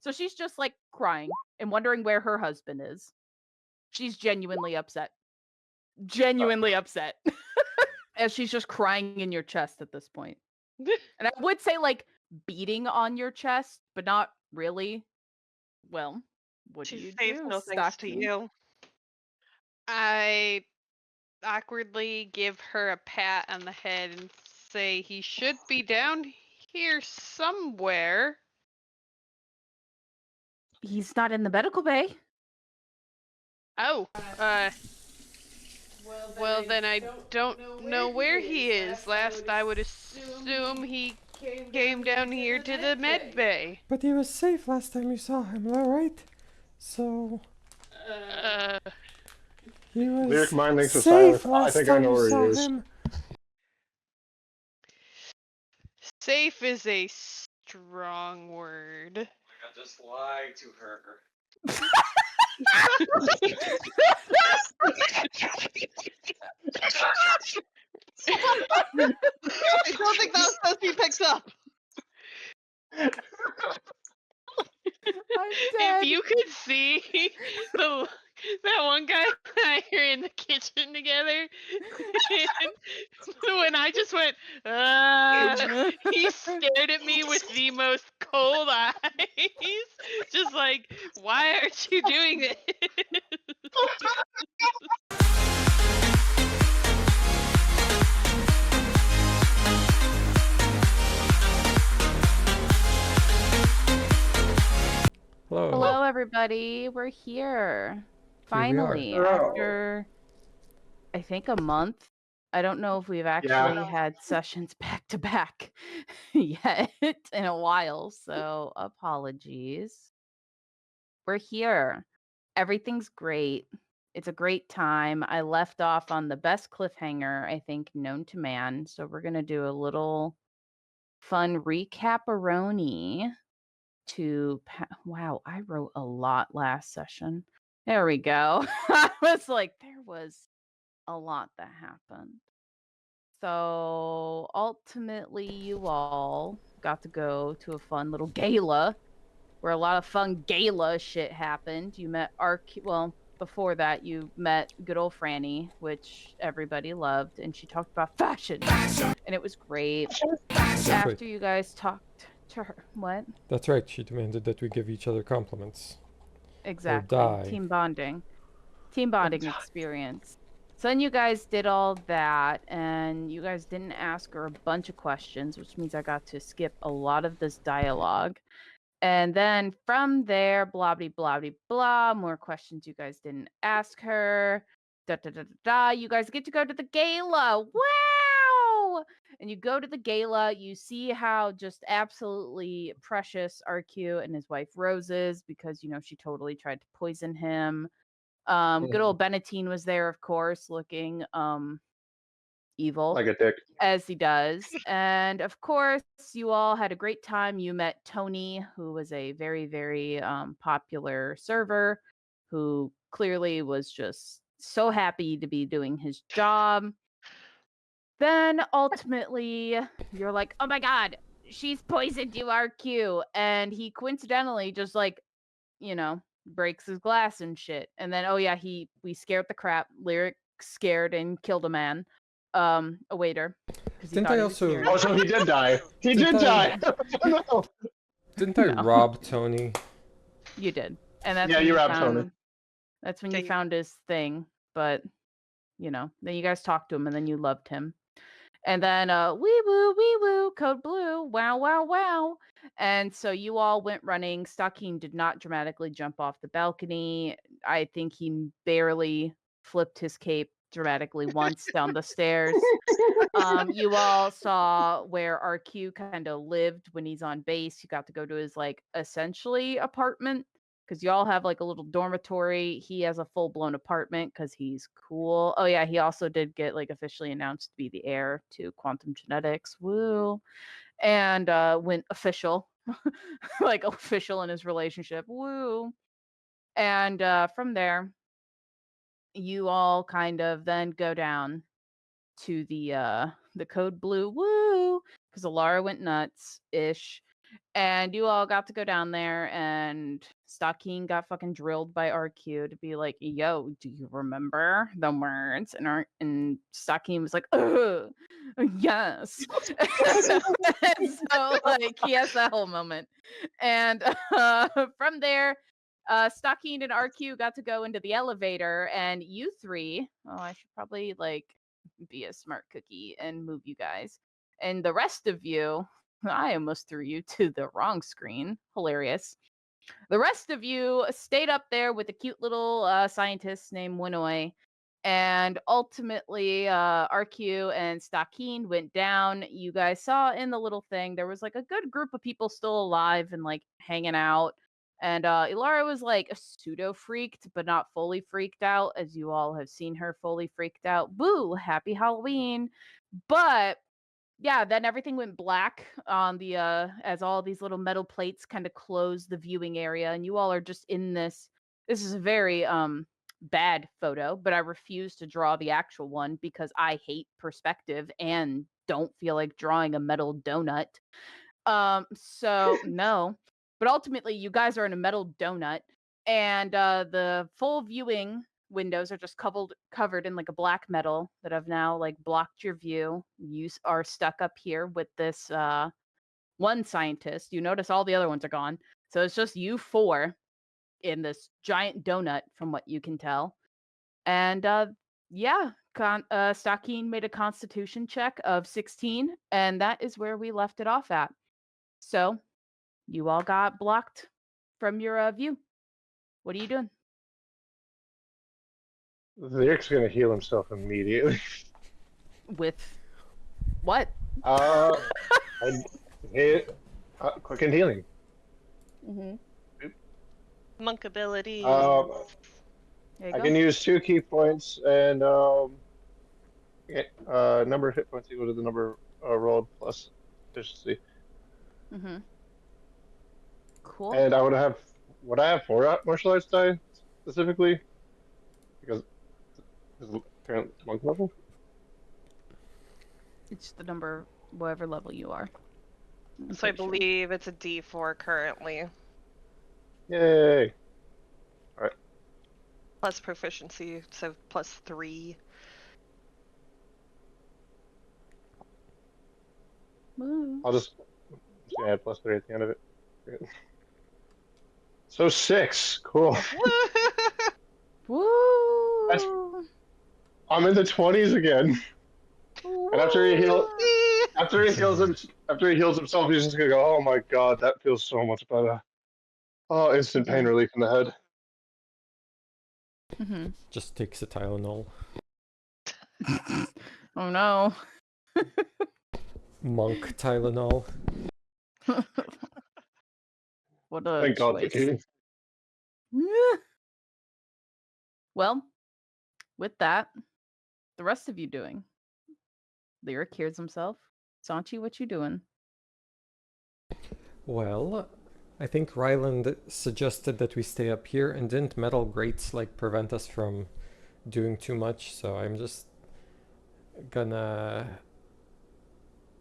So she's just like crying and wondering where her husband is. She's genuinely upset. Genuinely upset. As she's just crying in your chest at this point. And I would say like beating on your chest, but not really. Well, what do She's you safe, do, no thanks to Stocky? you. I awkwardly give her a pat on the head and say he should be down here somewhere. He's not in the medical bay. Oh, uh, well then I don't know where he is. Last I would assume he came down here to the med bay. But he was safe last time you saw him, alright? So, Uh, he Lyric was mind links of safe silence. I last think I time know you where he saw is. him. safe is a strong word. Just lie to her. I don't think that was supposed to be picked up. I'm If dead. you could see the that one guy and I are in the kitchen together, and when I just went, he stared at me with the most cold eyes, just like, why aren't you doing this? Hello. Hello, everybody. We're here. Here we are. Finally, Hello. after I think a month. I don't know if we've actually had sessions back to back yet in a while, so apologies. We're here. Everything's great. It's a great time. I left off on the best cliffhanger, I think, known to man. So we're going to do a little fun recap-a-roni wow, I wrote a lot last session. There we go. I was like, there was a lot that happened. So ultimately, you all got to go to a fun little gala where a lot of fun gala shit happened. You met well, before that, you met good old Franny, which everybody loved, and she talked about fashion, and it was great. That's After right. you guys talked to her, what? That's right. She demanded that we give each other compliments. Exactly. die. Team bonding. Team bonding experience. So then you guys did all that, and you guys didn't ask her a bunch of questions, which means I got to skip a lot of this dialogue. And then from there, blah, blah, blah, blah, blah, more questions you guys didn't ask her. Da, da, da, da, da. You guys get to go to the gala. Wow! And you go to the gala, you see how just absolutely precious RQ and his wife Rose is because, she totally tried to poison him. Good old Benatine was there, of course, looking evil Like a dick. as he does. And of course, you all had a great time. You met Tony, who was a very, very popular server who clearly was just so happy to be doing his job. Then ultimately, you're like, oh my God, she's poisoned you, RQ. And he coincidentally just breaks his glass and shit. And then, oh yeah, we scared the crap. Lyric scared and killed a man, a waiter. Didn't I also? Oh, so he did die. He Didn't did I- die. No. Didn't I No. rob Tony? You did, and that's Yeah, when you robbed found, Tony. That's when you Dang. found his thing. But then you guys talked to him, and then you loved him. And then wee woo, code blue, wow, wow, wow. And so you all went running. Stockine did not dramatically jump off the balcony. I think he barely flipped his cape dramatically once down the stairs. You all saw where RQ kind of lived when he's on base. You got to go to his essentially apartment because you all have like a little dormitory. He has a full blown apartment because he's cool. Oh yeah, he also did get officially announced to be the heir to Quantum Genetics. Woo! And went official, official in his relationship. Woo! And from there, you all kind of then go down to the code blue. Woo! Because Alara went nuts ish. And you all got to go down there, and Stakeen got fucking drilled by RQ to be like, "Yo, do you remember the words?" And Stakeen was like, yes. And so like he has that whole moment, and from there, Stakeen and RQ got to go into the elevator, and you three. Oh, I should probably like be a smart cookie and move you guys, and the rest of you. I almost threw you to the wrong screen. Hilarious. The rest of you stayed up there with a cute little scientist named Winnoy. And ultimately, RQ and Stakeen went down. You guys saw in the little thing, there was like a good group of people still alive and like hanging out. And Ilara was like pseudo freaked, but not fully freaked out, as you all have seen her fully freaked out. Boo! Happy Halloween. But yeah, then everything went black on the as all these little metal plates kind of closed the viewing area, and you all are just in this is a very bad photo, but I refuse to draw the actual one because I hate perspective and don't feel like drawing a metal donut. So no. But ultimately you guys are in a metal donut, and the full viewing windows are just covered in like a black metal that have now like blocked your view. Are stuck up here with this one scientist. You notice all the other ones are gone. So it's just you four in this giant donut from what you can tell. And yeah, Stakeen made a constitution check of 16, and that is where we left it off at. So you all got blocked from your view. What are you doing? Lyric's gonna heal himself immediately. With what? I hit quicken healing. Mm-hmm. Monk ability. There you I go. can use 2 key points and number of hit points equal to the number rolled plus efficiency. Mm-hmm. Cool. And would I have 4 martial arts die specifically? Because it's current monk level. It's the number, whatever level you are. I'm So I pretty sure. believe it's a D4 currently, Yay! plus proficiency, so +3. Woo. I'll just add +3 at the end of it. Great. So 6, cool. Woo! I'm in the 20s again. And after he heals himself, he's just gonna go, "Oh my god, that feels so much better." Oh, instant pain relief in the head. Mm-hmm. Just takes a Tylenol. Oh no. Monk Tylenol. What a Thank God for choice. healing. Well, with that, the rest of you doing? Lyric hears himself. Sanchi, what you doing? Well, I think Ryland suggested that we stay up here, and didn't metal grates like prevent us from doing too much, so I'm just gonna,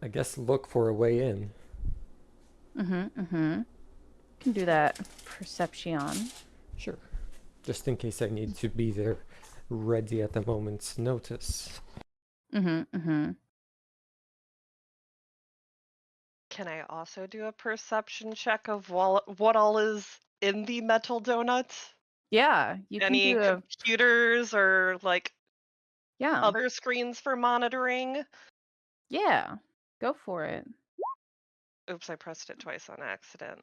I guess, look for a way in. Can do that perception. Sure. Just in case I need to be there ready at a moment's notice. Can I also do a perception check of what all is in the metal donut? Yeah, you Any can do a computers or like yeah. other screens for monitoring? Yeah. Go for it. Oops, I pressed it twice on accident.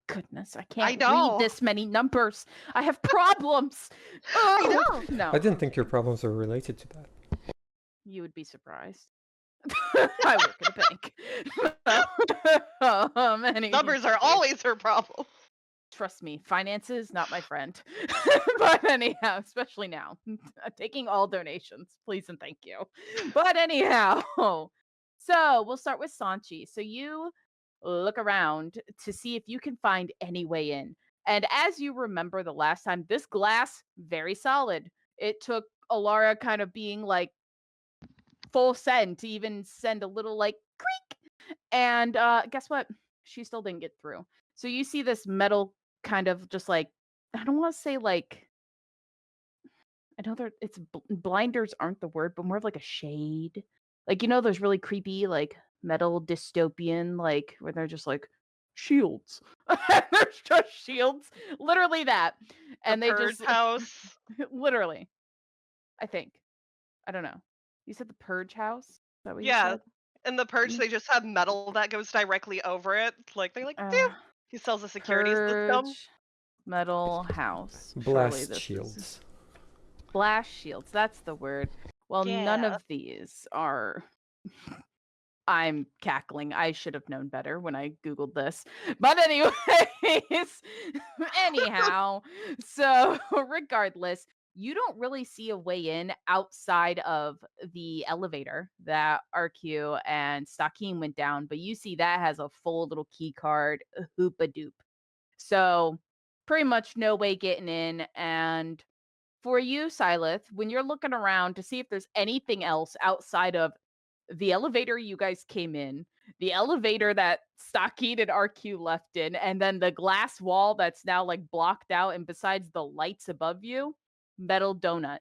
Goodness, I can't know. read this many numbers. I have problems. I Oh, no. I didn't think your problems were related to that. You would be surprised. I work at a bank. Numbers are always her problem. Trust me, finances, not my friend. But anyhow, especially now. Taking all donations, please and thank you. But anyhow, so we'll start with Sanchi. So you look around to see if you can find any way in. And as you remember the last time, this glass, very solid. It took Alara kind of being like full send to even send a little like creak. And guess what? she still didn't get through. So you see this metal kind of just like, I don't want to say like, I know it's blinders aren't the word, but more of like a shade. Like, you know, those really creepy, like metal dystopian, like where they're just like shields. There's just shields. Literally that. And The they Purge just house. literally, I think. I don't know. You said the Purge house? Is that what you Yeah. said? In the Purge, Mm. they just have metal that goes directly over it. Like they're like, Uh, "Phew." He sells a security system. Purge metal house. Surely Blast this is- shields. Blast shields. That's the word. Well, none Yeah. of these are. I'm cackling. I should have known better when I Googled this. But anyways, anyhow, so regardless, you don't really see a way in outside of the elevator that RQ and Stakim went down, but you see that has a full little key card, hoop-a-doop. So pretty much no way getting in. And for you, Silith, when you're looking around to see if there's anything else outside of the elevator you guys came in, the elevator that Stockade and RQ left in, and then the glass wall that's now like blocked out, and besides the lights above you, metal donut.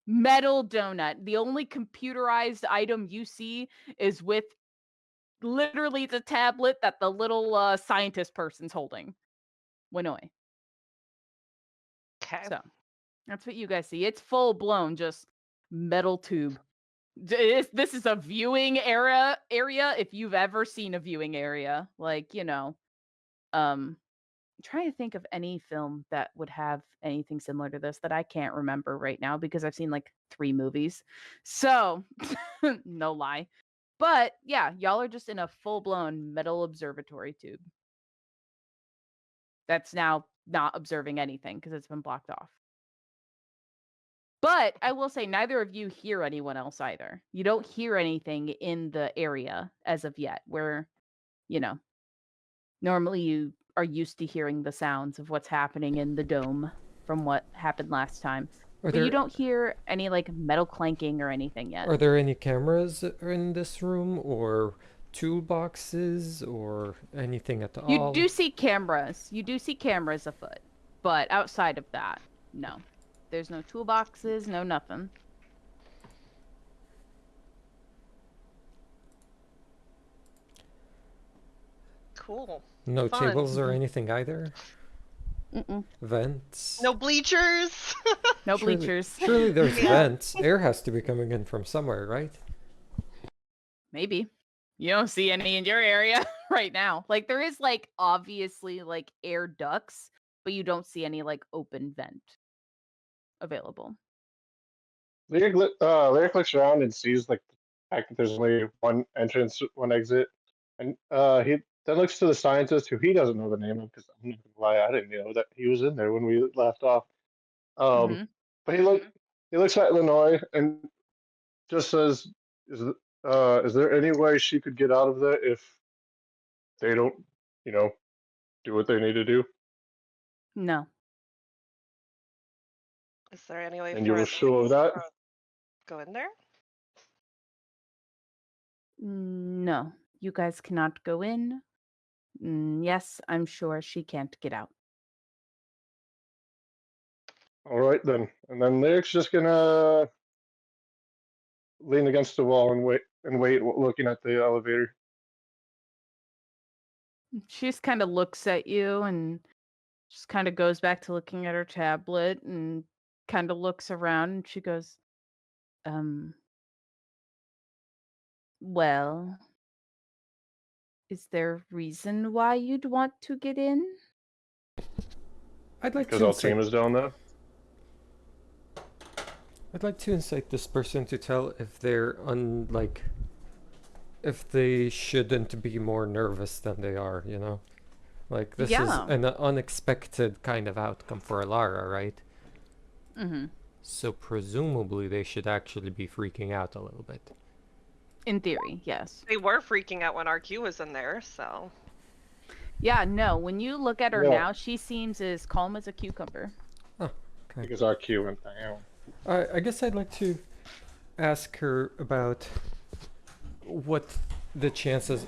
Metal donut. The only computerized item you see is with literally the tablet that the little scientist person's holding. Winoi. Okay. So that's what you guys see. It's full blown, just metal tube. This is a viewing area if you've ever seen a viewing area. Like, you know, I'm trying to think of any film that would have anything similar to this that I can't remember right now because I've seen like 3 movies. So, no lie. But yeah, y'all are just in a full-blown metal observatory tube. That's now not observing anything because it's been blocked off. But I will say neither of you hear anyone else either. You don't hear anything in the area as of yet, where, you know, normally you are used to hearing the sounds of what's happening in the dome from what happened last time. Are But you don't hear any like metal clanking or anything yet. Are there any cameras in this room, or toolboxes, or anything at all? You do see cameras. You do see cameras afoot. But outside of that, no. There's no toolboxes, no nothing. Cool. No Fun. tables or anything either? Mm-mm. Vents? No bleachers. No Surely- bleachers. Surely there's Yeah. vents. Air has to be coming in from somewhere, right? Maybe. You don't see any in your area right now. Like there is like obviously like air ducts, but you don't see any like open vent available. Lyric looks around and sees like the fact that there's only one entrance, one exit, and he then looks to the scientist who he doesn't know the name of because I'm not gonna lie, I didn't know that he was in there when we left off. Mhm. But he looks at Lenoy and just says, "Is there any way she could get out of there if they don't, you know, do what they need to do?" No. Is there any way And for you were us sure of that? to go in there? No. You guys cannot go in. Yes, I'm sure she can't get out. All right then. And then Lyric's just gonna lean against the wall and wait, looking at the elevator. She just kind of looks at you and just kind of goes back to looking at her tablet and kind of looks around and she goes, well, is there a reason why you'd want to get in? I'd like Because to our incite, team is down there. I'd like to incite this person to tell if they're if they shouldn't be more nervous than they are, you know? Like this is Yeah. an unexpected kind of outcome for Alara, right? Mm-hmm. So presumably they should actually be freaking out a little bit. In theory, yes. They were freaking out when RQ was in there, so. Yeah, no, when you look at her Yeah. now, she seems as calm as a cucumber. Because our queue went down. I guess I'd like to ask her about what the chances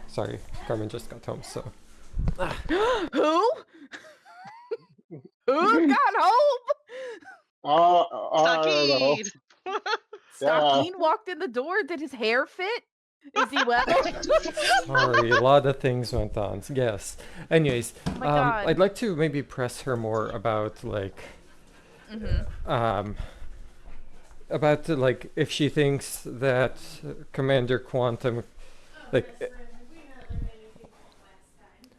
Sorry, Carmen just got home, so. Who? Who got home? I don't know. Sakid! Yeah. Sakine walked in the door. Did his hair fit? Is he well? Sorry, a lot of things went on. Yes. Anyways, Oh my God. I'd like to maybe press her more about like, like if she thinks that Commander Quantum, like,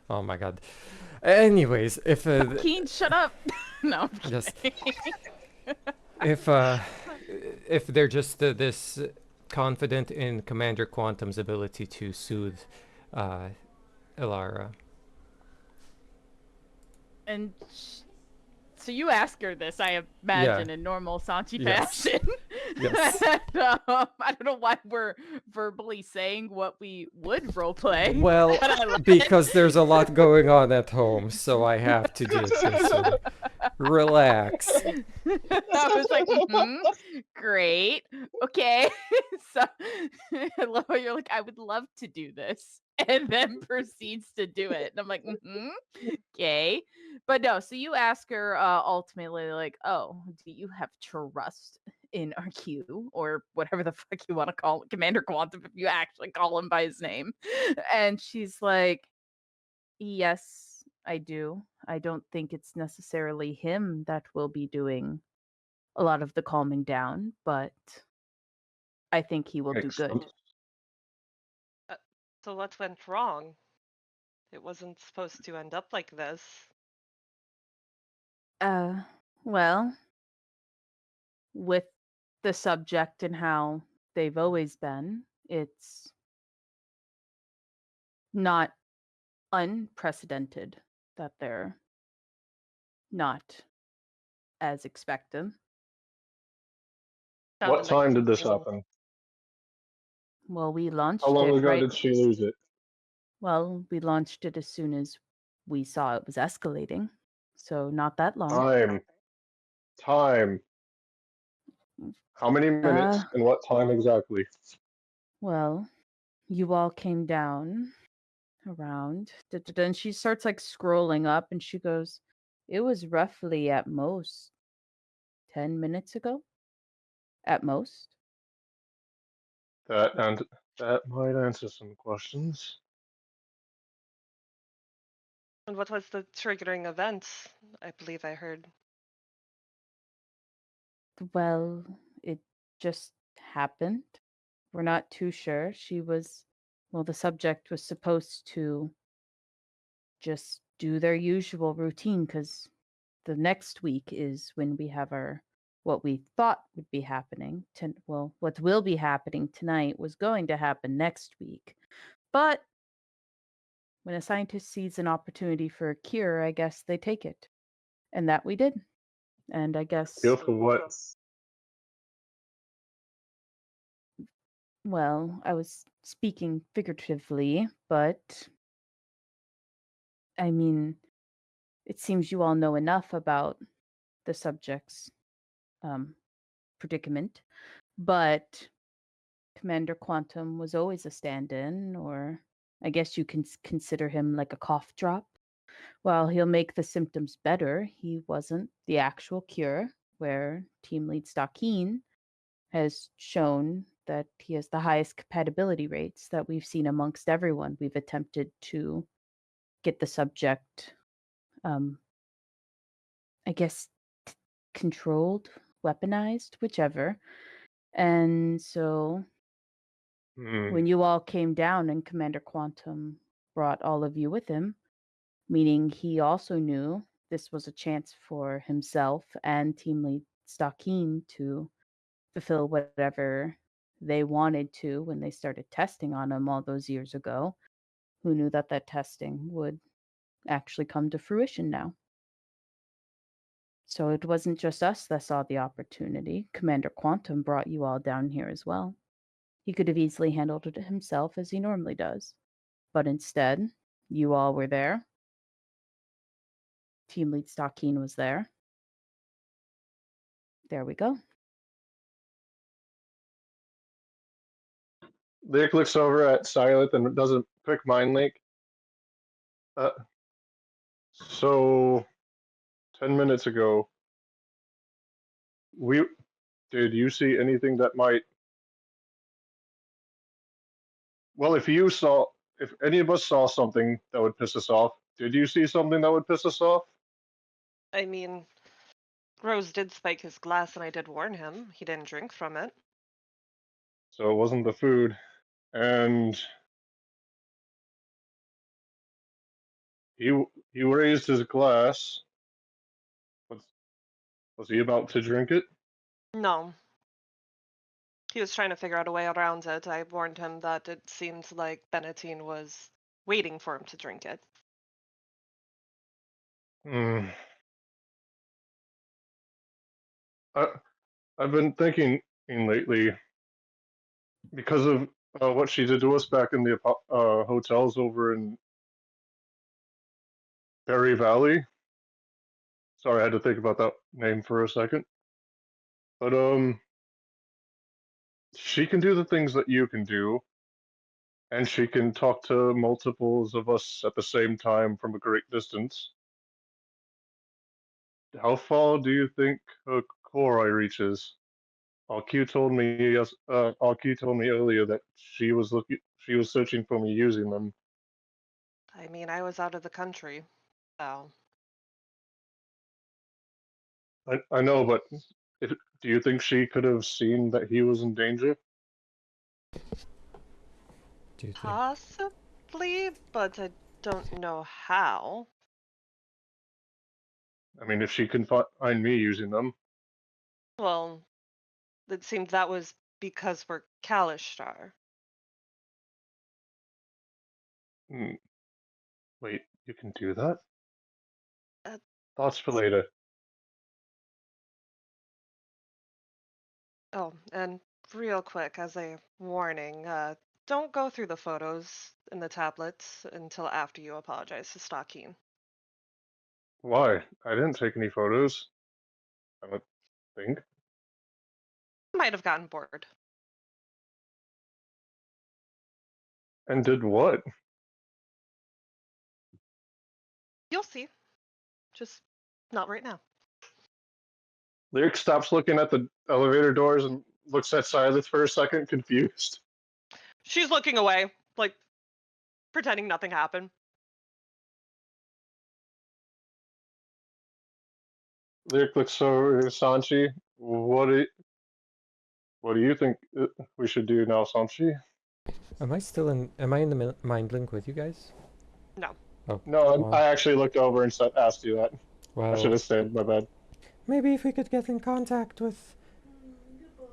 oh my God. Anyways, if Keen, shut up. No, I'm Just- kidding. if they're just this confident in Commander Quantum's ability to soothe Elara. And so you ask her this, I imagine, in normal Sanchi Yes. fashion. Yes. And, I don't know why we're verbally saying what we would roleplay. Well, but I love it. because there's a lot going on at home, so I have to do this. So relax. I was like, great. Okay. So I love how you're like, I would love to do this. And then proceeds to do it. And I'm like, okay. But no, so you ask her ultimately, like, oh, do you have trust in RQ or whatever the fuck you want to call it, Commander Quantum, if you actually call him by his name? And she's like, yes, I do. I don't think it's necessarily him that will be doing a lot of the calming down, but I think he will do good. Excellent. So what went wrong? It wasn't supposed to end up like this. Well, with the subject and how they've always been, it's not unprecedented that they're not as expected. Sounded What like time did this something- happen? Well, we launched How long it ago right. did she lose it? Well, we launched it as soon as we saw it was escalating. So not that long. Time. How many minutes and what time exactly? Well, you all came down around. And she starts like scrolling up and she goes, it was roughly at most 10 minutes ago. At most. That might answer some questions. And what was the triggering event? I believe I heard. Well, it just happened. We're not too sure. The subject was supposed to just do their usual routine because the next week is when we have what we thought would be happening. What will be happening tonight was going to happen next week. But when a scientist sees an opportunity for a cure, I guess they take it. And that we did. And I guess, Cure for what? well, I was speaking figuratively, but I mean, it seems you all know enough about the subject's predicament, but Commander Quantum was always a stand-in, or I guess you can consider him like a cough drop. While he'll make the symptoms better, he wasn't the actual cure, where Team Lead Stakeen has shown that he has the highest compatibility rates that we've seen amongst everyone we've attempted to get the subject, I guess, controlled, weaponized, whichever. And so when you all came down and Commander Quantum brought all of you with him, meaning he also knew this was a chance for himself and Team Lead Stakeen to fulfill whatever they wanted to when they started testing on him all those years ago. Who knew that testing would actually come to fruition now? So it wasn't just us that saw the opportunity. Commander Quantum brought you all down here as well. He could have easily handled it himself as he normally does. But instead, you all were there. Team Lead Stakeen was there. There we go. Lyric looks over at Silent and does a quick mind link. So 10 minutes ago, did you see anything that might? Well, if any of us saw something that would piss us off, did you see something that would piss us off? I mean, Rose did spike his glass, and I did warn him. He didn't drink from it. So it wasn't the food, and he raised his glass. Was he about to drink it? No. He was trying to figure out a way around it. I warned him that it seemed like Benatine was waiting for him to drink it. Hmm. I've been thinking lately, because of what she did to us back in the hotels over in Berry Valley. Sorry, I had to think about that name for a second. But she can do the things that you can do, and she can talk to multiples of us at the same time from a great distance. How far do you think her Koroi reaches? RQ told me earlier that she was searching for me using them. I mean, I was out of the country, so. I know, but do you think she could have seen that he was in danger? Do you think? Possibly, but I don't know how. I mean, if she can find me using them. Well, it seemed that was because we're Kalishtar. Wait, you can do that? Uh, Thoughts for later. Oh, and real quick, as a warning, don't go through the photos in the tablets until after you apologize to Stalkeen. Why? I didn't take any photos. I don't think. Might have gotten bored. And did what? You'll see. Just not right now. Lyric stops looking at the elevator doors and looks at Silas for a second, confused. She's looking away, like pretending nothing happened. Lyric looks over at Sanchi. What do you think we should do now, Sanchi? Am I in the mind link with you guys? No. Oh. No, Well, I actually looked over and asked you that. well, I should have said, my bad. maybe if we could get in contact with...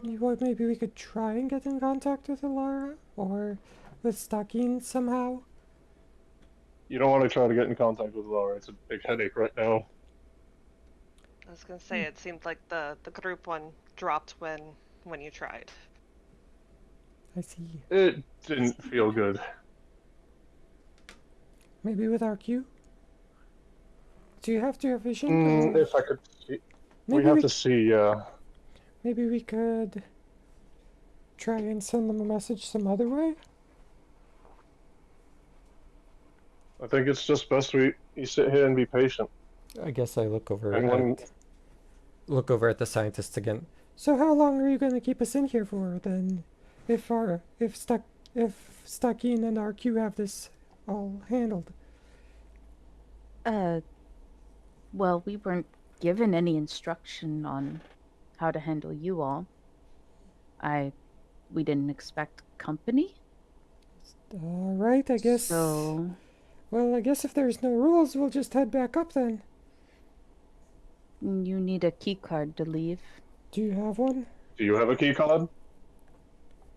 Maybe we could try and get in contact with Alara? Or with Stalkeen somehow? You don't want to try to get in contact with Laura. It's a big headache right now. I was gonna say it seemed like the group one dropped when you tried. I see. It didn't feel good. Maybe with RQ? Do you have to have vision? Or If I could see. We maybe have to see, maybe we could try and send them a message some other way? I think it's just best you sit here and be patient. I guess I look over And at the scientists again. So how long are you going to keep us in here for then? If Stalkeen and RQ have this all handled. Well, we weren't given any instruction on how to handle you all. We didn't expect company. All right, I guess. So, Well, I guess if there's no rules, we'll just head back up then. you need a key card to leave. Do you have one? Do you have a key card?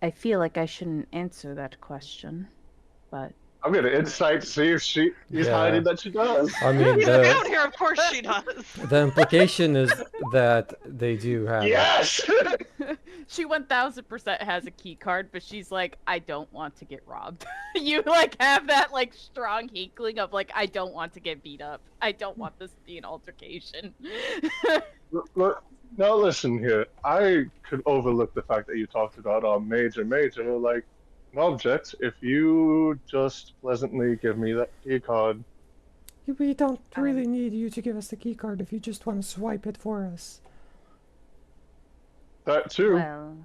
I feel like I shouldn't answer that question, but I'm gonna insight to see if she's Yeah. hiding that she does. I mean, He's out here, of course she does. the implication is that they do have it. Yes! she 1000% has a key card, but she's like, I don't want to get robbed. You like have that like strong inkling of like, I don't want to get beat up. I don't want this to be an altercation. Look, now listen here. I could overlook the fact that you talked about Major. Like, no object if you just pleasantly give me that key card. We don't really need you to give us the key card if you just want to swipe it for us. That too. Well,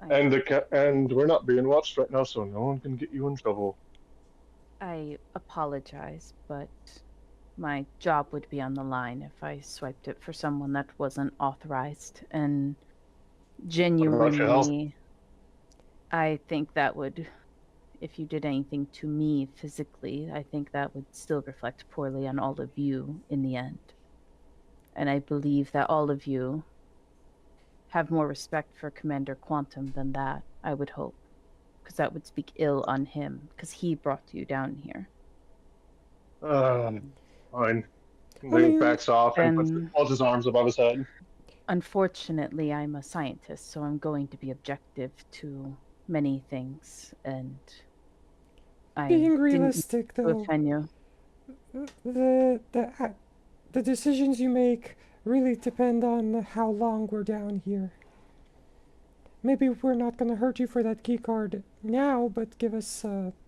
And we're not being watched right now, so no one can get you in trouble. I apologize, but my job would be on the line if I swiped it for someone that wasn't authorized. And genuinely, I think that would, if you did anything to me physically, I think that would still reflect poorly on all of you in the end. And I believe that all of you have more respect for Commander Quantum than that, I would hope. Because that would speak ill on him, because he brought you down here. Fine. Link backs off and holds his arms above his head. Unfortunately, I'm a scientist, so I'm going to be objective to many things, and I Being realistic, didn't though, offend you. the decisions you make really depend on how long we're down here. Maybe we're not gonna hurt you for that key card now, but give us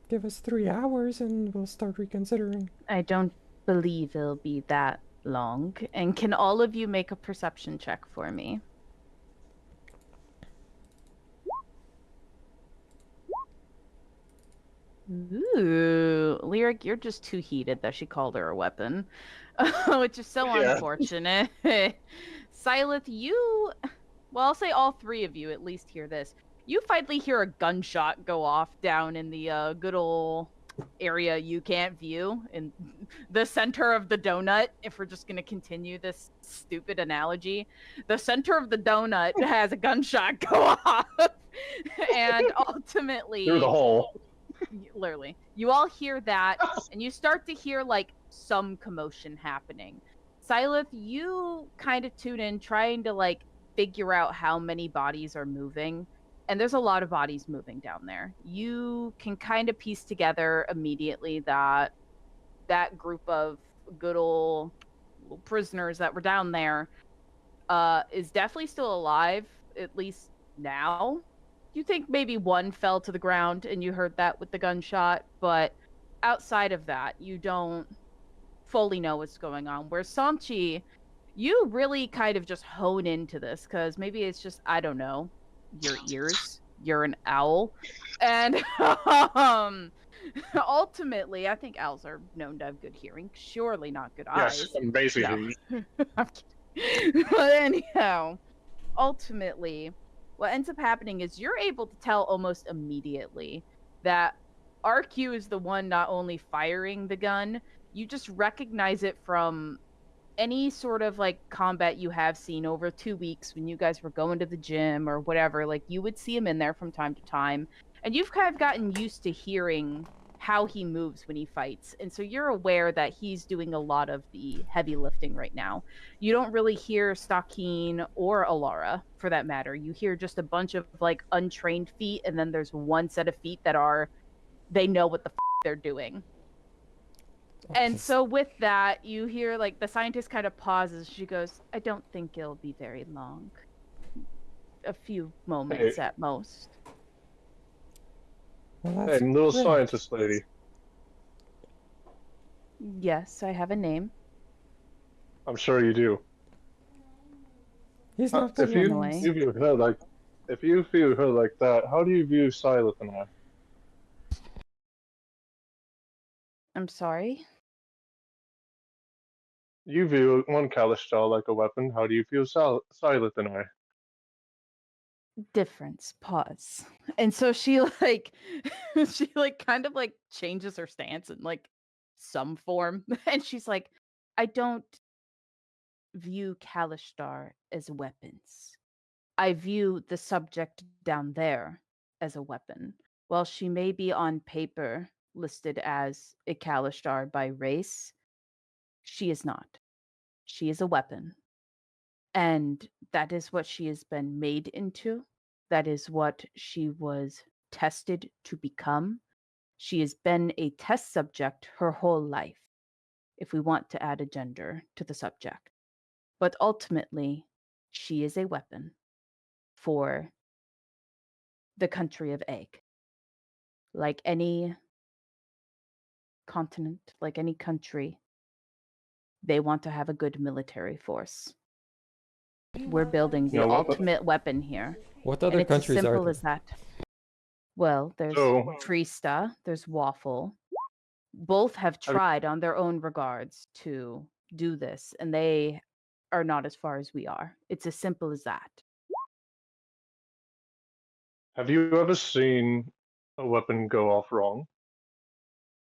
3 hours and we'll start reconsidering. I don't believe it'll be that long. And can all of you make a perception check for me? Ooh, Lyric, you're just too heated that she called her a weapon, which is so unfortunate. Silith, well, I'll say all three of you at least hear this. You finally hear a gunshot go off down in the good old area you can't view in the center of the donut. If we're just going to continue this stupid analogy, the center of the donut has a gunshot go off, and ultimately through the hole. Literally, you all hear that, and you start to hear like some commotion happening. Silith, you kind of tune in, trying to like figure out how many bodies are moving, and there's a lot of bodies moving down there. You can kind of piece together immediately that that group of good old prisoners that were down there is definitely still alive, at least now. You think maybe one fell to the ground and you heard that with the gunshot, but outside of that, you don't fully know what's going on. Where Samchi, you really kind of just hone into this, because maybe it's just, I don't know, your ears. You're an owl. And ultimately, I think owls are known to have good hearing. Surely not good eyes. Yes, amazing. No. I'm kidding. But anyhow, ultimately, what ends up happening is you're able to tell almost immediately that RQ is the one not only firing the gun, you just recognize it from any sort of like combat you have seen over 2 weeks when you guys were going to the gym or whatever. Like, you would see him in there from time to time, and you've kind of gotten used to hearing how he moves when he fights, and so you're aware that he's doing a lot of the heavy lifting right now. You don't really hear Stakeen or Alara, for that matter. You hear just a bunch of like untrained feet, and then there's one set of feet that they know what the they're doing. And so with that, you hear like the scientist kind of pauses. She goes, I don't think it'll be very long. A few moments at most. Well, Hey, little scientist lady. Yes, I have a name. I'm sure you do. He's not If you anyway. view her like, if you view her like that, how do you view Silith and I? I'm sorry. You view one Kalishtar like a weapon. How do you view Silith and I? Difference. Pause. And so she like she like kind of like changes her stance in like some form. And she's like, I don't view Kalishtar as weapons. I view the subject down there as a weapon. While she may be on paper listed as a Kalishtar by race, she is not. She is a weapon. And that is what she has been made into. That is what she was tested to become. She has been a test subject her whole life, if we want to add a gender to the subject. But ultimately, she is a weapon for the country of Egg. like any continent, like any country, they want to have a good military force. We're building the You know what? ultimate weapon here. What And other it's as countries are simple there? as that. Well, there's So- Trista, there's Waffle. Both have tried on their own regards to do this, and they are not as far as we are. It's as simple as that. Have you ever seen a weapon go off wrong?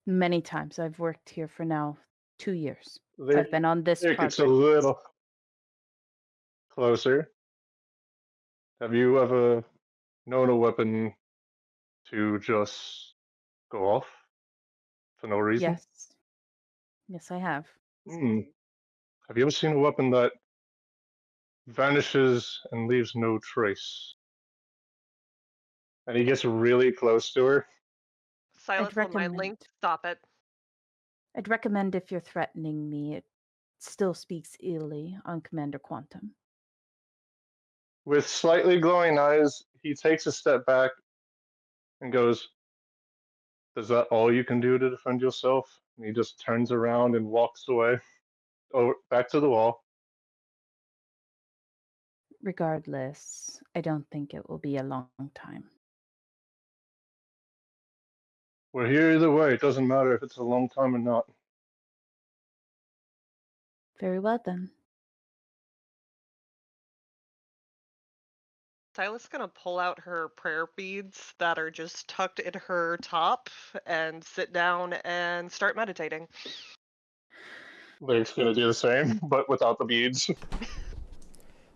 Many times. I've worked here for now 2 years. There, I've been on this there gets a project. little closer. Have you ever known a weapon to just go off for no reason? Yes. Yes, I have. Hmm. Have you ever seen a weapon that vanishes and leaves no trace? And he gets really close to her. Silas will recommend- mildly stop it. I'd recommend if you're threatening me, it still speaks illy on Commander Quantum. With slightly glowing eyes, he takes a step back and goes, "Is that all you can do to defend yourself?" And he just turns around and walks away, over back to the wall. Regardless, I don't think it will be a long time. We're here either way. It doesn't matter if it's a long time or not. Very well then. Silas is gonna pull out her prayer beads that are just tucked in her top and sit down and start meditating. Lyric's gonna do the same, but without the beads.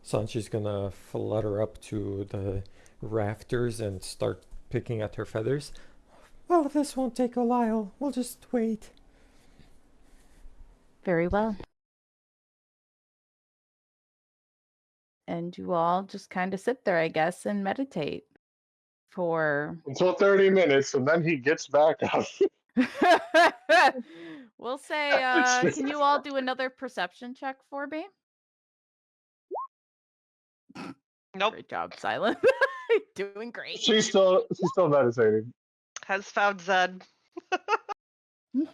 Sanchi's gonna flutter up to the rafters and start picking at her feathers. Well, this won't take a while. We'll just wait. Very well. And you all just kind of sit there, I guess, and meditate for Until 30 minutes, and then he gets back up. we'll say, can you all do another perception check for me? Nope. Great job, Silent. Doing great. She's still meditating. Has found Zed. Mhm.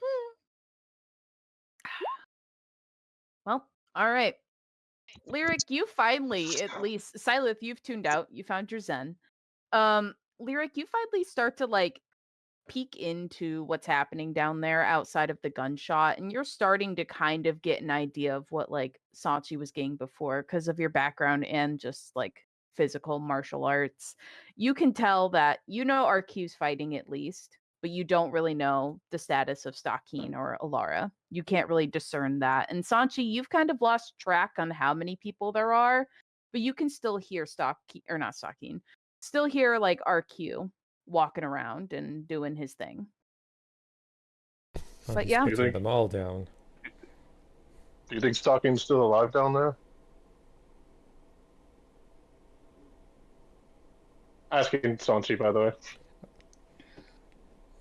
Well, all right. Lyric, you finally, at least, Silith, you've tuned out. You found your Zen. Lyric, you finally start to like peek into what's happening down there outside of the gunshot, and you're starting to kind of get an idea of what like Sanchi was getting before because of your background and just like physical martial arts. You can tell that you know RQ's fighting at least, but you don't really know the status of Stakeen or Alara. You can't really discern that. And Sanchi, you've kind of lost track on how many people there are, but you can still hear Stakeen, still hear like RQ walking around and doing his thing. I'm But just yeah. putting them all down. Do you think Stocking's still alive down there? Asking Sanchi, by the way.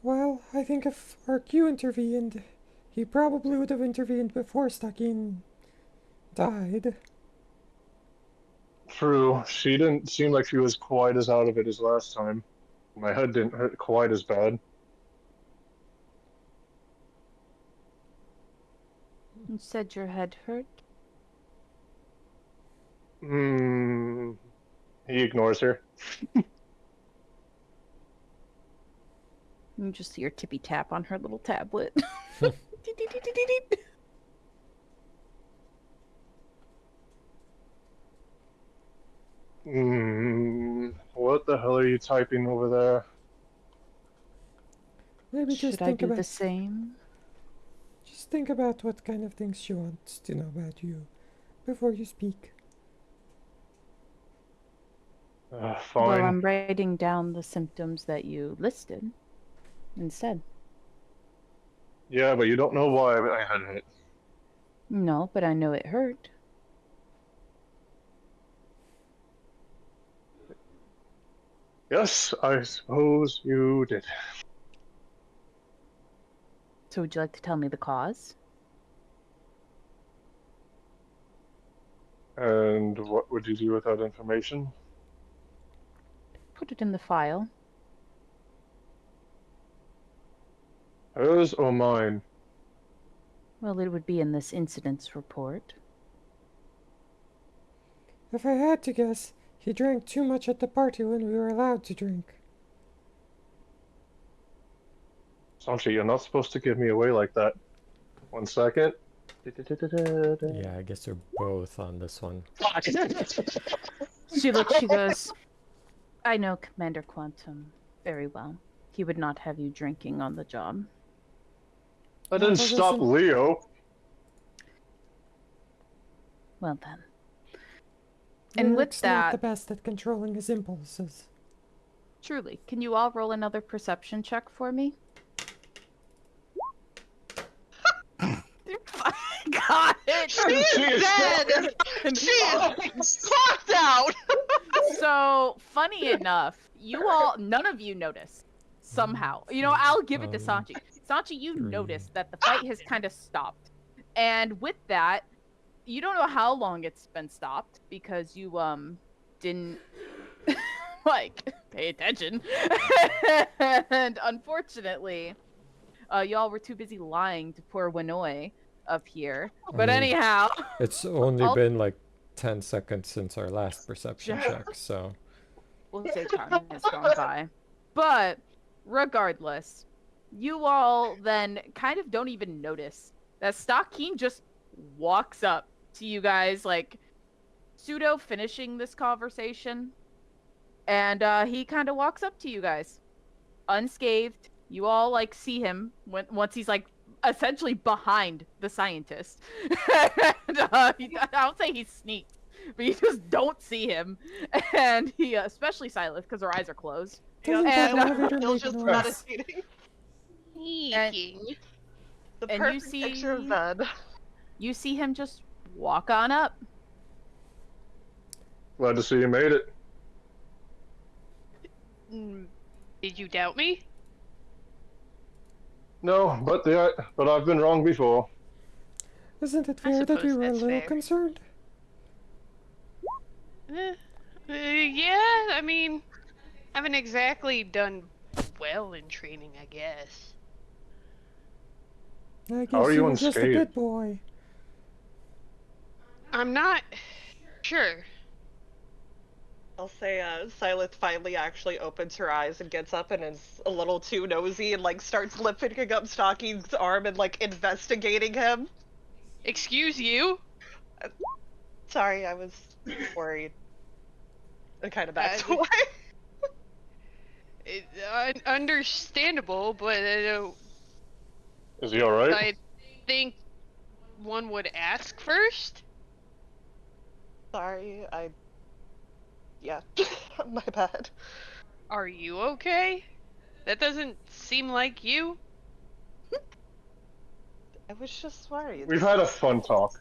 Well, I think if RQ intervened, he probably would have intervened before Stakin died. True. She didn't seem like she was quite as out of it as last time. My head didn't hurt quite as bad. You said your head hurt? He ignores her. You just hear tippy tap on her little tablet. What the hell are you typing over there? Maybe just Should I think do about the same? just think about what kind of things she wants to know about you before you speak. Fine. Well, I'm writing down the symptoms that you listed instead. Yeah, but you don't know why I had it. No, but I know it hurt. Yes, I suppose you did. So would you like to tell me the cause? And what would you do with that information? Put it in the file. Hers or mine? Well, it would be in this incident's report. If I had to guess, he drank too much at the party when we were allowed to drink. Sanchi, you're not supposed to give me away like that. 1 second. Yeah, I guess they're both on this one. She looks, she goes, I know Commander Quantum very well. He would not have you drinking on the job. That didn't that stop doesn't- Leo. Well then. And with Lyric's not the that, best at controlling his impulses. truly, can you all roll another perception check for me? Got it! She's dead! She is clocked out! So, funny enough, you all, none of you notice. Somehow. You know, I'll give it to Sanchi. Sanchi, you notice that the fight has kind of stopped. And with that, you don't know how long it's been stopped because you, didn't, like, pay attention. And unfortunately, y'all were too busy lying to poor Winoi up here. But mean, anyhow, It's only I'll- been like 10 seconds since our last perception check, so. we'll say time has gone by. But regardless, you all then kind of don't even notice that Stockeen just walks up to you guys, like pseudo finishing this conversation, and he kind of walks up to you guys, unscathed. You all like see him once he's like essentially behind the scientist. And, I don't say he's sneaked, but you just don't see him. And he, especially Silas, because her eyes are closed. Doesn't Yeah, that and, elevator Still make just noise? meditating. Eeking. The And you perfect picture of see- bed. You see him just walk on up. Glad to see you made it. Did you doubt me? No, but I've been wrong before. Isn't it I fair that we suppose were a that's little fair. concerned? Yeah, I mean, haven't exactly done well in training, I guess. I guess How are you were just a unscathed? good boy. I'm not sure. I'll say Silas finally actually opens her eyes and gets up and is a little too nosy and like starts lifting up Stocking's arm and like investigating him. Excuse you? Sorry, I was worried. And kind of backs Uh, away. Understandable, but Is he alright? I think one would ask first. Sorry, yeah, my bad. Are you okay? That doesn't seem like you. I was just worried. We've had a fun talk.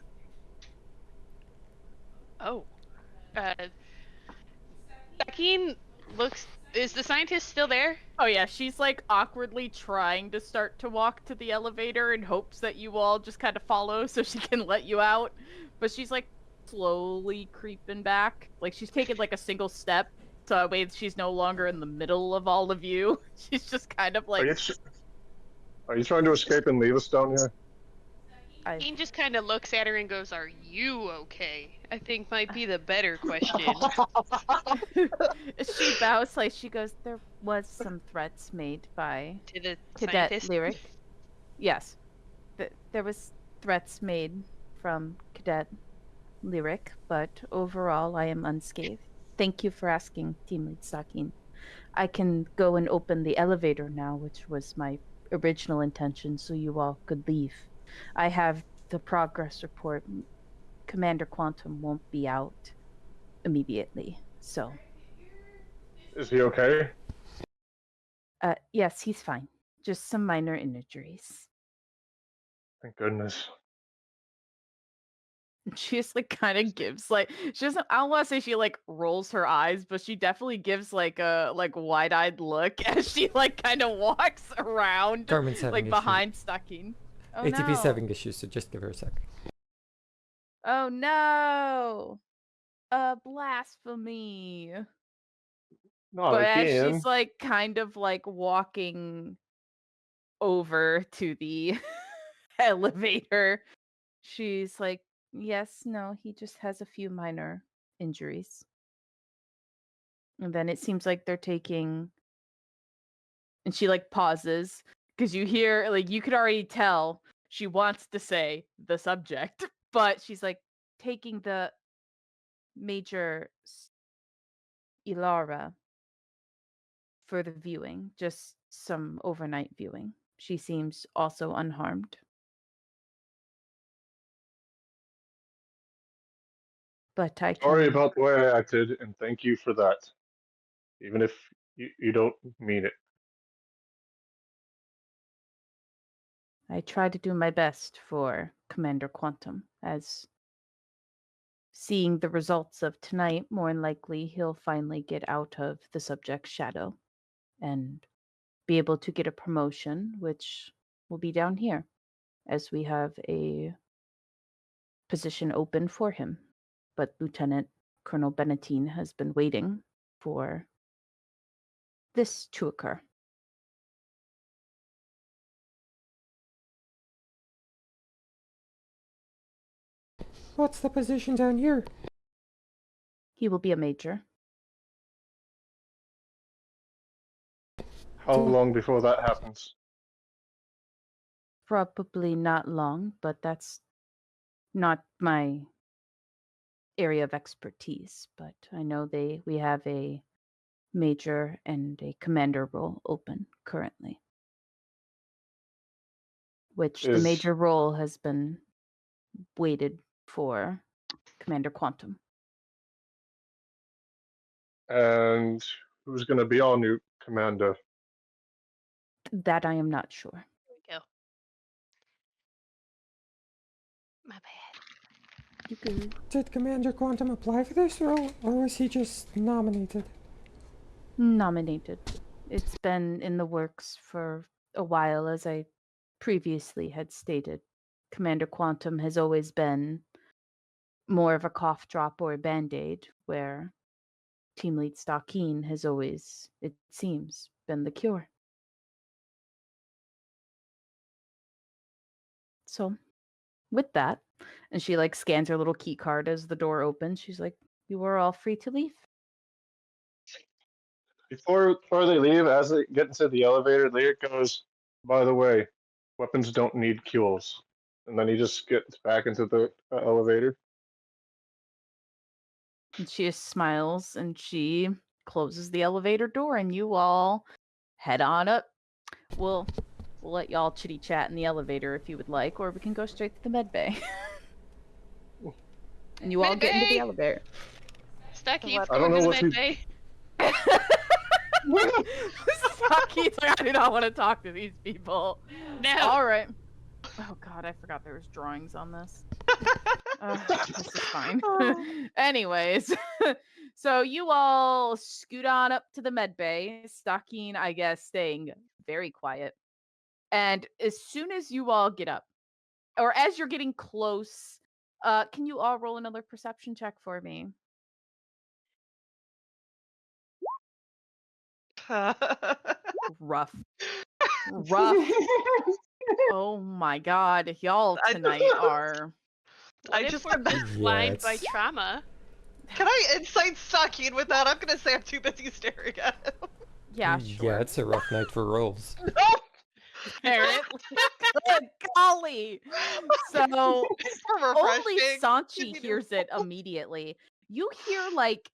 Oh. Sakine looks. Is the scientist still there? Oh yeah, she's like awkwardly trying to start to walk to the elevator in hopes that you all just kind of follow so she can let you out. But she's like slowly creeping back. Like she's taken like a single step, so that way she's no longer in the middle of all of you. She's just kind of like Are you trying to escape and leave us down here? Sakine just kind of looks at her and goes, "Are you okay?" I think might be the better question. she bows like she goes, there was some threats made by To the Cadet scientist. Lyric. Yes. There was threats made from Cadet Lyric, but overall I am unscathed. Thank you for asking, Team Lead Sakin. I can go and open the elevator now, which was my original intention, so you all could leave. I have the progress report. Commander Quantum won't be out immediately, so... Is he okay? Yes, he's fine. Just some minor injuries. Thank goodness. She just like kind of gives like she doesn't. I don't want to say she like rolls her eyes, but she definitely gives like a like wide-eyed look as she like kind of walks around Carmen's having like issues. behind Stucking. Oh ATP's no! having issues, so just give her a sec. Oh no! Blasphemy! Not But as again. she's like kind of like walking over to the elevator. She's like, yes, no, he just has a few minor injuries. And then it seems like they're taking, and she like pauses because you hear, like, you could already tell she wants to say the subject, but she's like taking the Major Ilara for the viewing, just some overnight viewing. She seems also unharmed. But I Sorry can... about the way I acted, and thank you for that. Even if you don't mean it. I try to do my best for Commander Quantum, as seeing the results of tonight, more than likely he'll finally get out of the subject's shadow and be able to get a promotion, which will be down here, as we have a position open for him. But Lieutenant Colonel Benatine has been waiting for this to occur. What's the position down here? He will be a major. How long before that happens? Probably not long, but that's not my area of expertise. But I know we have a major and a commander role open currently, which the major role has been waited for Commander Quantum. And who's going to be our new commander? That I am not sure. There we go. My bad. You good? Did Commander Quantum apply for this role, or was he just nominated? Nominated. It's been in the works for a while, as I previously had stated. Commander Quantum has always been more of a cough drop or a band-aid, where Team Lead Stalkeen has always, it seems, been the cure. So, with that, and she like scans her little key card as the door opens, she's like, you are all free to leave. Before they leave, as they get into the elevator, Lyric goes, by the way, weapons don't need fuels. And then he just gets back into the elevator. And she just smiles and she closes the elevator door, and you all head on up. We'll let y'all chitty chat in the elevator if you would like, or we can go straight to the med bay. And you all get into the elevator. Stucky, I don't know what med bay. Stucky's like, I do not want to talk to these people. No. All right. Oh god, I forgot there was drawings on this. This is fine. Anyways, so you all scoot on up to the med bay. Stalkeen, I guess, staying very quiet. And as soon as you all get up, or as you're getting close, can you all roll another perception check for me? Rough. Oh my god, y'all tonight are... What if we're both blind by trauma? Can I insight Stalkeen with that? I'm gonna say I'm too busy staring at him. Yeah, sure. Yeah, it's a rough night for rolls. Apparently. Good golly. So only Sanchi hears it immediately. You hear, like,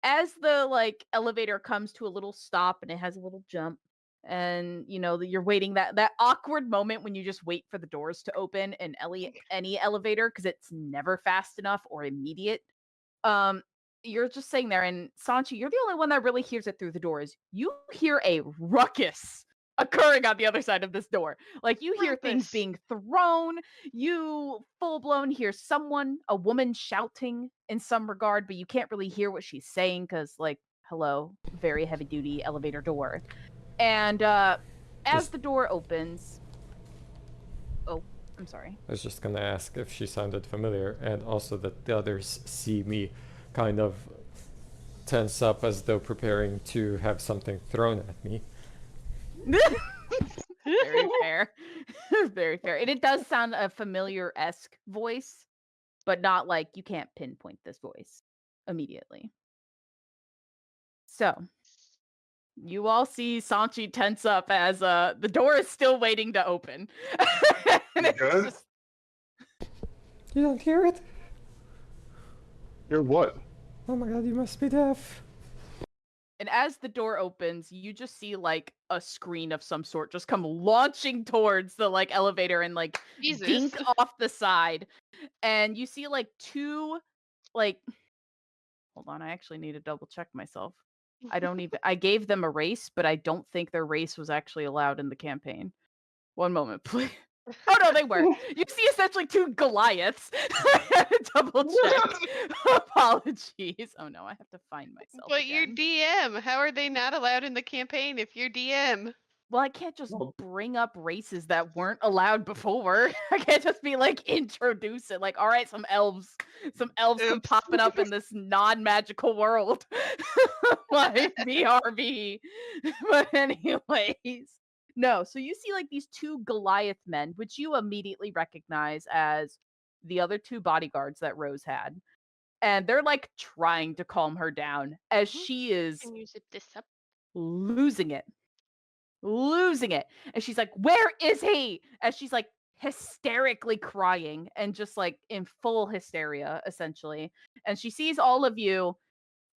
as the elevator comes to a little stop and it has a little jump, and you're waiting that awkward moment when you just wait for the doors to open in any elevator because it's never fast enough or immediate. You're just sitting there, and Sanchi, you're the only one that really hears it through the doors. You hear a ruckus occurring on the other side of this door. Like, you hear things being thrown. You full-blown hear a woman shouting in some regard, but you can't really hear what she's saying because, hello, very heavy-duty elevator door. And as the door opens... Oh, I'm sorry. I was just gonna ask if she sounded familiar, and also that the others see me kind of tense up as though preparing to have something thrown at me. Very fair. Very fair. And it does sound a familiar-esque voice, but not like you can't pinpoint this voice immediately. So, you all see Sanchi tense up as the door is still waiting to open. And You it's good? just You don't hear it? You're what? Oh my god, you must be deaf. and as the door opens, you just see like a screen of some sort just come launching towards the like elevator and like Jesus. dink off the side. And you see like two like hold on, I actually need to double check myself. I gave them a race, but I don't think their race was actually allowed in the campaign. One moment, please. Oh no, they were. You see essentially two Goliaths. Double check. Apologies. Oh no, I have to find myself. But you're again. DM. How are they not allowed in the campaign if you're DM? Well, I can't just Well- bring up races that weren't allowed before. I can't just be like introduce it. Like, all right, some elves come Oops. popping up in this non-magical world. Like BRB. But anyways. No, so you see like these two Goliath men, which you immediately recognize as the other two bodyguards that Rose had. And they're like trying to calm her down as she is Can you zip this up? losing it. Losing it. And she's like, "Where is he?" As she's like hysterically crying and just like in full hysteria, essentially. And she sees all of you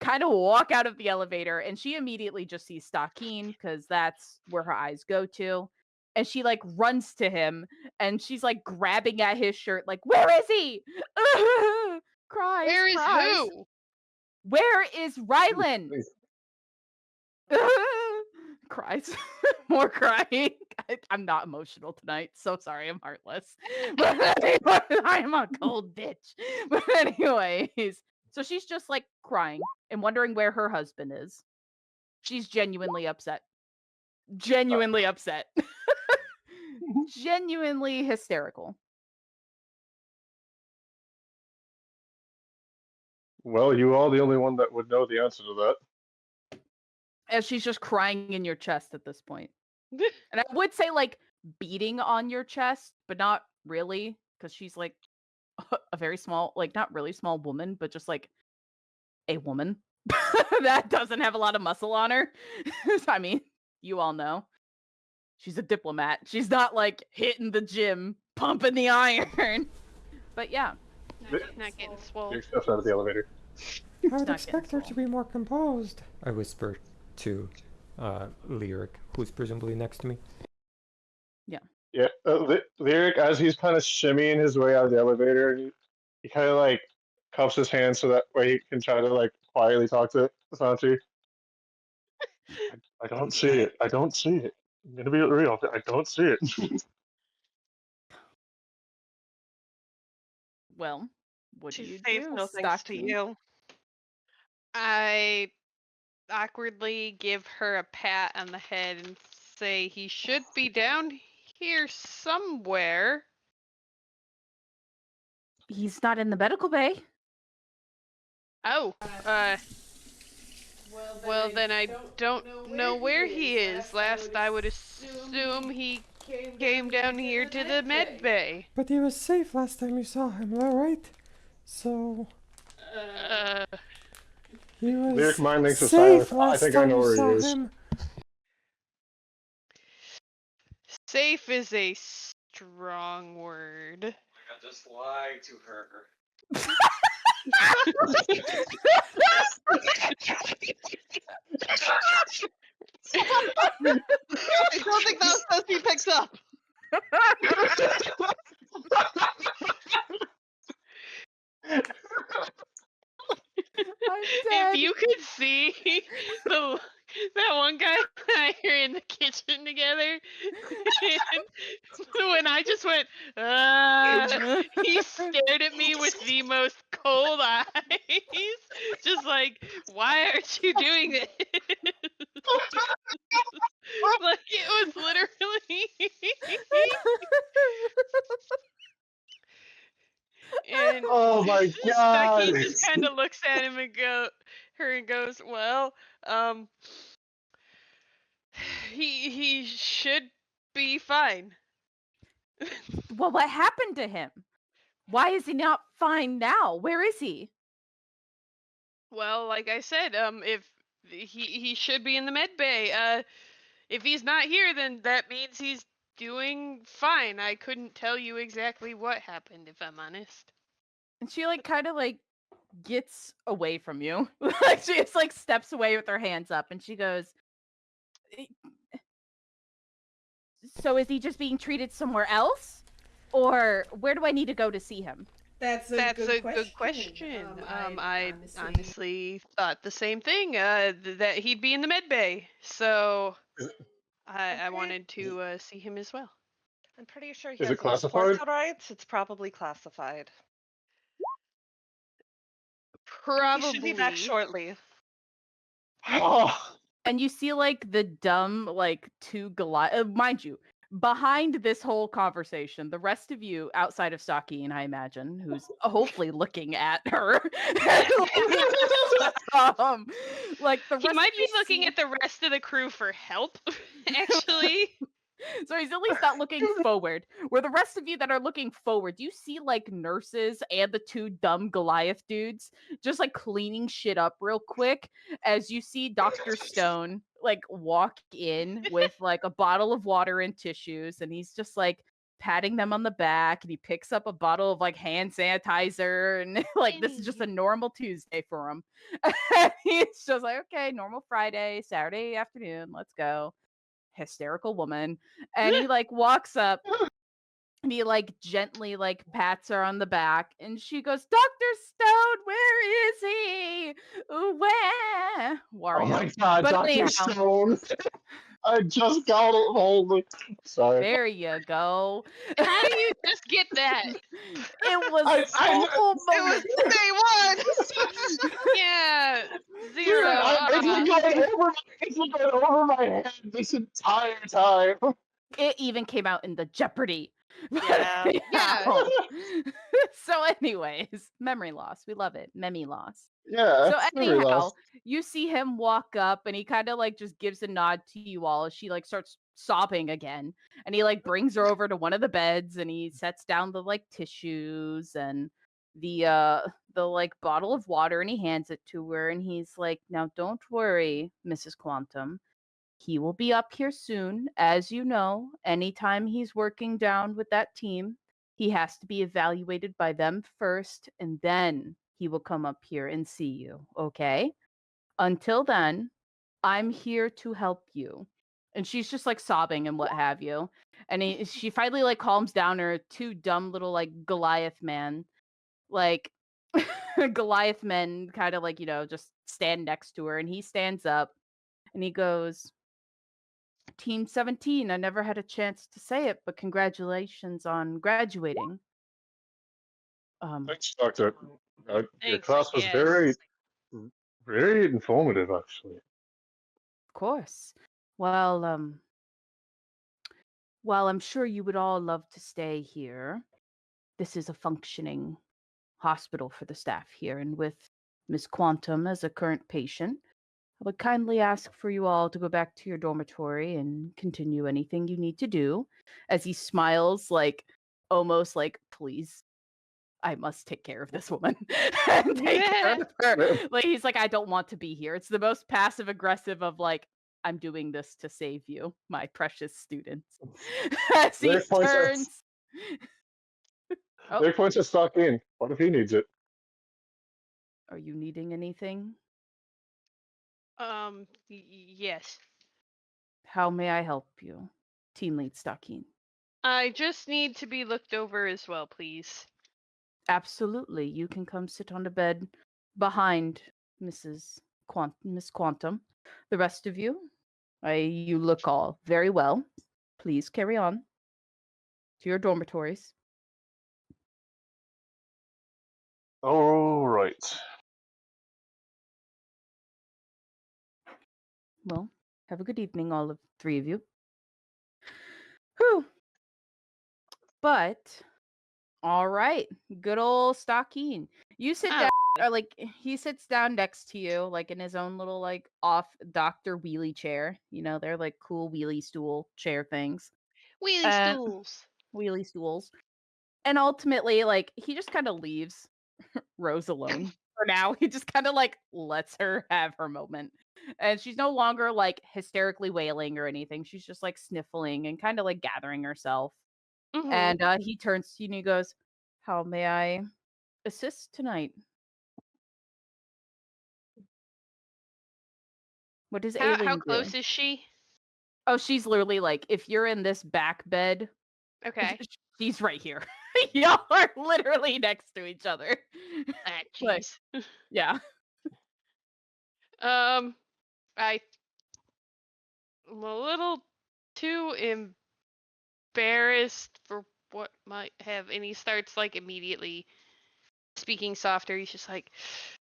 kind of walk out of the elevator and she immediately just sees Stakeen because that's where her eyes go to. And she like runs to him and she's like grabbing at his shirt, like, "Where is he?" Cries. Where is cries. who? Where is Rylan? Please. Cries. More crying. I'm not emotional tonight. So sorry, I'm heartless. But anyway, I'm a cold bitch. But anyways, so she's just like crying and wondering where her husband is. She's genuinely upset. Genuinely upset. Genuinely hysterical. Well, you all the only one that would know the answer to that. As she's just crying in your chest at this point. And I would say like beating on your chest, but not really, because she's like a very small, like not really small woman, but just like a woman that doesn't have a lot of muscle on her. I mean, you all know. She's a diplomat. She's not like hitting the gym, pumping the iron. But yeah. Not getting swole. Your stuff's out of the elevator. I would not expect getting her to be more composed. I whisper to Lyric, who's presumably next to me. Yeah, Lyric, as he's kind of shimmying his way out of the elevator, he kind of like cups his hand so that way he can try to like quietly talk to Sanchi. I don't see it. I don't see it. I'm gonna be real. I don't see it. Well, what do She's you safe, do? no thanks to Staki? you. I awkwardly give her a pat on the head and say he should be down here somewhere. He's not in the medical bay. Oh, well then I don't know where he is. Last I would assume he came down here to the med bay. But he was safe last time you saw him, alright? So, he was Lyric mind links with safe silence. I last think I time know you where saw he is. him. Safe is a strong word. Oh my god, just lie to her. I don't think that was supposed to be picked up. I'm dead. If you could see that one guy and I are in the kitchen together, and when I just went, he stared at me with the most cold eyes, just like, why aren't you doing this? Like it was literally. And Oh my god! Stucky just kind of looks at him and goes, "Well, he should be fine. Well, what happened to him? Why is he not fine now? Where is he? Well, like I said, if he should be in the med bay. If he's not here, then that means he's doing fine. I couldn't tell you exactly what happened, if I'm honest. And she like kind of like gets away from you. Like she just like steps away with her hands up and she goes, "Eh, so is he just being treated somewhere else? Or where do I need to go to see him?" That's a That's good a question. good question. I I honestly thought the same thing. That he'd be in the med bay, so I wanted to see him as well. I'm pretty sure he Is has it no classified? sports rights. It's probably classified. Probably. He should be back shortly. Oh, And you see like the dumb like two Goliath, mind you, behind this whole conversation, the rest of you outside of Saki, I imagine, who's hopefully looking at her. Like the He rest might of be you looking see- at the rest of the crew for help, actually. So he's at least not looking forward. Where the rest of you that are looking forward, you see like nurses and the two dumb Goliath dudes just like cleaning shit up real quick as you see Dr. Stone like walk in with like a bottle of water and tissues and he's just like patting them on the back and he picks up a bottle of like hand sanitizer and like this is just a normal Tuesday for him. He's just like, okay, normal Friday, Saturday afternoon, let's go. Hysterical woman. And he like walks up and he like gently like pats her on the back and she goes, "Dr. Stone, where is he? Where?" oh Wario. my god, But Dr. anyhow. Stone. I just got it. Holy. Sorry. There you go. How do you just get that? It was I- almost Day one. Yeah, Dude, zero. it's been going over my head this entire time. it even came out in the Jeopardy. Yeah. Yeah. So anyways, memory loss. We love it. Memory loss. Yeah. So memory anyhow, loss. you see him walk up and he kind of like just gives a nod to you all as she like starts sobbing again. And he like brings her over to one of the beds and he sets down the like tissues and the like bottle of water and he hands it to her and he's like, "Now don't worry, Mrs. Quantum. He will be up here soon. As you know, anytime he's working down with that team, he has to be evaluated by them first, and then he will come up here and see you. Okay? Until then, I'm here to help you." And she's just like sobbing and what have you. And she finally like calms down her two dumb little like Goliath man, like Goliath men kind of like, just stand next to her. And he stands up and he goes, "Team 17, I never had a chance to say it, but congratulations on graduating." Thanks, Doctor. Your Thanks, class was yes. very informative, actually. Of course. Well, I'm sure you would all love to stay here. This is a functioning hospital for the staff here, and with Miss Quantum as a current patient, I would kindly ask for you all to go back to your dormitory and continue anything you need to do. As he smiles, like almost like, "Please, I must take care of this woman." And take care of her. Like he's like, "I don't want to be here." It's the most passive aggressive of like, "I'm doing this to save you, my precious students." As he Lyric points at- turns. Oh. Lyric points at stock in. What if he needs it? Are you needing anything? Yes. How may I help you? Team lead Stocking. I just need to be looked over as well, please. Absolutely. You can come sit on the bed behind Miss Quantum. The rest of you, you look all very well. Please carry on to your dormitories. All right. Well, have a good evening, all of three of you. Whew. But, all right, good old Stocking. You sit down, or like he sits down next to you, like in his own little like off Dr. Wheelie chair. They're like cool wheelie stool chair things. Wheelie Uh, stools. wheelie stools. And ultimately, like, he just kind of leaves Rose alone for now. He just kind of like lets her have her moment. And she's no longer like hysterically wailing or anything. She's just like sniffling and kind of like gathering herself. Mm-hmm. And he turns to you and he goes, "How may I assist tonight? What is How ailing close you?" is she? Oh, she's literally like, if you're in this back bed, Okay. she's right here. Y'all are literally next to each other. Ah, Like, jeez. yeah. I'm a little too embarrassed for what might have, and he starts like immediately speaking softer. He's just like,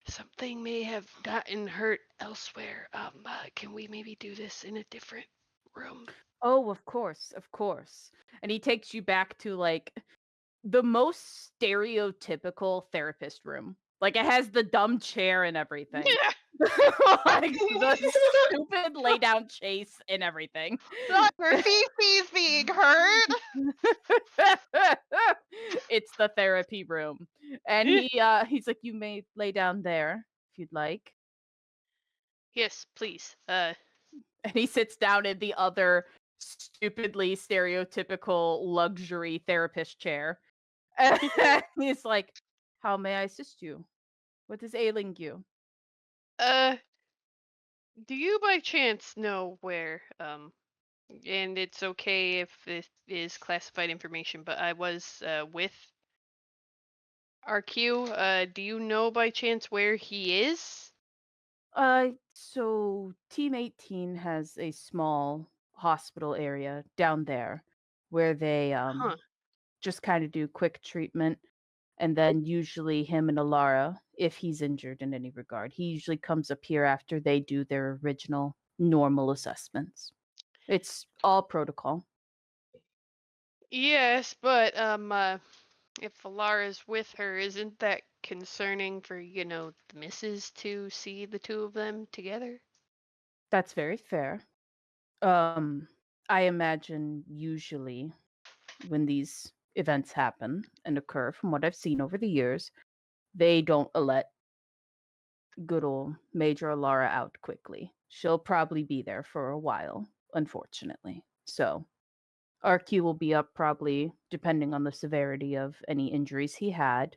something may have gotten hurt elsewhere. Can we maybe do this in a different room? Oh, of course, of course. And he takes you back to like the most stereotypical therapist room. Like it has the dumb chair and everything. Like the stupid lay down chase and everything. Dr. Fifi's being hurt. It's the therapy room. And he's like, "You may lay down there if you'd like." Yes, please. And he sits down in the other stupidly stereotypical luxury therapist chair. And he's like, "How may I assist you? What is ailing you?" Do you by chance know where, and it's okay if this is classified information, but I was, with RQ. Do you know by chance where he is? So Team 18 has a small hospital area down there where they Huh. just kind of do quick treatment, and then usually him and Alara, if he's injured in any regard, he usually comes up here after they do their original normal assessments. It's all protocol. Yes, but, if Alara's with her, isn't that concerning for, the missus to see the two of them together? That's very fair. I imagine usually when these events happen and occur, from what I've seen over the years, they don't let good old Major Alara out quickly. She'll probably be there for a while, unfortunately. So RQ will be up probably, depending on the severity of any injuries he had,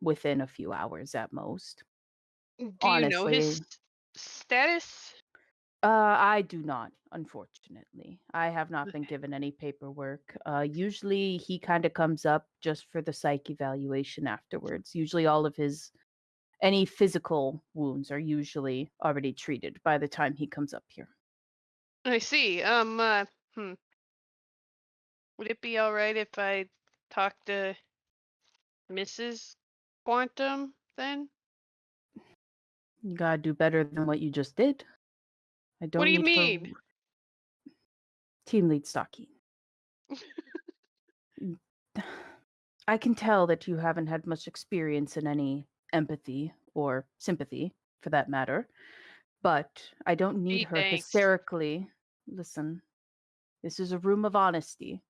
within a few hours at most. Do you know his Honestly, status? I do not, unfortunately. I have not been given any paperwork. Usually he kind of comes up just for the psych evaluation afterwards. Usually all of his any physical wounds are usually already treated by the time he comes up here. I see. Would it be all right if I talk to Mrs. Quantum then? You gotta do better than what you just did. I What don't do you need her mean? team lead Stocky. I can tell that you haven't had much experience in any empathy or sympathy, for that matter, but I don't need Gee, her thanks. hysterically. Listen, this is a room of honesty.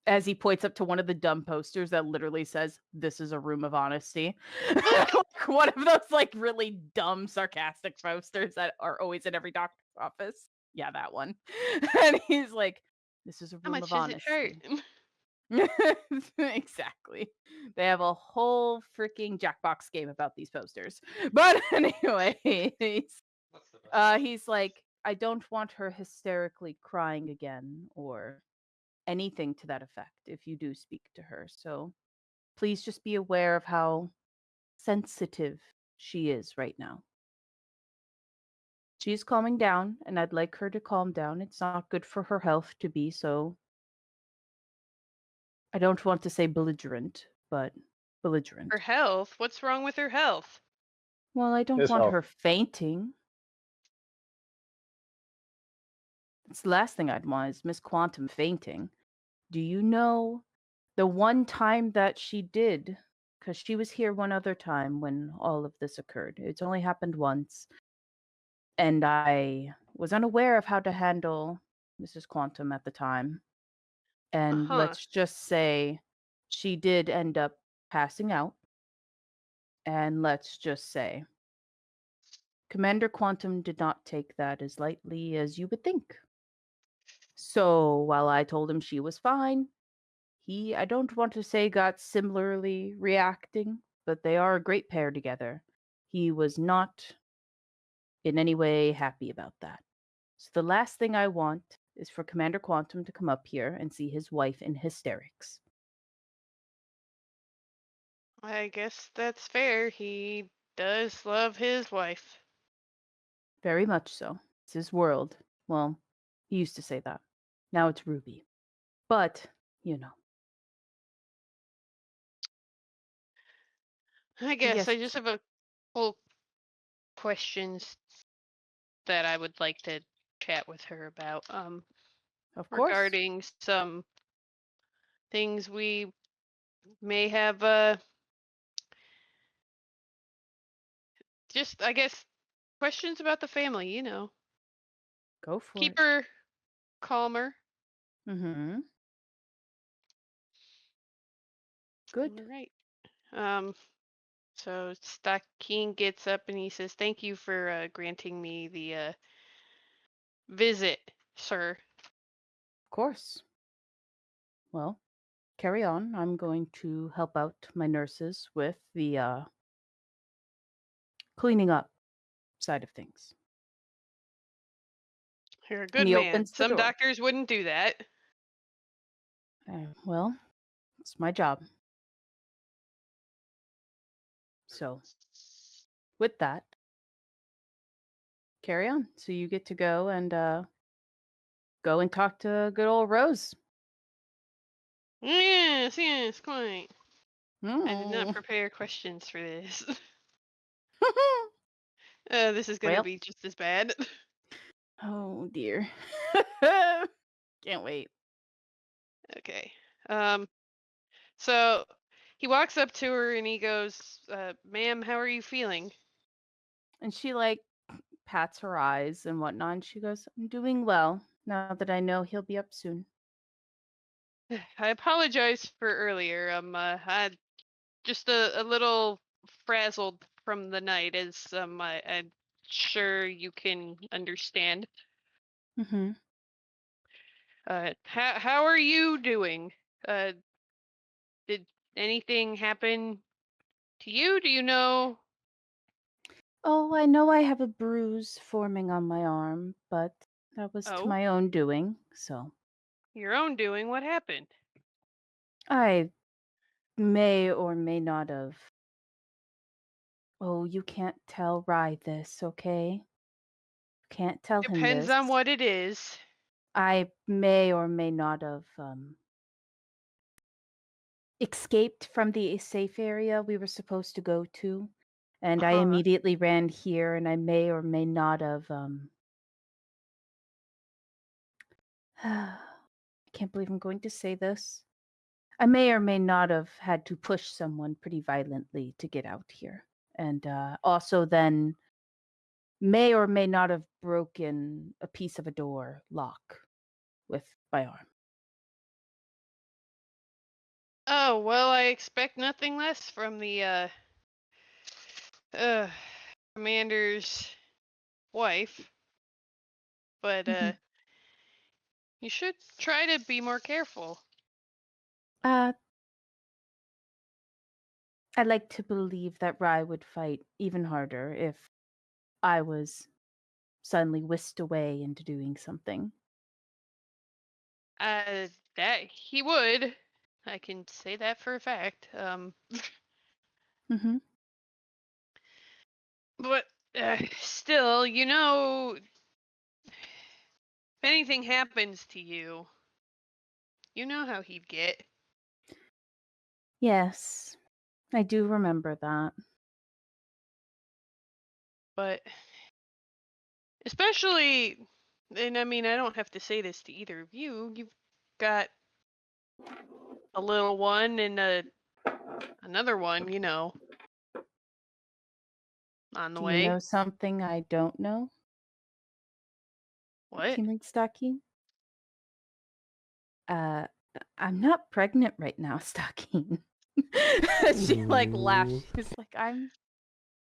As he points up to one of the dumb posters that literally says, "This is a room of honesty." Like one of those like really dumb, sarcastic posters that are always in every doctor's office. Yeah, that one. And he's like, "This is a How room of much does it hurt? honesty." Exactly. They have a whole freaking Jackbox game about these posters. But anyway, What's the best? he's like, "I don't want her hysterically crying again or anything to that effect if you do speak to her. So please just be aware of how sensitive she is right now. She's calming down, and I'd like her to calm down. It's not good for her health to be so, I don't want to say belligerent, but belligerent. Her health? What's wrong with her health? Well, I don't His want health. her fainting. It's the last thing I'd want is Miss Quantum fainting. Do you know the one time that she did? Because she was here one other time when all of this occurred. It's only happened once. And I was unaware of how to handle Mrs. Quantum at the time. And Huh. let's just say she did end up passing out. And let's just say Commander Quantum did not take that as lightly as you would think. So while I told him she was fine, he, I don't want to say got similarly reacting, but they are a great pair together. He was not in any way happy about that. So the last thing I want is for Commander Quantum to come up here and see his wife in hysterics. I guess that's fair. He does love his wife. Very much so. It's his world. Well, he used to say that. Now it's Ruby. But, you know. I guess Yes. I just have a couple questions that I would like to chat with her about. Of course. Regarding some things we may have just I guess questions about the family, you know. Go for Keep it. her calmer. Mm-hmm. Good. All right. So Stakeen gets up and he says, "Thank you for granting me the visit, sir." Of course. Well, carry on. I'm going to help out my nurses with the cleaning up side of things. You're a And good he man. opens the Some door. doctors wouldn't do that. Well, it's my job. So, with that, carry on. So you get to go and talk to good old Rose. Yes, quite. I did not Mm. prepare questions for this. This is gonna Well. be just as bad. Oh dear. Can't wait. Okay. So he walks up to her and he goes, "Ma'am, how are you feeling?" And she like pats her eyes and whatnot. And she goes, "I'm doing well now that I know he'll be up soon." I apologize for earlier. I just a little frazzled from the night, as I'm sure you can understand. Mm-hmm. How are you doing? Did anything happen to you? Do you know? Oh, I know I have a bruise forming on my arm, but that was to Oh, my own doing. So your own doing. What happened? I may or may not have. Oh, you can't tell Rye this, okay? Can't tell him Depends this. on what it is. I may or may not have escaped from the safe area we were supposed to go to, and I Uh-huh. immediately ran here, and I may or may not have I can't believe I'm going to say this. I may or may not have had to push someone pretty violently to get out here, and also then may or may not have broken a piece of a door lock with my arm. Oh, well, I expect nothing less from the commander's wife. But Mhm. you should try to be more careful. I'd like to believe that Rye would fight even harder if I was suddenly whisked away into doing something. That he would. I can say that for a fact. Mm-hmm. But still, you know, if anything happens to you, you know how he'd get. Yes, I do remember that. But especially, and I mean, I don't have to say this to either of you. You've got a little one and another one, you know, on the Do you way. know something I don't know, What? Teamlink Stocking? I'm not pregnant right now, Stocking. She like laughs. Ooh. She's like, I'm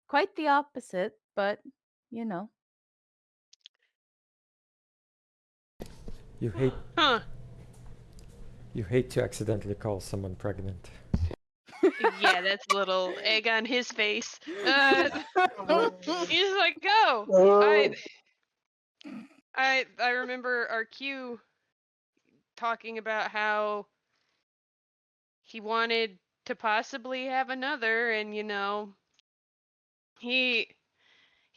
quite the opposite, but you know. You hate Huh. you hate to accidentally call someone pregnant. Yeah, that's a little egg on his face. He's like, go. I remember our Q talking about how he wanted to possibly have another, and he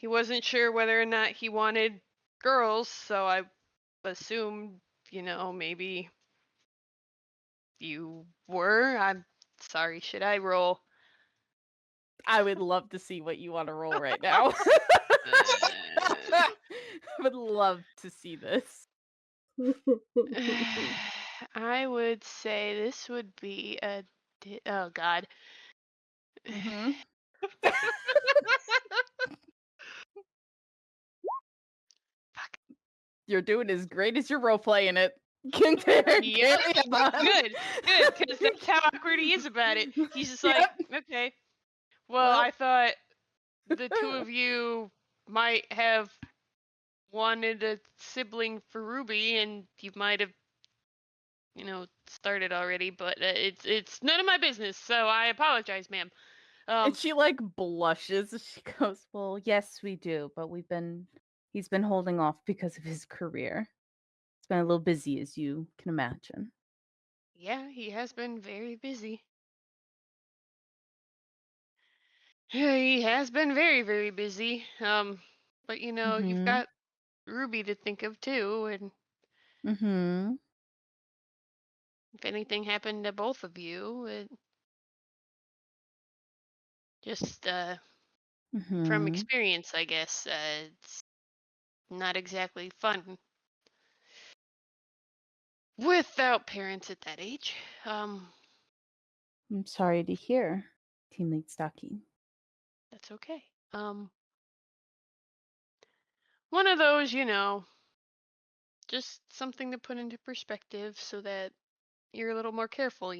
wasn't sure whether or not he wanted girls, so I assumed, maybe you were. I'm sorry, should I roll? I would love to see what you want to roll right now. Would love to see this. I would say this would be a. Oh God. Mhm. Fuck. You're doing as great as you're role playing it. Carry Yep. on. Good, because that's how awkward he is about it. He's just like, Yep. okay. Well, Well. I thought the two of you might have wanted a sibling for Ruby, and you might have, started already. But it's none of my business, so I apologize, ma'am. And she like blushes. She goes, "Well, yes, we do, but he's been holding off because of his career. It's been a little busy, as you can imagine." Yeah, he has been very busy. He has been very, very busy. But you've Mhm. got Ruby to think of too, and Mhm. if anything happened to both of you, it just from Mhm. experience, I guess, it's not exactly fun without parents at that age. I'm sorry to hear, Team Lead Stocking. That's okay. One of those, just something to put into perspective so that you're a little more careful,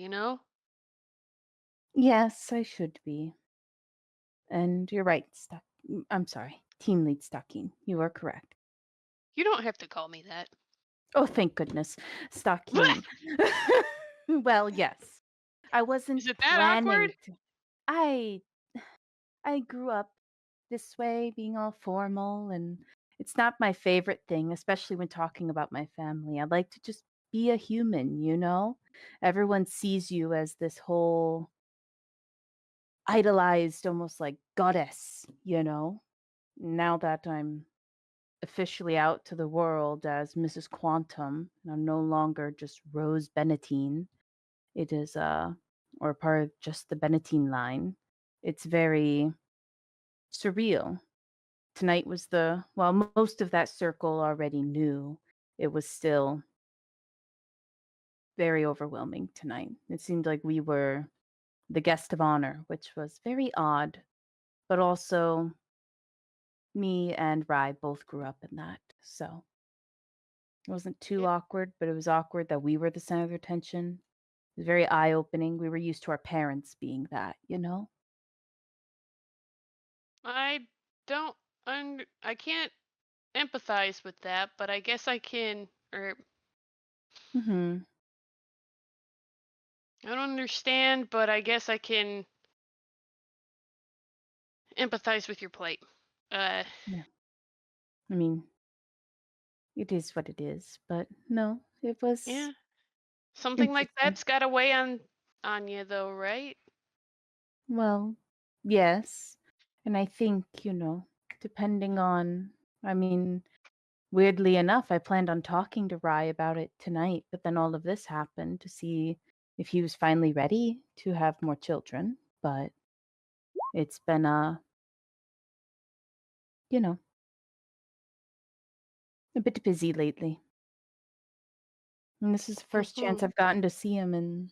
Yes, I should be. And you're right, I'm sorry, Team Lead Stocking. You are correct. You don't have to call me that. Oh, thank goodness. Stocking. Well, yes. I wasn't Is it that awkward? planning to. I I grew up this way, being all formal, and it's not my favorite thing, especially when talking about my family. I like to just be a human, you know? Everyone sees you as this whole idolized, almost like goddess, you know? Now that I'm officially out to the world as Mrs. Quantum, and I'm no longer just Rose Benetine. It is or part of just the Benetine line. It's very surreal. Tonight was most of that circle already knew. It was still very overwhelming tonight. It seemed like we were the guest of honor, which was very odd, but also me and Rai both grew up in that. So it wasn't too Yep. awkward, but it was awkward that we were the center of attention. It was very eye opening. We were used to our parents being that, you know? I don't I can't empathize with that, but I guess I can, or Mm-hmm. I don't understand, but I guess I can empathize with your plight. Yeah. I mean, it is what it is, but no, it was Yeah. Something like interesting. that's got to weigh on you though, right? Well, yes. And I think, depending on, I mean, weirdly enough, I planned on talking to Rai about it tonight, but then all of this happened to see if he was finally ready to have more children. But it's been, you know, a bit busy lately. And this is the first chance I've gotten to see him in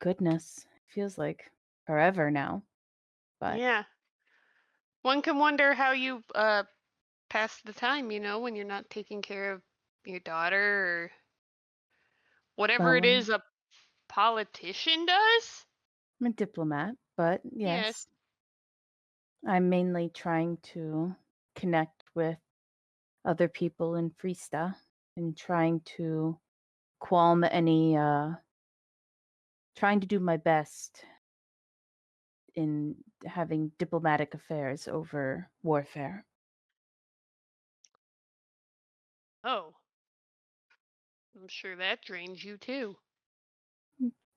goodness. Feels like forever now. But Yeah. One can wonder how you pass the time, when you're not taking care of your daughter Whatever it Um, is a politician does? I'm a diplomat, but Yes. yes, I'm mainly trying to connect with other people in Freesta and trying to qualm any, trying to do my best in having diplomatic affairs over warfare. Oh. I'm sure that drains you too.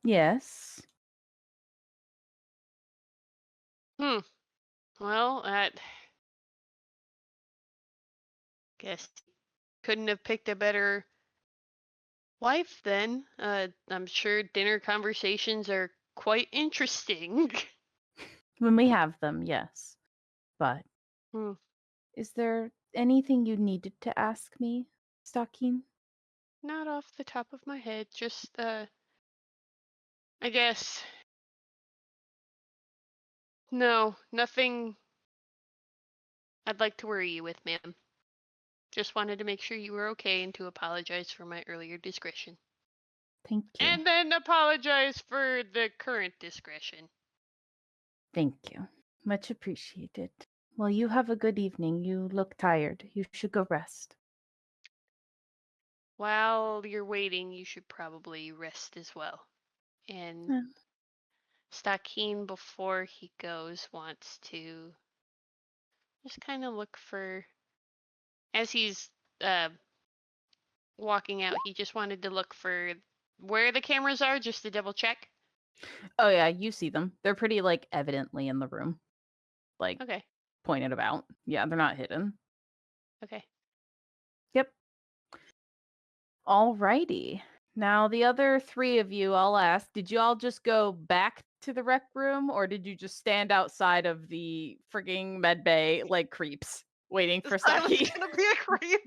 Yes. Hmm. Well, that guess couldn't have picked a better wife then. I'm sure dinner conversations are quite interesting. When we have them, yes. But Hmm. is there anything you needed to ask me, Stocking? Not off the top of my head, just I guess no, nothing I'd like to worry you with, ma'am. Just wanted to make sure you were okay and to apologize for my earlier discretion. Thank you. And then apologize for the current discretion. Thank you. Much appreciated. Well, you have a good evening. You look tired. You should go rest. While you're waiting, you should probably rest as well. And Yeah. Stakeen, before he goes, wants to just kind of look for, as he's walking out, he just wanted to look for where the cameras are, just to double check. Oh yeah, you see them. They're pretty like evidently in the room. Like Okay. pointed about. Yeah, they're not hidden. Okay. Yep. Alrighty. Now the other three of you, I'll ask, did you all just go back to the rec room or did you just stand outside of the frigging med bay like creeps waiting for Silas Saki? gonna be a creep.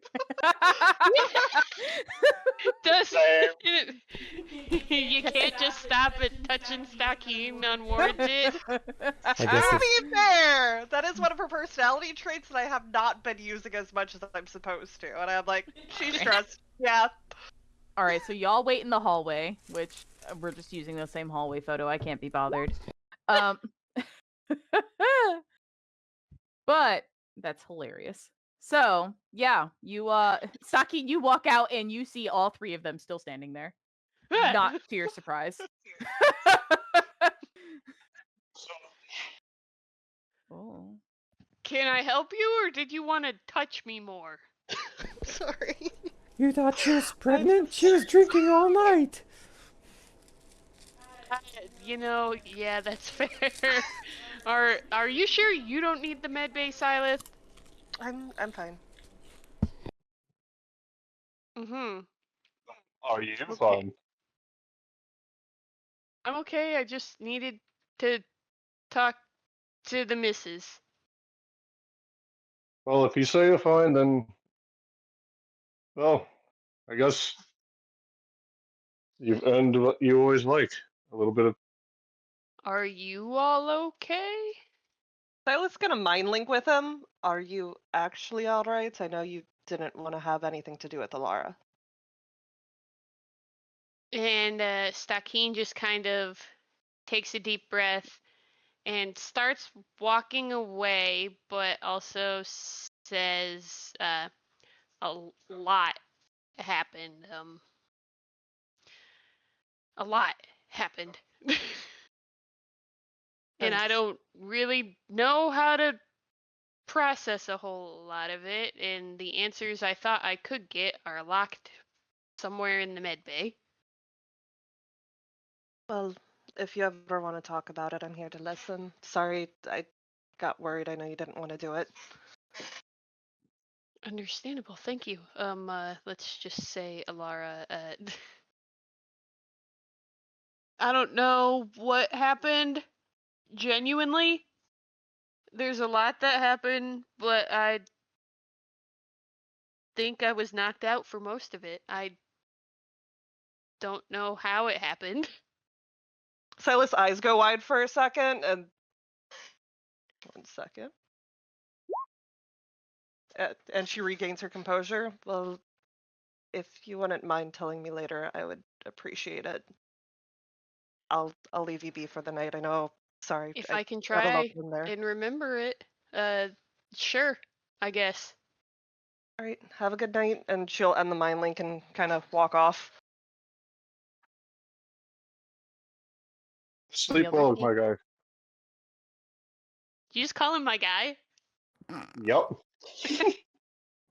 Does you can't just stop at touching Stakeen unwarranted? I To guess if, be fair, that is one of her personality traits that I have not been using as much as I'm supposed to. And I'm like, she's stressed. Yeah. All right, so y'all wait in the hallway, which we're just using the same hallway photo. I can't be bothered. But that's hilarious. So, yeah, you Saki, you walk out and you see all three of them still standing there. Not to your surprise. Oh. Can I help you, or did you want to touch me more? Sorry. You thought she was pregnant? She was drinking all night. Yeah, that's fair. Are you sure you don't need the med bay, Silas? I'm fine. Mm-hmm. Are you Okay. fun? I'm okay. I just needed to talk to the missus. Well, if you say you're fine, then well, I guess you've earned what you always like. A little bit of Are you all okay? Silas gonna mind link with him. Are you actually alright? I know you didn't want to have anything to do with Alara. And Stakeen just kind of takes a deep breath and starts walking away, but also says a lot happened. A lot happened. And I don't really know how to process a whole lot of it, and the answers I thought I could get are locked somewhere in the med bay. Well, if you ever want to talk about it, I'm here to listen. Sorry, I got worried. I know you didn't want to do it. Understandable, thank you. Let's just say, Alara, I don't know what happened, genuinely. There's a lot that happened, but I think I was knocked out for most of it. I don't know how it happened. Silas' eyes go wide for a second, and 1 second. And she regains her composure. Well, if you wouldn't mind telling me later, I would appreciate it. I'll leave you be for the night. I know. Sorry. If I can got a lot try in there. and remember it, sure, I guess. All right. Have a good night, and she'll end the mind link and kind of walk off. Sleep Feel well, the my guy. You just call him my guy. Yep.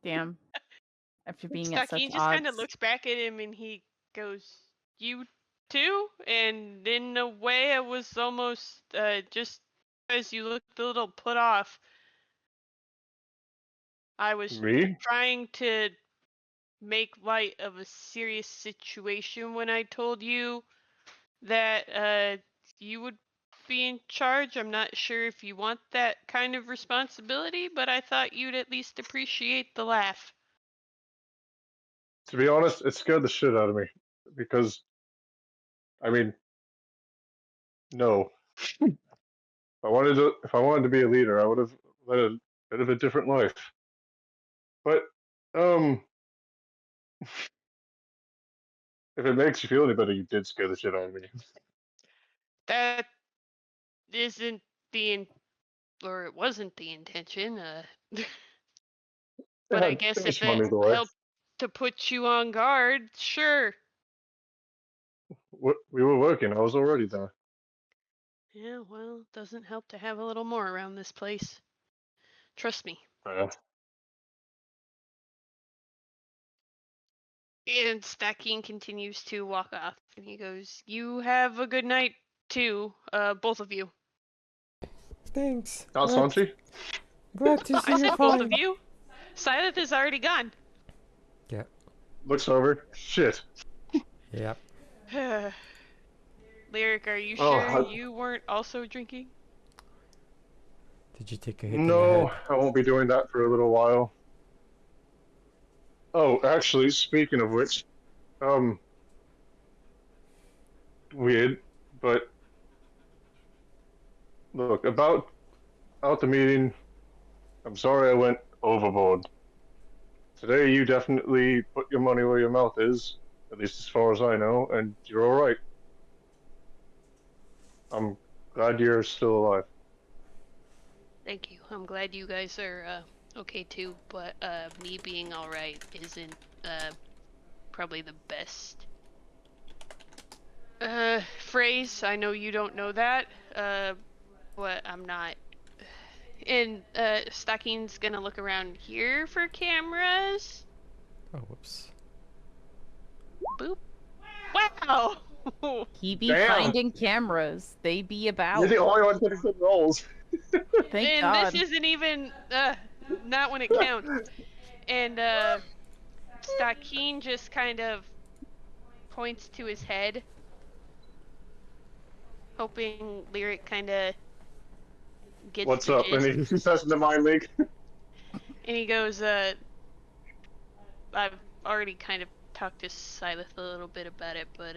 Damn. After being at such Stucky just kind of odds. looks back at him and he goes, "You too?" And in a way, I was almost just because you looked a little put off. I was Me? trying to make light of a serious situation when I told you that you would be in charge. I'm not sure if you want that kind of responsibility, but I thought you'd at least appreciate the laugh. To be honest, it scared the shit out of me because, I mean, no. If I wanted to be a leader, I would have led a bit of a different life. But, if it makes you feel any better, you did scare the shit out of me. That isn't or it wasn't the intention. But I guess if it helped to put you on guard, sure. We were working. I was already there. Yeah, well, it doesn't help to have a little more around this place. Trust me. Yeah. And Stacking continues to walk off, and he goes, "You have a good night, too, both of you." Thanks. Not Sanchi? Glad to see I you said both of fine. you. Silith is already gone. Yeah. Looks over. Shit. Yep. Lyric, are you Oh, sure you weren't also drinking? Did you take a hit in the No, head? I won't be doing that for a little while. Oh, actually, speaking of which, weird, but look, about the meeting, I'm sorry I went overboard. Today you definitely put your money where your mouth is, at least as far as I know, and you're alright. I'm glad you're still alive. Thank you. I'm glad you guys are okay too, but me being alright isn't probably the best phrase. I know you don't know that, but I'm not. And Stocking's gonna look around here for cameras. Oh, whoops. Boop. Wow! He be Damn. finding cameras. They be about. You're the only one getting good rolls. Thank And God. this isn't even not when it counts. And Stocking just kind of points to his head, hoping Lyric kind of gets What's the up? gist. And he says in the mind league. And he goes, I've already kind of talked to Silith a little bit about it, but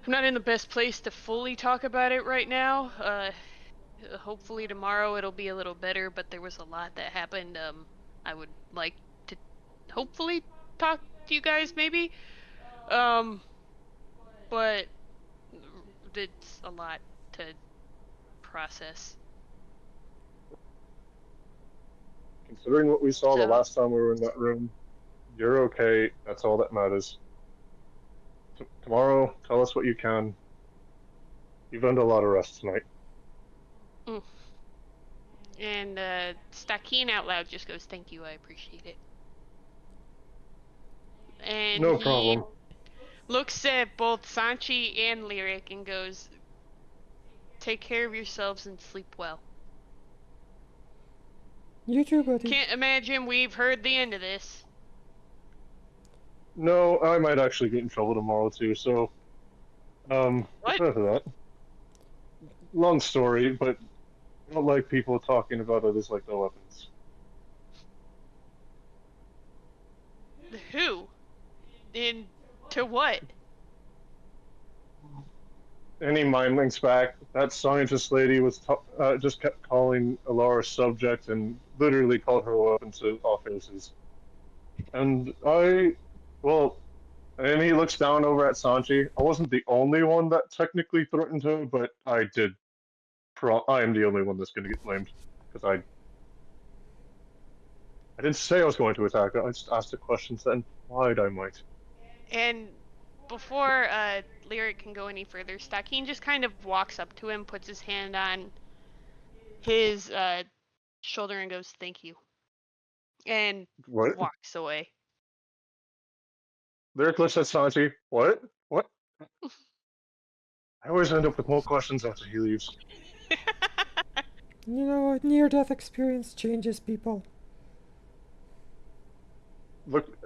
I'm not in the best place to fully talk about it right now. Hopefully tomorrow it'll be a little better, but there was a lot that happened. I would like to hopefully talk to you guys maybe. But it's a lot to process. Considering what we saw the So- last time we were in that room, you're okay. That's all that matters. Tomorrow, tell us what you can. You've earned a lot of rest tonight. And Stacking out loud just goes, "Thank you, I appreciate it." And No he problem. looks at both Sanchi and Lyric and goes, "Take care of yourselves and sleep well." You too, buddy. Can't imagine we've heard the end of this. No, I might actually get in trouble tomorrow too, so What? because of that. Long story, but I don't like people talking about others like their weapons. Who? And to what? Any mind links back? That scientist lady was just kept calling Alara subject and literally called her weapon to our faces. And well, And he looks down over at Sanchi. I wasn't the only one that technically threatened her, but I did. I am the only one that's going to get blamed because I didn't say I was going to attack her. I just asked the questions that implied I might. And before Lyric can go any further, Stakeen just kind of walks up to him, puts his hand on his shoulder and goes, "Thank you," and What? walks away. Lyric looks at Sanchi. What? What? I always end up with more questions after he leaves. You know, a near-death experience changes people. Look,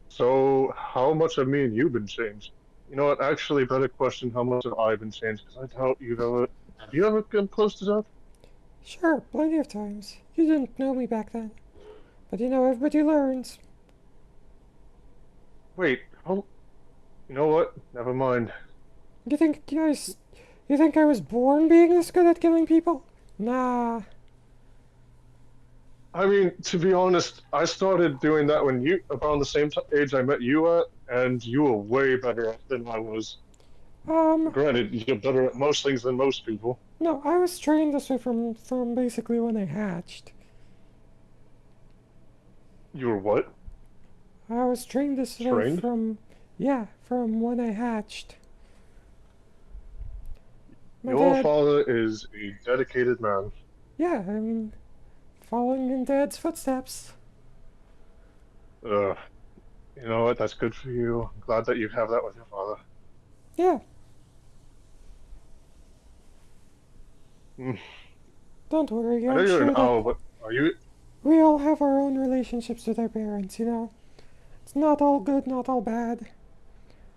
so how much have me and you been changed? You know what, actually, better question, how much have I been changed? Because I doubt have you ever been close to death? Sure, plenty of times. You didn't know me back then. But you know, everybody learns. Wait, you know what? Never mind. You think I was born being this good at killing people? Nah. I mean, to be honest, I started doing that when around the same age I met you at, and you were way better at than I was. Granted, you're better at most things than most people. No, I was trained this way from basically when I hatched. You were what? I was trained this way from when I hatched. Your father is a dedicated man. Yeah, I mean, following in Dad's footsteps. You know what? That's good for you. I'm glad that you have that with your father. Yeah. Don't worry, I know you're an owl, but are you? We all have our own relationships with our parents, you know? It's not all good, not all bad.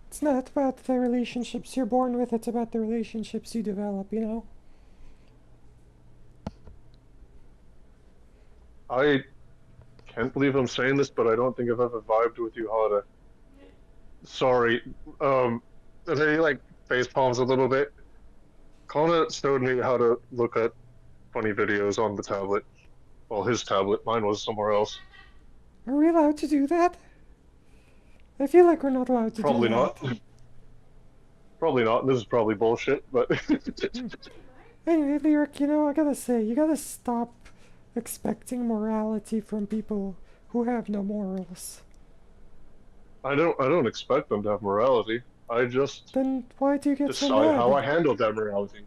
It's not about the relationships you're born with, it's about the relationships you develop, you know? I can't believe I'm saying this, but I don't think I've ever vibed with you harder. Sorry. And he, like, face palms a little bit. Connor showed me how to look at funny videos on the tablet. Well, his tablet. Mine was somewhere else. Are we allowed to do that? I feel like we're not allowed to Probably do that. not. Probably not. This is probably bullshit, but... Anyway, Lyric, you know, I gotta say, you gotta stop expecting morality from people who have no morals. I don't expect them to have morality. I just Then why do you get so decide mad? how I handle that morality.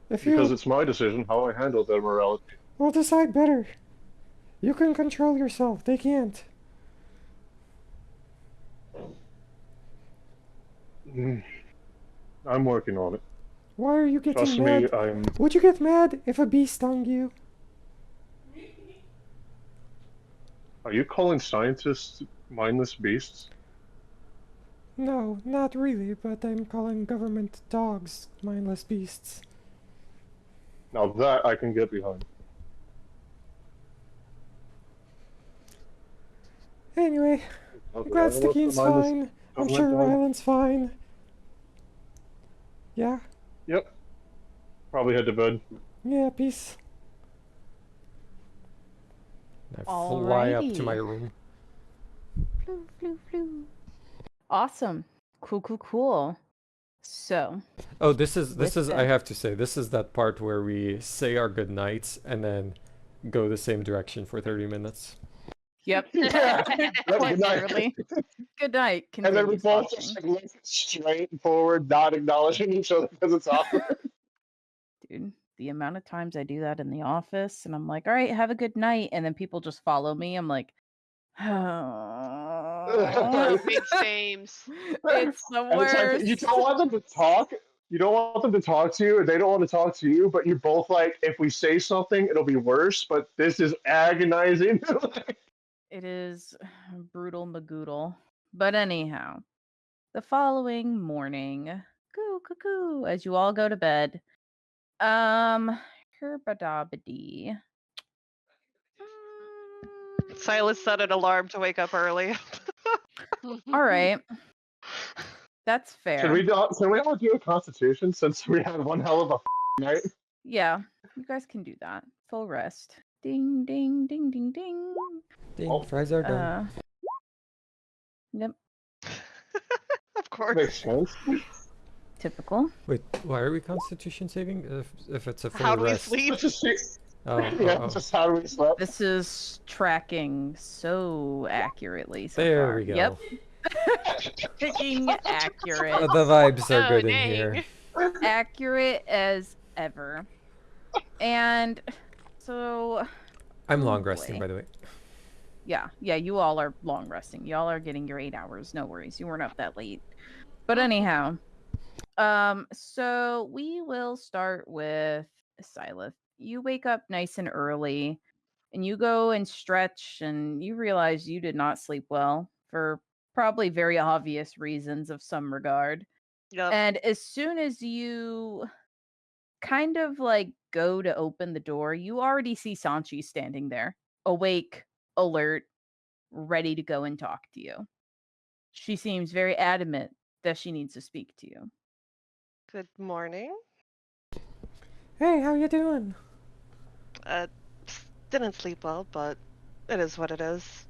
Because it's my decision how I handle that morality. Well, decide better. You can control yourself, they can't. I'm working on it. Why are you getting Trust mad? me, I'm... Would you get mad if a bee stung you? Are you calling scientists mindless beasts? No, not really, but I'm calling government dogs mindless beasts. Now that I can get behind. Anyway, I'm glad Stakeen's fine. I'm sure Ryland's fine. Yeah? Yep. Probably head to bed. Yeah, peace. I fly up to Alrighty. my room. Flew, flew, flew. Awesome. Cool. So. Oh, this is With I that- have to say, this is that part where we say our good nights and then go the same direction for 30 minutes. Yep. Good Quite night. literally. Good night. And then we Continues both watching. just like, look straight forward, not acknowledging each other because it's awkward. Dude, the amount of times I do that in the office and I'm like, all right, have a good night. And then people just follow me. I'm like, oh, Big James. it's the And it's like, worst. you don't want them to talk. You don't want them to talk to you, and they don't want to talk to you, but you're both like, if we say something, it'll be worse, but this is agonizing. It is brutal magoodle. But anyhow, the following morning, cuckoo, as you all go to bed, herbadabadi. Silas set an alarm to wake up early. All right. That's fair. Can we not do a constitution since we had one hell of a night? Yeah, you guys can do that. Full rest. Ding, ding, ding, ding, ding. Ding, fries are done. Yep. course. Makes sense. Typical. Wait, why are we Constitution saving if it's a full How do we rest? sleep? Just see- Oh. just how we slept. This is tracking so accurately so There far. we go. Yep. Freaking accurate. The vibes are Oh, good in dang. here. Accurate as ever. And so I'm Oh, long resting, boy. by the way. yeah, you all are long resting. Y'all are getting your 8 hours. No worries. You weren't up that late. But anyhow, so we will start with Silith. You wake up nice and early and you go and stretch and you realize you did not sleep well for probably very obvious reasons of some regard. Yep. And as soon as you kind of like go to open the door, you already see Sanchi standing there, awake, alert, ready to go and talk to you. She seems very adamant that she needs to speak to you. Good morning. Hey, how you doing? Didn't sleep well, but it is what it is.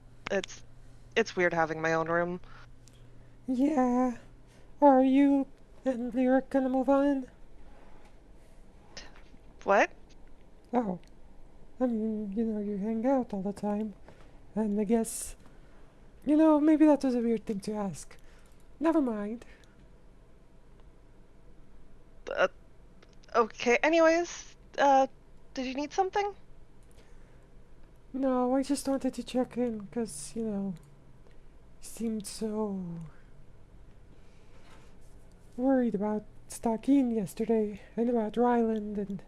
It's weird having my own room. Yeah. Are you and Lyric gonna move on? What? Oh. I mean, you hang out all the time. And I guess, maybe that was a weird thing to ask. Never mind. Okay. Anyways, did you need something? No, I just wanted to check in, because, you seemed so worried about Stakeen yesterday, and about Ryland and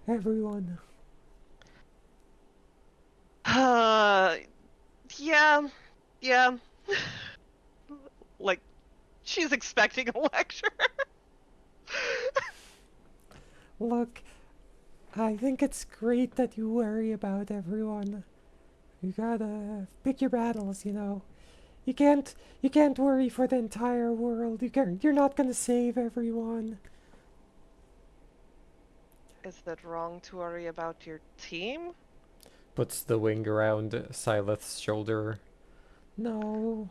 everyone. Yeah. Like, she's expecting a lecture. Look, I think it's great that you worry about everyone. You gotta pick your battles, You can't worry for the entire world. You're not gonna save everyone. Is it wrong to worry about your team? Puts the wing around Silith's shoulder. No.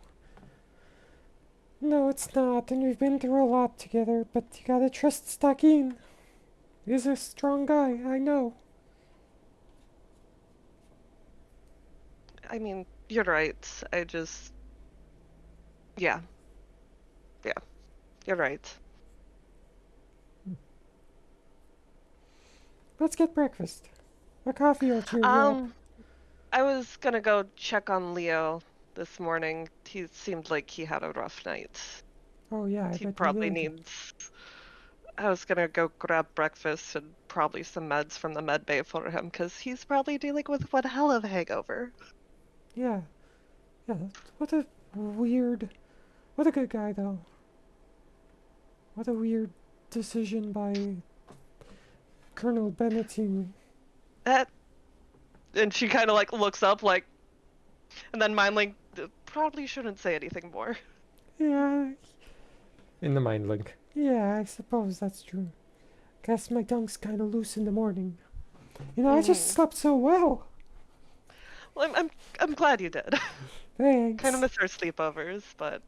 No, it's not, and we've been through a lot together, but you gotta trust Stakeen. He's a strong guy, I know. I mean, you're right. Yeah, you're right. Let's get breakfast. A coffee will cheer you up. I was gonna go check on Leo this morning. He seemed like he had a rough night. Oh yeah, I He bet probably you did. needs. I was gonna go grab breakfast and probably some meds from the med bay for him, because he's probably dealing with one hell of a hangover. Yeah. Yeah, what a good guy though. What a weird decision by Colonel Bennettine. And she kind of like looks up like, and then Mindling probably shouldn't say anything more. Yeah, In the mind link. yeah, I suppose that's true. Guess my tongue's kind of loose in the morning. I just slept so well. Well, I'm glad you did. Thanks. Kind of miss our sleepovers, but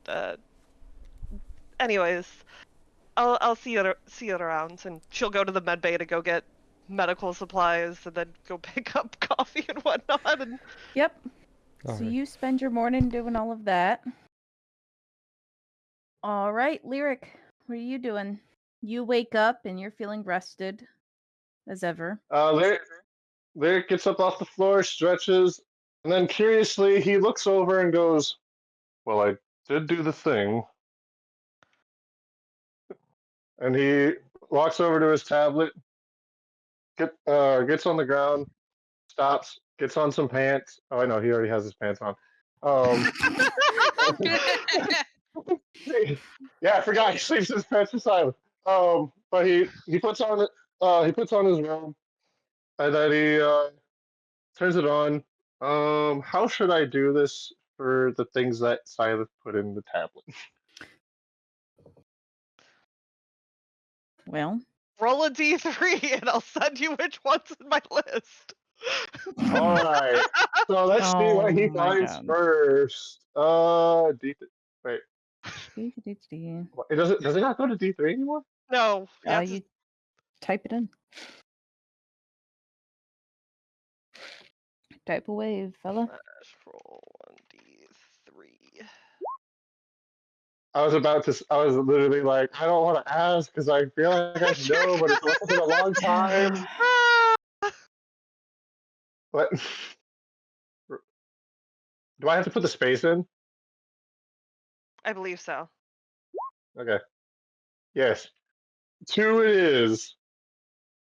anyways, I'll see you around, and she'll go to the med bay to go get medical supplies, and then go pick up coffee and whatnot. And Yep. All So right. you spend your morning doing all of that. All right, Lyric, what are you doing? You wake up and you're feeling rested as ever. Lyric gets up off the floor, stretches, and then curiously he looks over and goes, "Well, I did do the thing." And he walks over to his tablet, gets on the ground, stops, gets on some pants. Oh, I know, he already has his pants on. Yeah, I forgot he sleeps in his pants for silence. But he puts on his robe, and then he turns it on. How should I do this for the things that Silas put in the tablet? Well, roll a d3, and I'll send you which one's in my list. All right. So let's see what he Oh my finds God. first. Wait. It doesn't. Does it not go to D3 anymore? No. you have to- You type it in. Type away, fella. roll 1d3. I was about to. I was literally like, I don't want to ask because I feel like I should know, but it's been a long time. What? Do I have to put the space in? I believe so. Okay. Yes. 2 it is.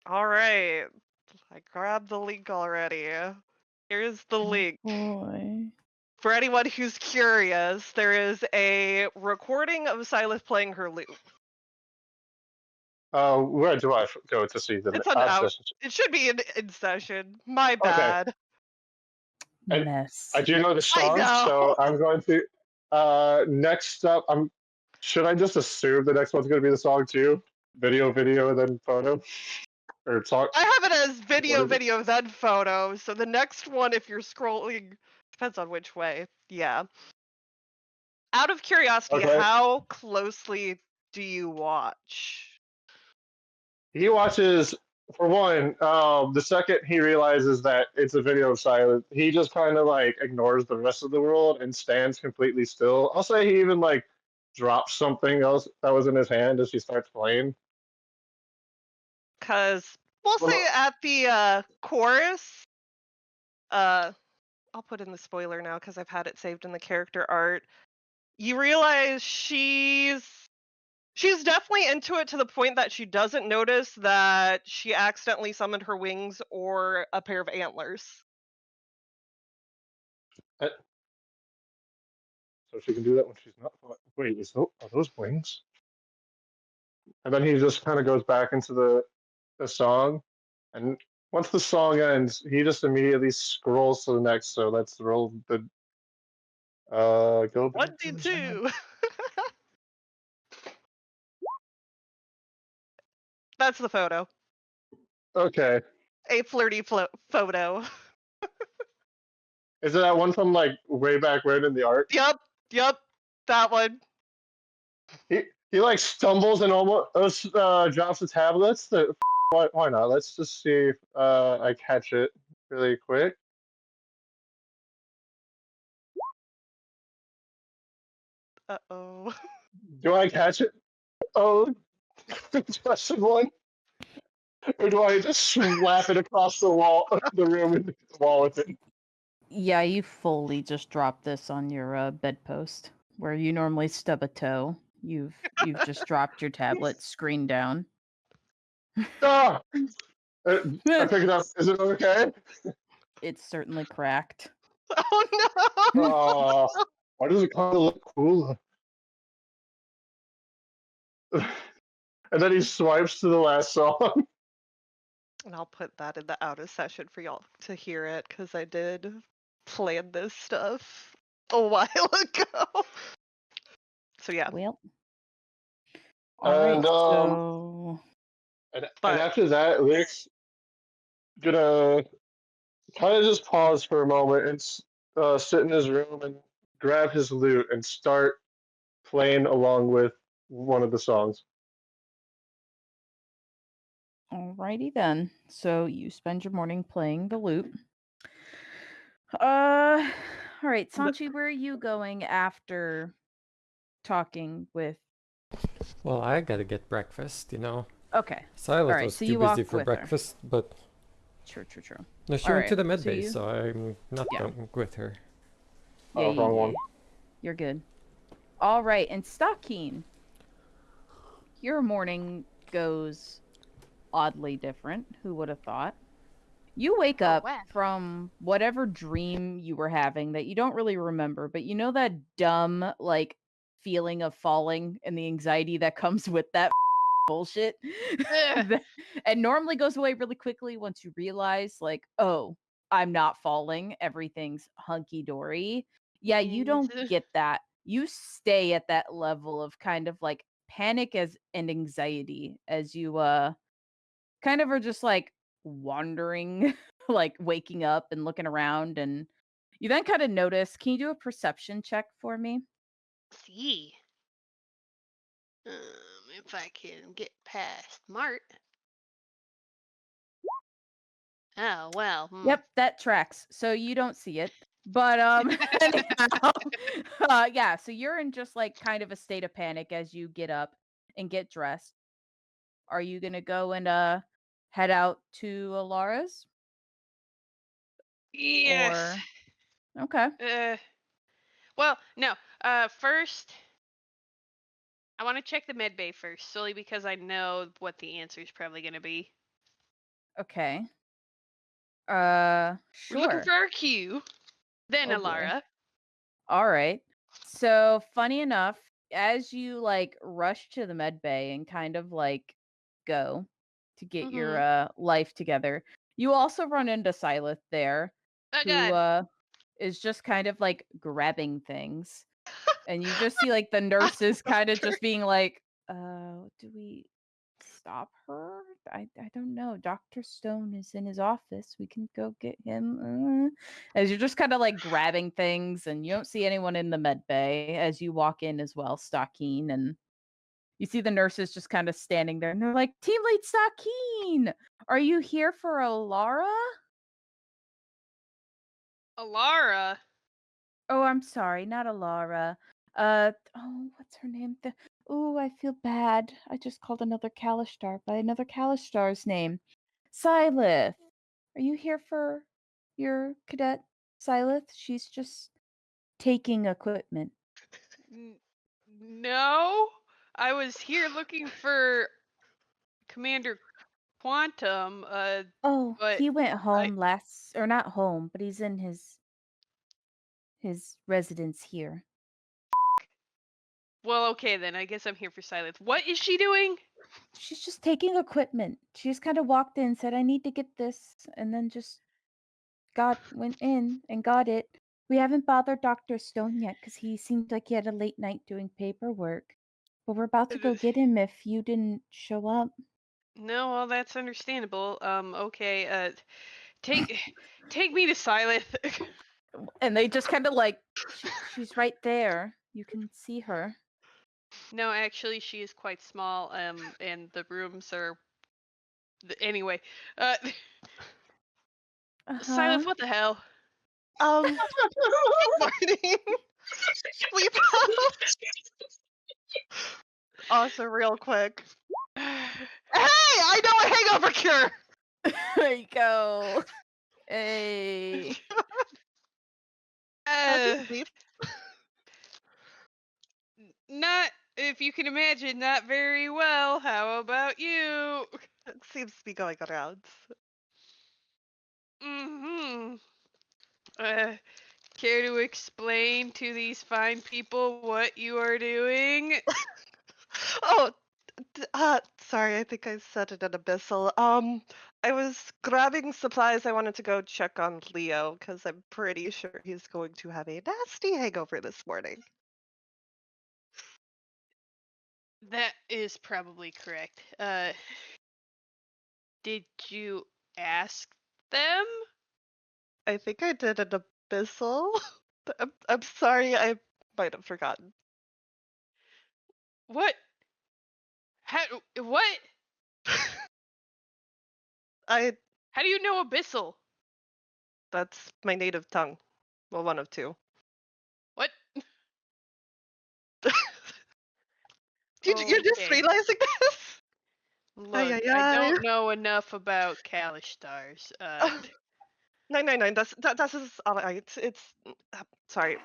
All right. I grabbed the link already. Here's the link. Boy. For anyone who's curious, there is a recording of Silas playing her lute. Where do I go to see the It's on out. session? It should be in session. My bad. And Mess. I do know the songs, know. so I'm going to. Next up, should I just assume the next one's going to be the song too? Video, and then photo, or song? I have it as video, What is it? then photo. So the next one, if you're scrolling, depends on which way. Yeah. Out of curiosity, Okay. how closely do you watch? He watches. For one, the second he realizes that it's a video of Silence, he just kind of like ignores the rest of the world and stands completely still. I'll say he even like drops something else that was in his hand as he starts playing. Because we'll Well, say at the chorus, I'll put in the spoiler now because I've had it saved in the character art. You realize she's definitely into it to the point that she doesn't notice that she accidentally summoned her wings or a pair of antlers. So she can do that when she's not. Wait, are those wings? And then he just kind of goes back into the song, and once the song ends, he just immediately scrolls to the next. So let's roll the. Go back to the song. 1d2. That's the photo. Okay. A flirty photo. Is it that one from like way back when in the art? Yep, that one. He like stumbles and almost drops the tablets. Why not? Let's just see if I catch it really quick. Uh-oh. Do I catch it? Oh, just one. Or do I just slap it across the wall, the room, and hit the wall with it? Yeah, you fully just dropped this on your bedpost where you normally stub a toe. You've just dropped your tablet screen down. Ah! I pick it up. Is it okay? It's certainly cracked. Oh no! Oh, why does it kind of look cool? And then he swipes to the last song. And I'll put that in the out of session for y'all to hear it because I did plan this stuff a while ago. So yeah. Well. And so and after that, Lick's gonna kind of just pause for a moment and sit in his room and grab his lute and start playing along with one of the songs. alrighty then. So you spend your morning playing the lute. All right, Sanchi, where are you going after talking with? Well, I gotta get breakfast, you know. Okay. Silas Alright, was so too you busy walk for with her. breakfast, but True. no, she went to Alright, the med so base, you- so I'm not Yeah. going with her. Oh, wrong one. You're good. All right, and Stockeen, your morning goes oddly different. Who would have thought? You wake up when? from whatever dream you were having that you don't really remember, but you know that dumb like feeling of falling and the anxiety that comes with that bullshit and normally goes away really quickly once you realize like, oh, I'm not falling, everything's hunky dory. Yeah, you don't get that. You stay at that level of kind of like panic and anxiety as you kind of are just like wandering, like waking up and looking around, and you then kind of notice. Can you do a perception check for me? See. If I can get past Mart. Oh well. Yep, that tracks. So you don't see it. But anyhow, yeah, so you're in just like kind of a state of panic as you get up and get dressed. Are you gonna go and head out to Alara's? Yes. Or okay. Well, no. First, I want to check the med bay first, solely because I know what the answer is probably going to be. Okay. We're looking Sure. for our cue. Then Oh, boy. Alara. All right. So, funny enough, as you like rush to the med bay and kind of like go to get your life together, you also run into Silith there, Oh who God. is just kind of like grabbing things. And you just see like the nurses kind of just being like, do we stop her? I don't know. Dr. Stone is in his office. We can go get him. As you're just kind of like grabbing things, and you don't see anyone in the med bay as you walk in as well, Stockeen, and you see the nurses just kind of standing there, and they're like, Team Lead Stockeen, are you here for Alara? Alara. Oh, I'm sorry, not Alara. What's her name? Oh, I feel bad. I just called another Kalishtar by another Kalishtar's name. Silith. Are you here for your cadet, Silith? She's just taking equipment. No, I was here looking for Commander Quantum. Oh, but he went home or not home, but he's in his residence here. Well, okay then. I guess I'm here for Silith. What is she doing? She's just taking equipment. She just kind of walked in, said, I need to get this, and then just went in and got it. We haven't bothered Dr. Stone yet because he seemed like he had a late night doing paperwork. But we're about to go get him if you didn't show up. No, well, that's understandable. Okay. Take me to Silith. And they just kind of like, she's right there. You can see her. No, actually, she is quite small. And the rooms are. Anyway, Silith, what the hell? Morning. Sleep also, real quick. Hey, I know a hangover cure. There you go. Hey. How'd you sleep? Not, if you can imagine, not very well. How about you? It seems to be going around. Care to explain to these fine people what you are doing? Oh, sorry, I think I said it in Abyssal. I was grabbing supplies. I wanted to go check on Leo because I'm pretty sure he's going to have a nasty hangover this morning. That is probably correct. Did you ask them? I think I did an Abyssal. I'm sorry, I might have forgotten. What? What? How do you know Abyssal? That's my native tongue. Well, one of two. What? You're just realizing this? Look, I don't know enough about Kalistars. 999, das ist alright. It's sorry.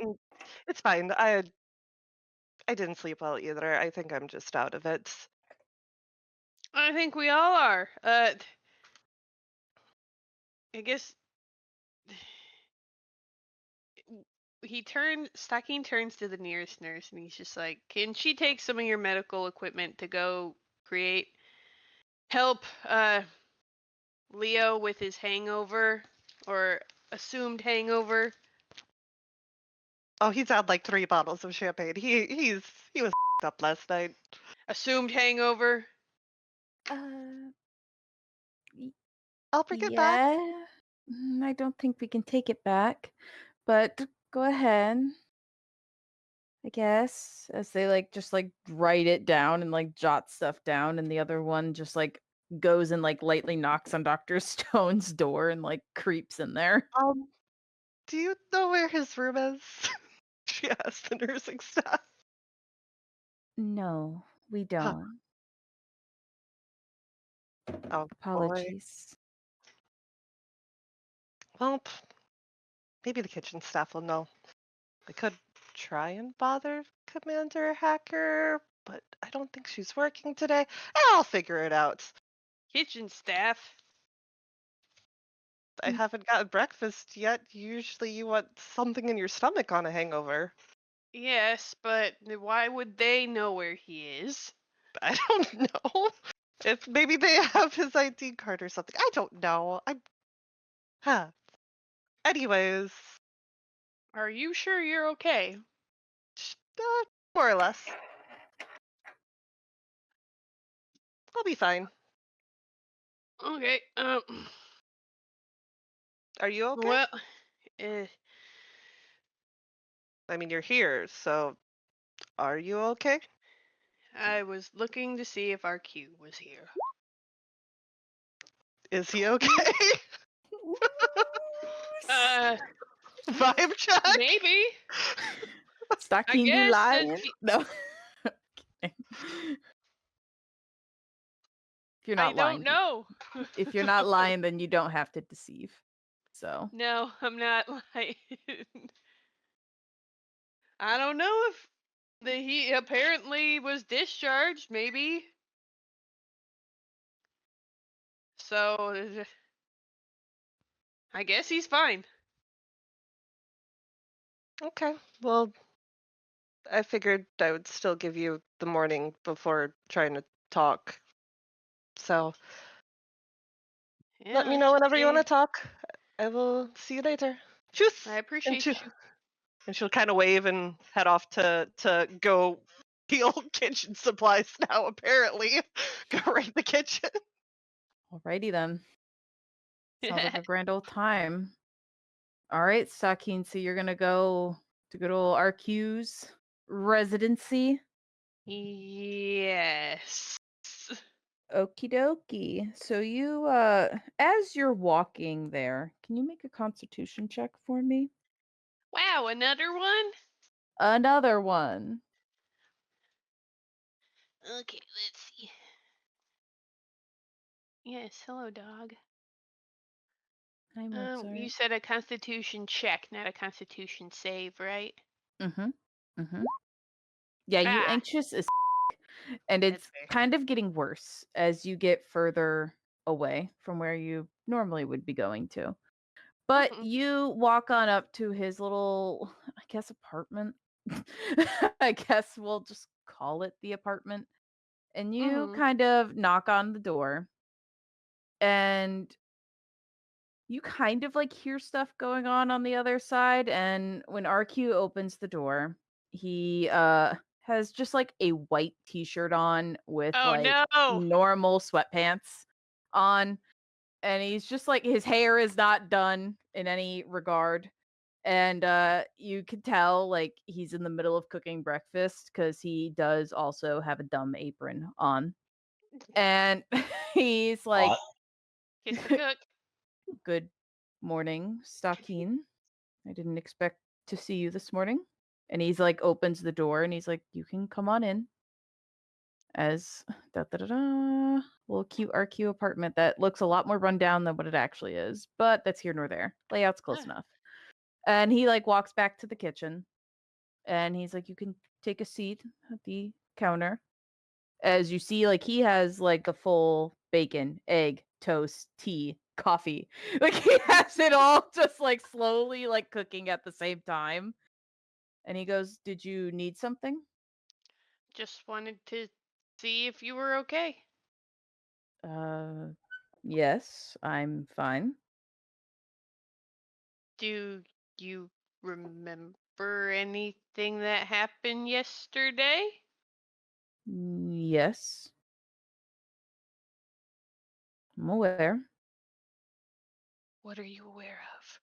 It's fine. I didn't sleep well either. I think I'm just out of it. I think we all are. I guess Stockeen turns to the nearest nurse and he's just like, can she take some of your medical equipment to go help Leo with his hangover or assumed hangover? Oh, he's had like 3 bottles of champagne. He was up last night. Assumed hangover? I'll bring it back. I don't think we can take it back, but go ahead. I guess, as they like just like write it down and like jot stuff down, and the other one just like goes and like lightly knocks on Dr. Stone's door and like creeps in there. Do you know where his room is? She asked the nursing staff. No, we don't. Oh, boy. Apologies. Well, maybe the kitchen staff will know. I could try and bother Commander Hacker, but I don't think she's working today. I'll figure it out. Kitchen staff. I haven't gotten breakfast yet. Usually you want something in your stomach on a hangover. Yes, but why would they know where he is? I don't know. If maybe they have his ID card or something. I don't know. Huh. Anyways, Are you sure you're okay? more or less. I'll be fine. Okay. Are you okay? Well, uh, I mean, you're here, so are you okay? I was looking to see if RQ was here. Is he okay? Vibe check? Maybe. Stocking, you guess that lying? he- No. Okay. If you're not I lying, don't know. if you're not lying, then you don't have to deceive. So No, I'm not lying. I don't know if he apparently was discharged, maybe. So I guess he's fine. Okay. Well, I figured I would still give you the morning before trying to talk. So let me Yeah, know whenever you want to okay. talk. I will see you later. Tschüss. I appreciate you. And she'll kind of wave and head off to go peel kitchen supplies now, apparently. Go right in the kitchen. alrighty then. Sounds like a grand old time. All right, Sakin, so you're gonna go to good old RQ's residency. Yes. Okie dokie. So you as you're walking there, can you make a constitution check for me? Wow, another one? Another one. Okay, let's see. Yes, hello, dog. I'm You said a constitution check, not a constitution save, right? Mm-hmm. Mm-hmm. Yeah, you Ah, anxious as and it's Okay. kind of getting worse as you get further away from where you normally would be going to. But Mhm. you walk on up to his little, I guess, apartment. I guess we'll just call it the apartment. And you Mhm. kind of knock on the door and you kind of like hear stuff going on the other side. And when RQ opens the door, he has just like a white t-shirt on with Oh like no! normal sweatpants on, and he's just like his hair is not done in any regard, and you could tell like he's in the middle of cooking breakfast because he does also have a dumb apron on, and he's like, Hot. Kiss the cook. good morning, Stakeen. I didn't expect to see you this morning. And he's like opens the door and he's like, you can come on in. As da da da da, little cute RQ apartment that looks a lot more run down than what it actually is, but that's here nor there. Layout's close Ah. enough. And he like walks back to the kitchen and he's like, you can take a seat at the counter. As you see, like he has like the full bacon, egg, toast, tea, coffee. Like he has it all just like slowly like cooking at the same time. And he goes, did you need something? Just wanted to see if you were okay. Yes, I'm fine. Do you remember anything that happened yesterday? Yes, I'm aware. What are you aware of?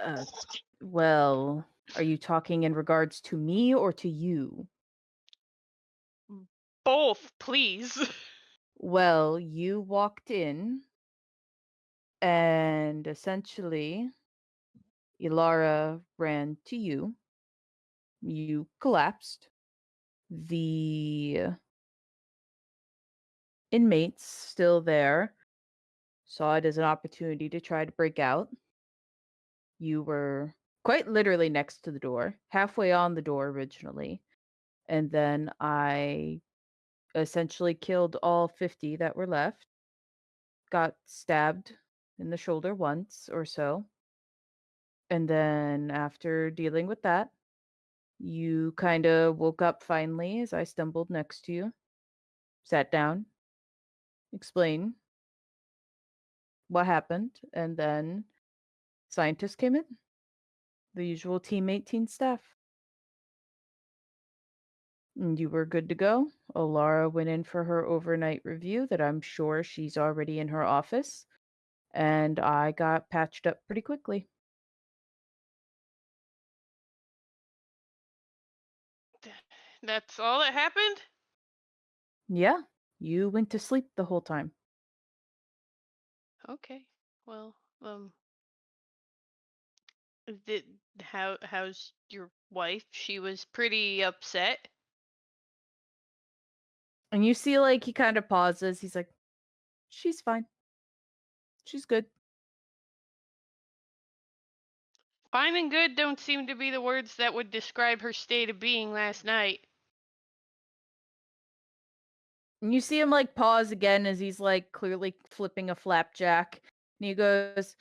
Uh, well, Are you talking in regards to me or to you? Both, please. Well, you walked in, and essentially, Ilara ran to you. You collapsed. The inmates still there saw it as an opportunity to try to break out. You were quite literally next to the door, halfway on the door originally. And then I essentially killed all 50 that were left. Got stabbed in the shoulder once or so. And then after dealing with that, you kind of woke up finally as I stumbled next to you, sat down, explained what happened, and then scientists came in. The usual Team 18 staff. And you were good to go. Alara went in for her overnight review that I'm sure she's already in her office. And I got patched up pretty quickly. That's all that happened? Yeah, you went to sleep the whole time. Okay. Well, how's your wife? She was pretty upset. And you see, like, he kind of pauses. He's like, she's fine. She's good. Fine and good don't seem to be the words that would describe her state of being last night. And you see him, like, pause again as he's, like, clearly flipping a flapjack. And he goes,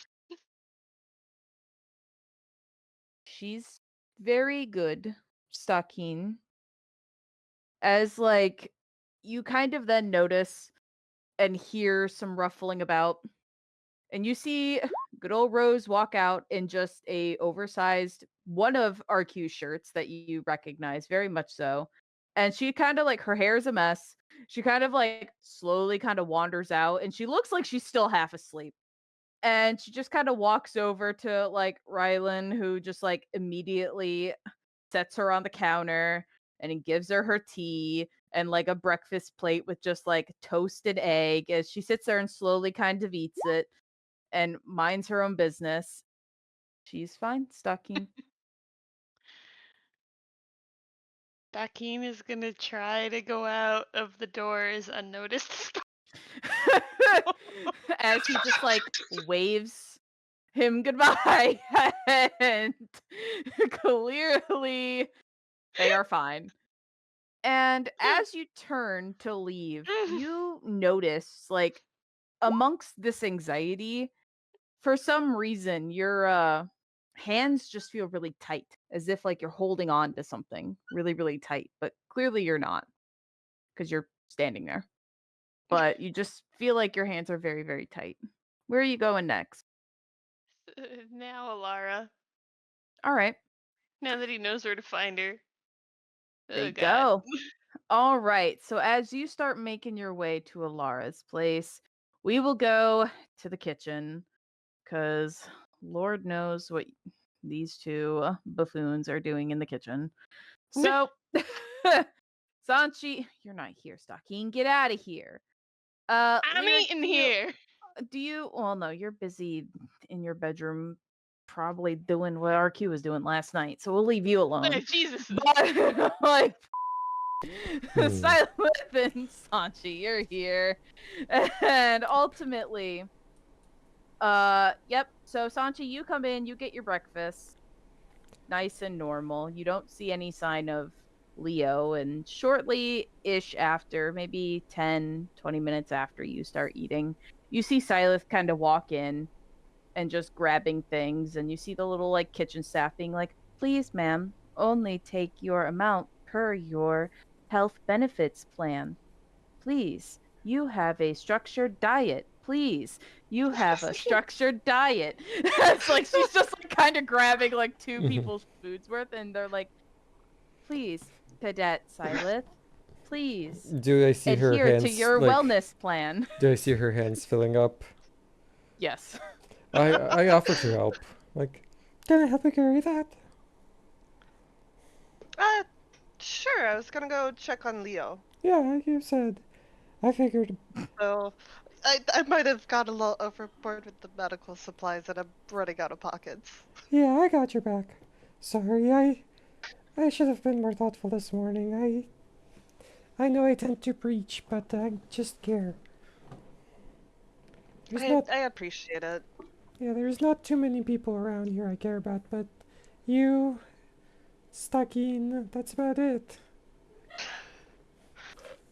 she's very good, Stakeen. As, like, you kind of then notice and hear some ruffling about. And you see good old Rose walk out in just a oversized one of RQ's shirts that you recognize very much so. And she kind of like her hair's a mess. She kind of like slowly kind of wanders out and she looks like she's still half asleep. And she just kind of walks over to like Rylan, who just like immediately sets her on the counter and he gives her tea and like a breakfast plate with just like toasted egg as she sits there and slowly kind of eats it and minds her own business. She's fine, Stakeen. Dakin is gonna try to go out of the doors unnoticed. As he just like waves him goodbye and clearly they are fine. And as you turn to leave, you notice like amongst this anxiety, for some reason your hands just feel really tight, as if like you're holding on to something really, really tight, but clearly you're not because you're standing there. But you just feel like your hands are very, very tight. Where are you going next? Now, Alara. All right. Now that he knows where to find her. There Oh, you God. go. All right. So as you start making your way to Alara's place, we will go to the kitchen because Lord knows what these two buffoons are doing in the kitchen. So, Sanchi, you're not here, Stakeen. Get out of here. I'm Lyric, eating here. Do you? Well, no, you're busy in your bedroom, probably doing what RQ was doing last night. So we'll leave you alone. Jesus. But like, Hmm. Silent and Sanchi, you're here, and ultimately, yep. So Sanchi, you come in, you get your breakfast, nice and normal. You don't see any sign of Leo, and shortly-ish after, maybe 10, 20 minutes after you start eating, you see Silas kind of walk in and just grabbing things, and you see the little like kitchen staff being like, please ma'am, only take your amount per your health benefits plan. Please, you have a structured diet. Please, you have a structured diet. It's like she's just like kind of grabbing like two people's foods worth, and they're like, please, Cadet Silas, please Do I see her adhere hands? to your like, wellness plan. Do I see her hands filling up? Yes. I offer to help. Like, Can I help you carry that? I was gonna go check on Leo. Yeah, you said. I figured. So I might have got a little overboard with the medical supplies and I'm running out of pockets. Yeah, I got your back. Sorry, I should have been more thoughtful this morning. I know I tend to preach, but I just care. I appreciate it. Yeah, there's not too many people around here I care about, but you, Stakeen, that's about it.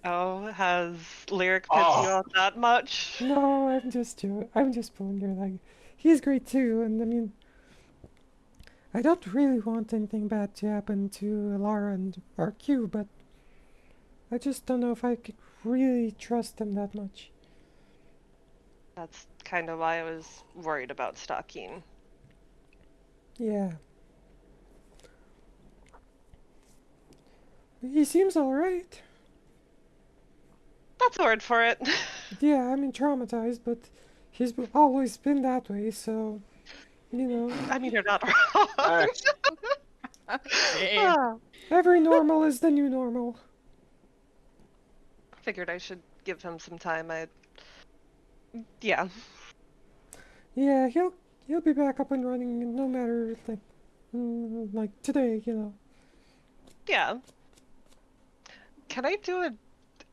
Oh, has Lyric pissed you off that much? No, I'm just pulling your leg. He's great too, and I mean, I don't really want anything bad to happen to Lara and RQ, but I just don't know if I could really trust him that much. That's kind of why I was worried about Stalking. Yeah. He seems alright. That's a word for it. Yeah, I mean, traumatized, but he's always been that way, so, you know. I mean, you're not wrong. Every normal is the new normal. Figured I should give him some time. Yeah. Yeah, he'll be back up and running no matter, like today, you know. Yeah. Can I do an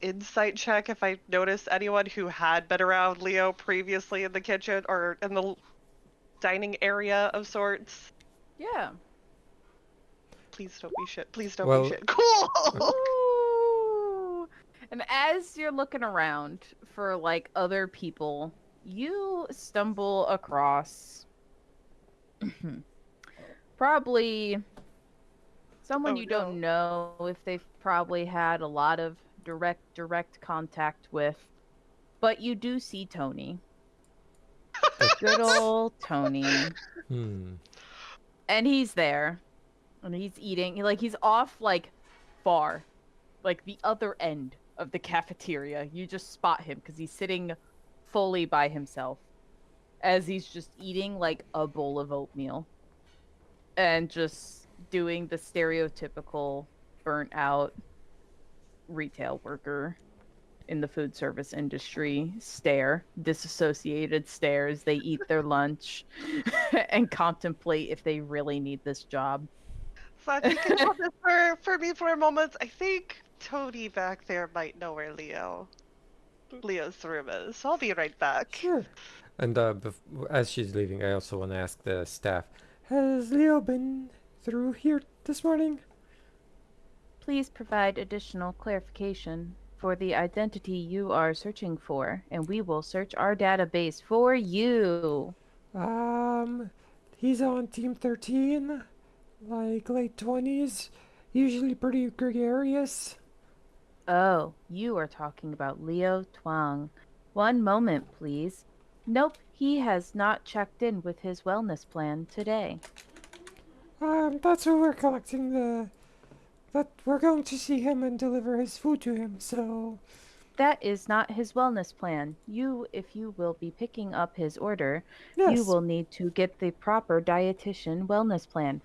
insight check if I notice anyone who had been around Leo previously in the kitchen or in the dining area of sorts? Yeah. Please don't be shit. Please don't be shit. Cool! Ooh. And as you're looking around for like other people, you stumble across probably someone you don't know if they've probably had a lot of direct contact with, but you do see Tony. Good old Tony. And he's there. And he's eating. He's off, far. Like, the other end of the cafeteria. You just spot him, because he's sitting fully by himself. As he's just eating, a bowl of oatmeal. And just doing the stereotypical burnt-out retail worker in the food service industry stare. Disassociated stares. They eat their lunch and contemplate if they really need this job. So I think about this for me for a moment. I think Tony back there might know where Leo's room is. So I'll be right back. Sure. And as she's leaving, I also want to ask the staff. Has Leo been through here this morning? Please provide additional clarification for the identity you are searching for, and we will search our database for you. He's on Team 13, late 20s, usually pretty gregarious. Oh, you are talking about Leo Twang. One moment, please. Nope, he has not checked in with his wellness plan today. That's who we're collecting that we're going to see him and deliver his food to him, so... That is not his wellness plan. If you will be picking up his order, yes. You will need to get the proper dietitian wellness plan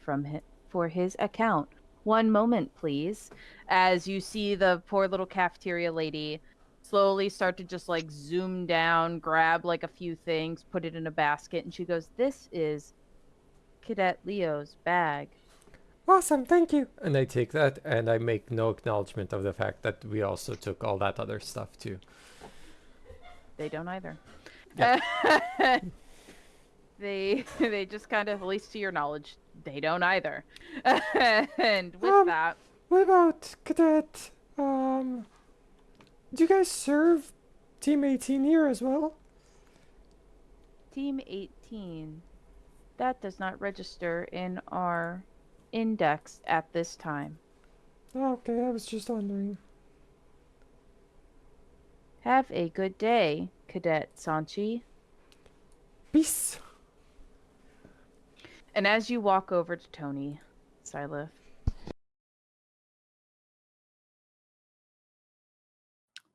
for his account. One moment, please. As you see the poor little cafeteria lady slowly start to just zoom down, grab a few things, put it in a basket, and she goes, "This is Cadet Leo's bag." Awesome, thank you. And I take that, and I make no acknowledgement of the fact that we also took all that other stuff too. They don't either. Yeah. They just kind of, at least to your knowledge, they don't either. And with that... What about Cadet, do you guys serve Team 18 here as well? Team 18. That does not register in our index at this time. Okay, I was just wondering. Have a good day, Cadet Sanchi. Peace. And as you walk over to Tony, Syleth,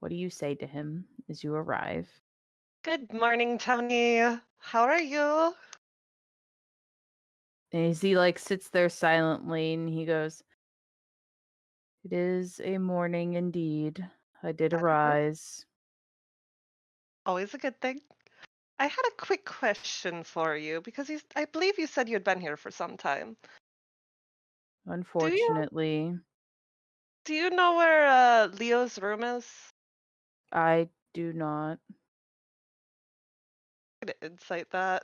what do you say to him as you arrive? Good morning, Tony. How are you? And as he sits there silently and he goes, It is a morning indeed. I did That is arise. always a good thing. I had a quick question for you because I believe you said you had been here for some time. Unfortunately, Do you know where Leo's room is? I do not. Could insight that.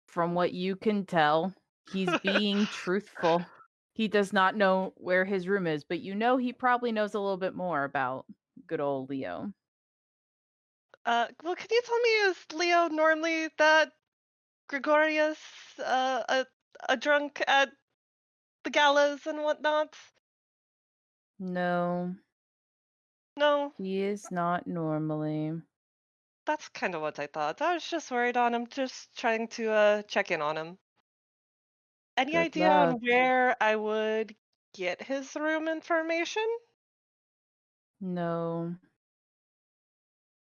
From what you can tell, he's being truthful. He does not know where his room is, but you know he probably knows a little bit more about good old Leo. Well, can you tell me, is Leo normally that gregarious, a drunk at the galas and whatnot? No, No, he is not normally. that's kind of what I thought. I was just worried on him, just trying to check in on him. Any Good idea on luck. where I would get his room information? No,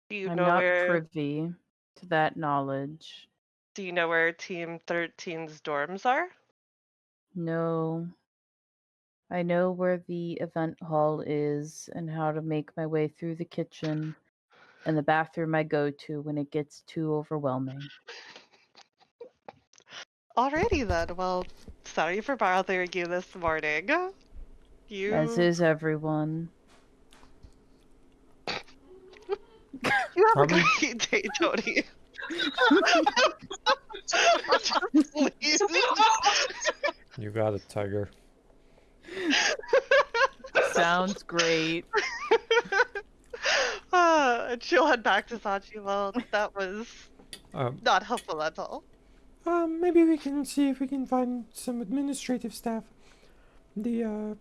Do you I'm know not where? privy to that knowledge. Do you know where Team 13's dorms are? No. I know where the event hall is and how to make my way through the kitchen and the bathroom I go to when it gets too overwhelming. Alrighty then. Well, sorry for bothering you this morning. As You is everyone. you have Probably- a great day, Tony. Please. You got it, Tiger. Sounds great. And she'll head back to Sachi. Well, that was Um, not helpful at all. Maybe we can see if we can find some administrative staff. The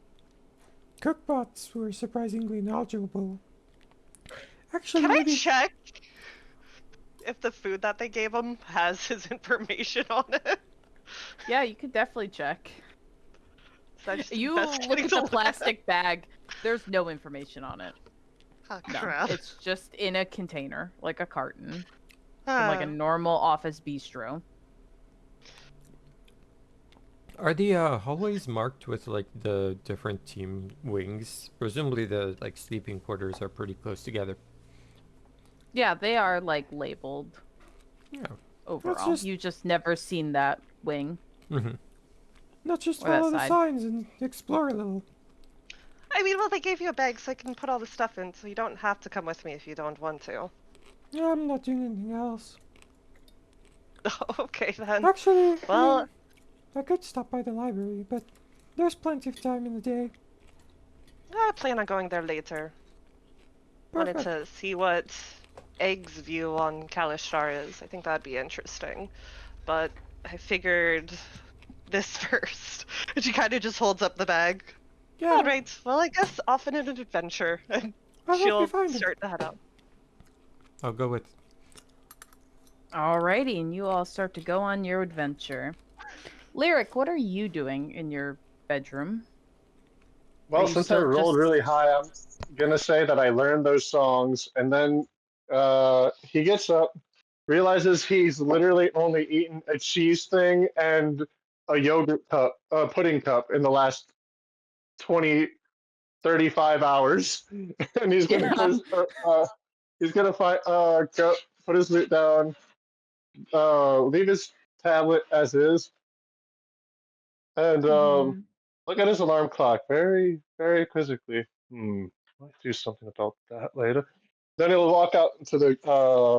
cookbots were surprisingly knowledgeable. Actually, Can I maybe check if the food that they gave him has his information on it? Yeah, you could definitely check. That's You look investigating at the lab. plastic bag. There's no information on it. Oh, No, crap. it's just in a container, like a carton, from like a Ah. normal office bistro. Are the hallways marked with like the different team wings? Presumably the like sleeping quarters are pretty close together. Yeah, they are like labeled Yeah. overall. just- You just never seen that wing. Mm-hmm. let's just Or that follow the side. signs and explore a little. I mean, well, they gave you a bag so I can put all the stuff in, so you don't have to come with me if you don't want to. Yeah, I'm not doing anything else. Okay, then. Actually, Well- I could stop by the library, but there's plenty of time in the day. I plan on going there later. Wanted Perfect. to see what Egg's view on Kalishtar is. I think that'd be interesting. But I figured this first. And she kind of just holds up the bag. Yeah, Alright, well, I guess off on an adventure. And I'll help you she'll find it. start to head out. I'll go with. Alrighty, and you all start to go on your adventure. Lyric, what are you doing in your bedroom? Are Well, you since I still rolled just- really high, I'm gonna say that I learned those songs, and then he gets up, realizes he's literally only eaten a cheese thing and a yogurt cup, a pudding cup in the last 20, 35 hours, and he's gonna go put his loot down, leave his tablet as is, and Mhm. look at his alarm clock very, very quizzically. I'll do something about that later. Then he'll walk out into the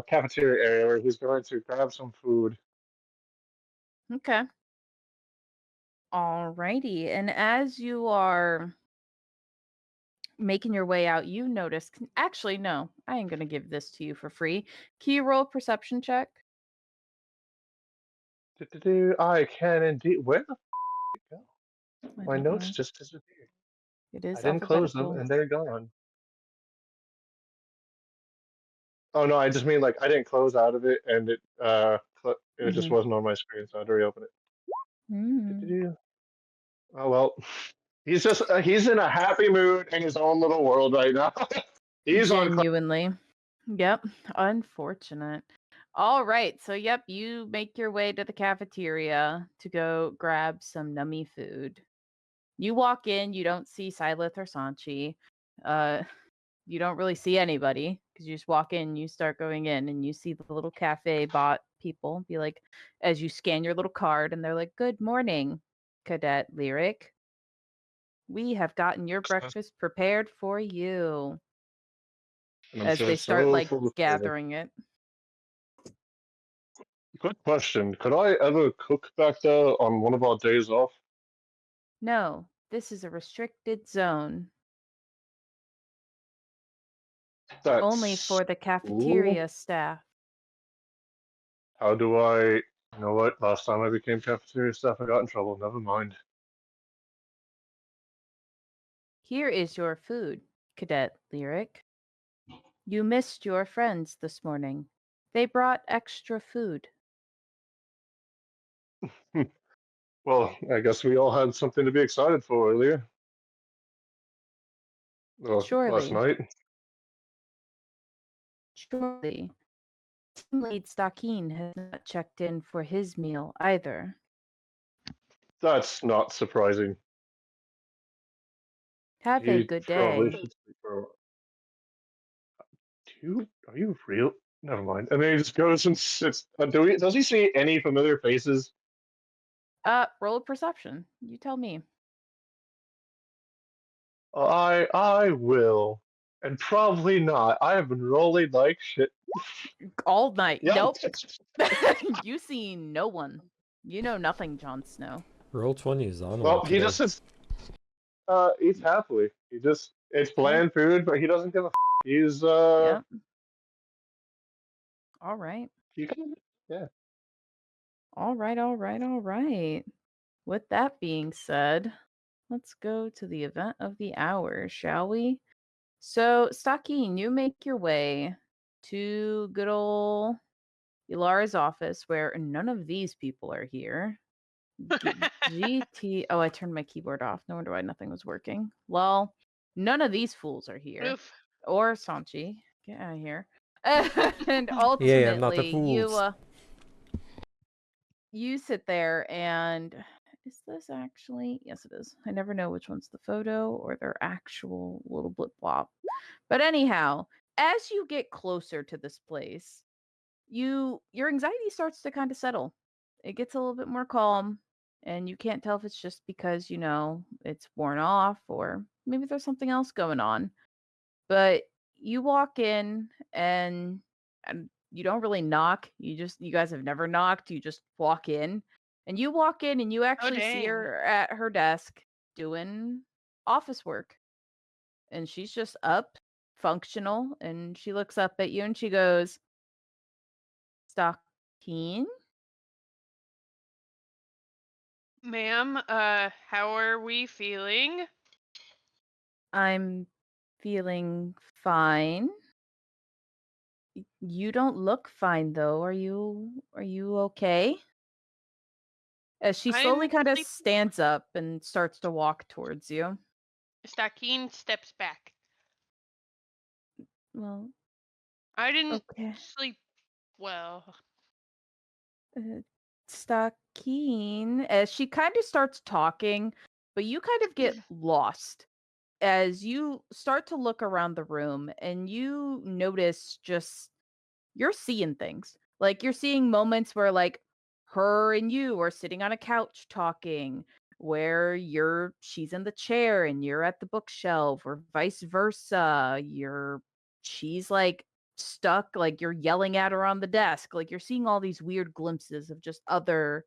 cafeteria area where he's going to grab some food. Okay. Alrighty, and as you are making your way out, you notice. Actually, no, I ain't gonna give this to you for free. Can you roll a perception check? I can indeed. Where the f did it go? I My don't notes know. just disappeared. It is I didn't close them, alphabetical. and they're gone. Oh no, I just mean like I didn't close out of it, and it just Mhm. wasn't on my screen, so I had to reopen it. Mm. Oh well, he's in a happy mood in his own little world right now. He's on. Genuinely. Yep. Unfortunate. All right. So, yep, you make your way to the cafeteria to go grab some nummy food. You walk in, you don't see Silith or Sanchi. You don't really see anybody because you just walk in, you start going in, and you see the little cafe bot people be like, as you scan your little card, and they're like, "Good morning, Cadet Lyric. We have gotten your breakfast prepared for you." And I'm As they just start so like full of credit. gathering it. Good question. Could I ever cook back there on one of our days off? No, this is a restricted zone. That's Only for the cool. cafeteria staff. How do I? You know what? Last time I became cafeteria staff, I got in trouble. Never mind. Here is your food, Cadet Lyric. You missed your friends this morning. They brought extra food. Well, I guess we all had something to be excited for earlier. Well, last Surely. night. Surely. Team lead Stakeen has not checked in for his meal either. That's not surprising. Have a He good probably day. should sleep for a while. Are you real? Never mind. And then he just goes and sits. Does he see any familiar faces? Roll a perception. You tell me. I will. And probably not. I have been rolling like shit. All night. Yep. Nope. You see no one. You know nothing, Jon Snow. Roll 20 is on. Well, he just sits. Eats happily. It's bland food, but he doesn't give a. He's Yep. All right. Yeah. All right. With that being said, let's go to the event of the hour, shall we? So, Stakeen, you make your way to good old Ilara's office, where none of these people are here. GT. Oh, I turned my keyboard off. No wonder why nothing was working. Well, none of these fools are here. Oof. Or Sanchi. Get out of here. And ultimately, Yeah, not the fools. You sit there and is this actually? Yes, it is. I never know which one's the photo or their actual little blip blop. But anyhow, as you get closer to this place, your anxiety starts to kind of settle. It gets a little bit more calm, and you can't tell if it's just because, it's worn off or maybe there's something else going on. But you walk in and you don't really knock. You guys have never knocked. You just walk in. And you walk in and you actually see dang. her at her desk doing office work. And she's just up, functional, and she looks up at you and she goes, Stakeen? Ma'am, how are we feeling? I'm feeling fine. You don't look fine though. Are you okay? As she slowly I'm kind of sleep- stands up and starts to walk towards you. Stakeen steps back. Well, I didn't okay. sleep well. Stakeen, as she kind of starts talking, but you kind of get lost as you start to look around the room and you notice just you're seeing things. Like you're seeing moments where like her and you are sitting on a couch talking, where she's in the chair and you're at the bookshelf, or vice versa. She's like stuck, like you're yelling at her on the desk. Like you're seeing all these weird glimpses of just other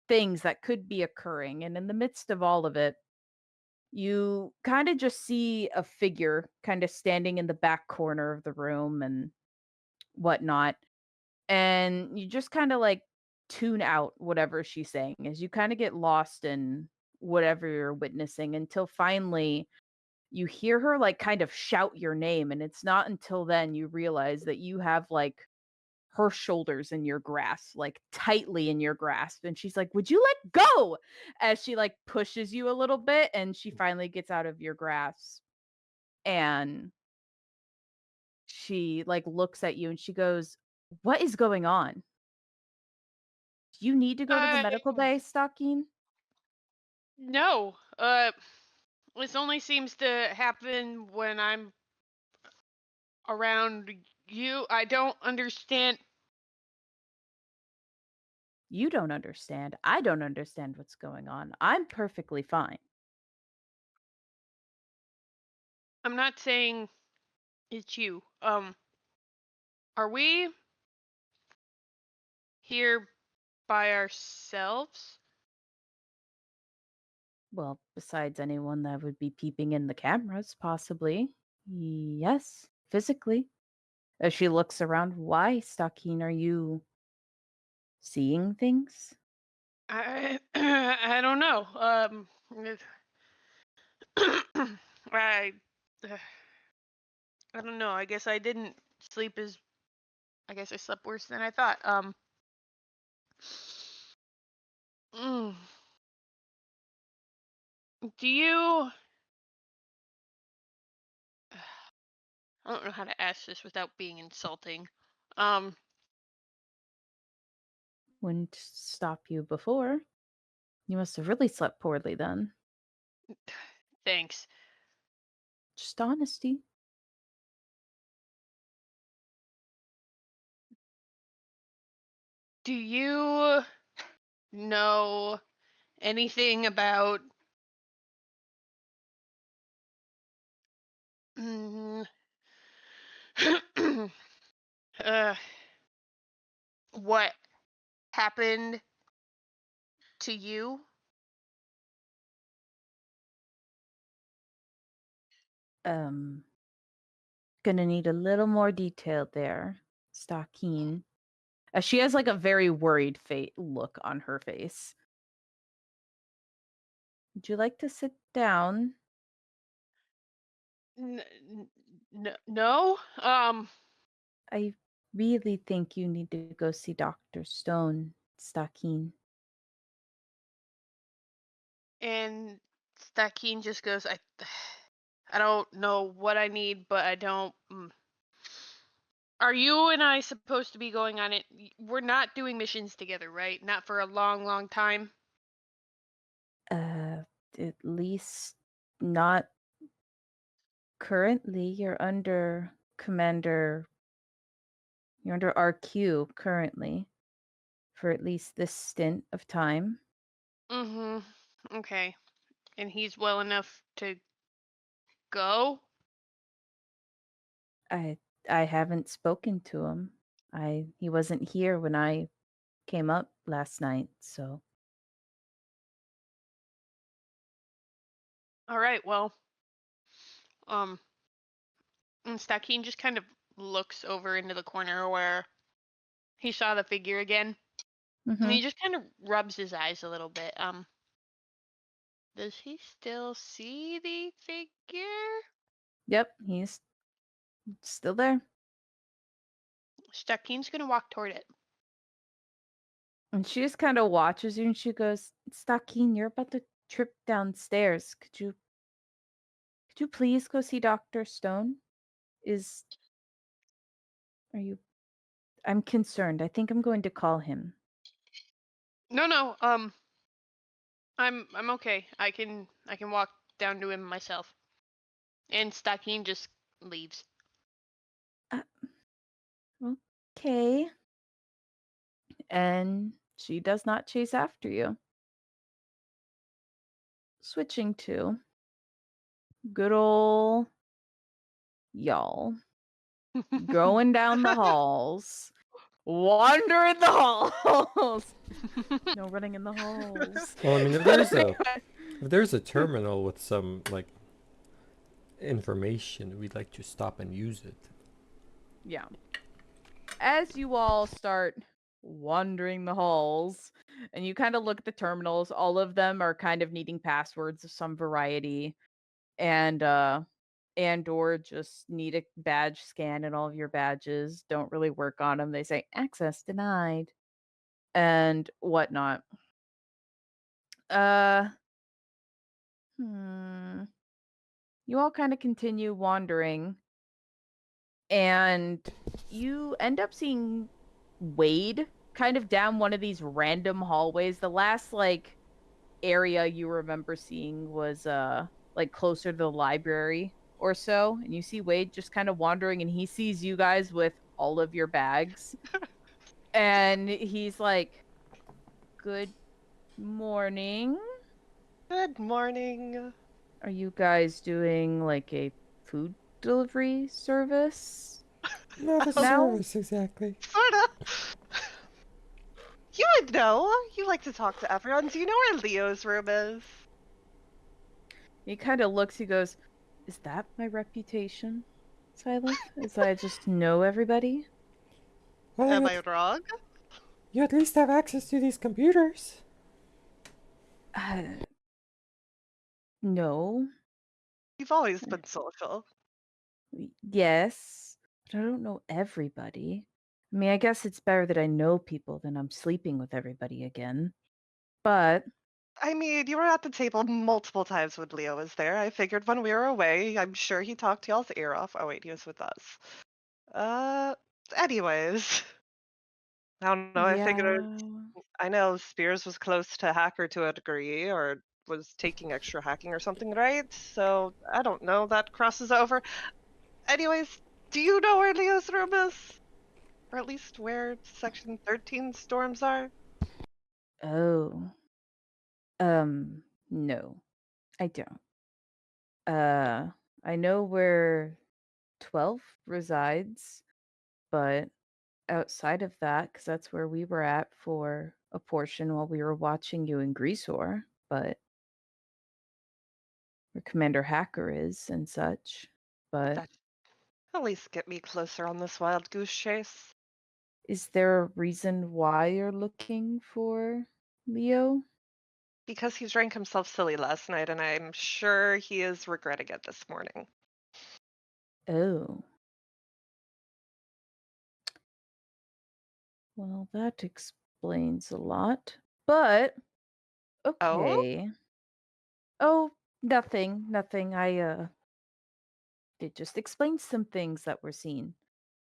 things that could be occurring. And in the midst of all of it, you kind of just see a figure kind of standing in the back corner of the room and whatnot. And you just kind of like tune out whatever she's saying as you kind of get lost in whatever you're witnessing until finally you hear her like kind of shout your name. And it's not until then you realize that you have like her shoulders in your grasp, like tightly in your grasp. And she's like, "Would you let go?" As she like pushes you a little bit and she finally gets out of your grasp. And she like looks at you and she goes, "What is going on? Do you need to go to the medical bay, Stakeen?" No. This only seems to happen when I'm around you. I don't understand. You don't understand. I don't understand what's going on. I'm perfectly fine. I'm not saying it's you. Are we here by ourselves? Well, besides anyone that would be peeping in the cameras, possibly. Yes, physically. As she looks around, why, Stakeen, are you seeing things? I don't know. I I don't know. I guess I didn't sleep as. I guess I slept worse than I thought. Mm, do you? I don't know how to ask this without being insulting. Um, Wouldn't stop you before. You must have really slept poorly then. thanks. Just honesty. Do you know anything about mm, uh, what happened to you? Gonna need a little more detail there, Stakeen. She has like a very worried look on her face. Would you like to sit down? No. I really think you need to go see Dr. Stone, Stakeen. And Stakeen just goes, I don't know what I need, but I don't. Are you and I supposed to be going on it? We're not doing missions together, right? Not for a long, long time. At least not currently. You're under RQ currently for at least this stint of time. Okay. And he's well enough to go? I haven't spoken to him. He wasn't here when I came up last night, so All right, well, and Stakeen just kind of looks over into the corner where he saw the figure again. And he just kind of rubs his eyes a little bit. Does he still see the figure? Yep, he's still there. Stakeen's gonna walk toward it. And she just kind of watches you and she goes, Stakeen, you're about to trip downstairs. Could you please go see Dr. Stone? I'm concerned. I think I'm going to call him. No, I'm okay. I can walk down to him myself. And Stakeen just leaves. Okay. And she does not chase after you. Switching to good old y'all. Going down the halls. Wandering the halls. No running in the halls. Well, I mean, if there's a terminal with some like information, we'd like to stop and use it. Yeah. As you all start wandering the halls, and you kind of look at the terminals, all of them are kind of needing passwords of some variety, and or just need a badge scan, and all of your badges don't really work on them. They say access denied and whatnot. You all kind of continue wandering, and you end up seeing Wade kind of down one of these random hallways. The last like area you remember seeing was like closer to the library or so, and you see Wade just kind of wandering, and he sees you guys with all of your bags, and he's like, "Good morning. Good morning. Are you guys doing like a food delivery service?" Not a Now? service exactly. Sorta. You would know. You like to talk to everyone. Do you know where Leo's room is? He kind of looks, he goes, "Is that my reputation, Silas? Is I just know everybody?" Well, Am you, I wrong? you at least have access to these computers. No. You've always been social. Yes, but I don't know everybody. I mean, I guess it's better that I know people than I'm sleeping with everybody again. But I mean, you were at the table multiple times when Leo was there. I figured when we were away, I'm sure he talked y'all's ear off. Oh wait, he was with us. Anyways. I don't know, I figured I know Spears was close to hacker to a degree, or was taking extra hacking or something, right? So I don't know, that crosses over. Anyways, do you know where Leo's room is? Or at least where Section 13 storms are? Oh, no, I don't. I know where 12 resides, but outside of that, because that's where we were at for a portion while we were watching you in Greasor, but where Commander Hacker is and such. But That should at least get me closer on this wild goose chase. is there a reason why you're looking for Leo? Because he drank himself silly last night, and I'm sure he is regretting it this morning. Oh. Well, that explains a lot. But Oh? okay. Oh, nothing, nothing. It just explains some things that were seen.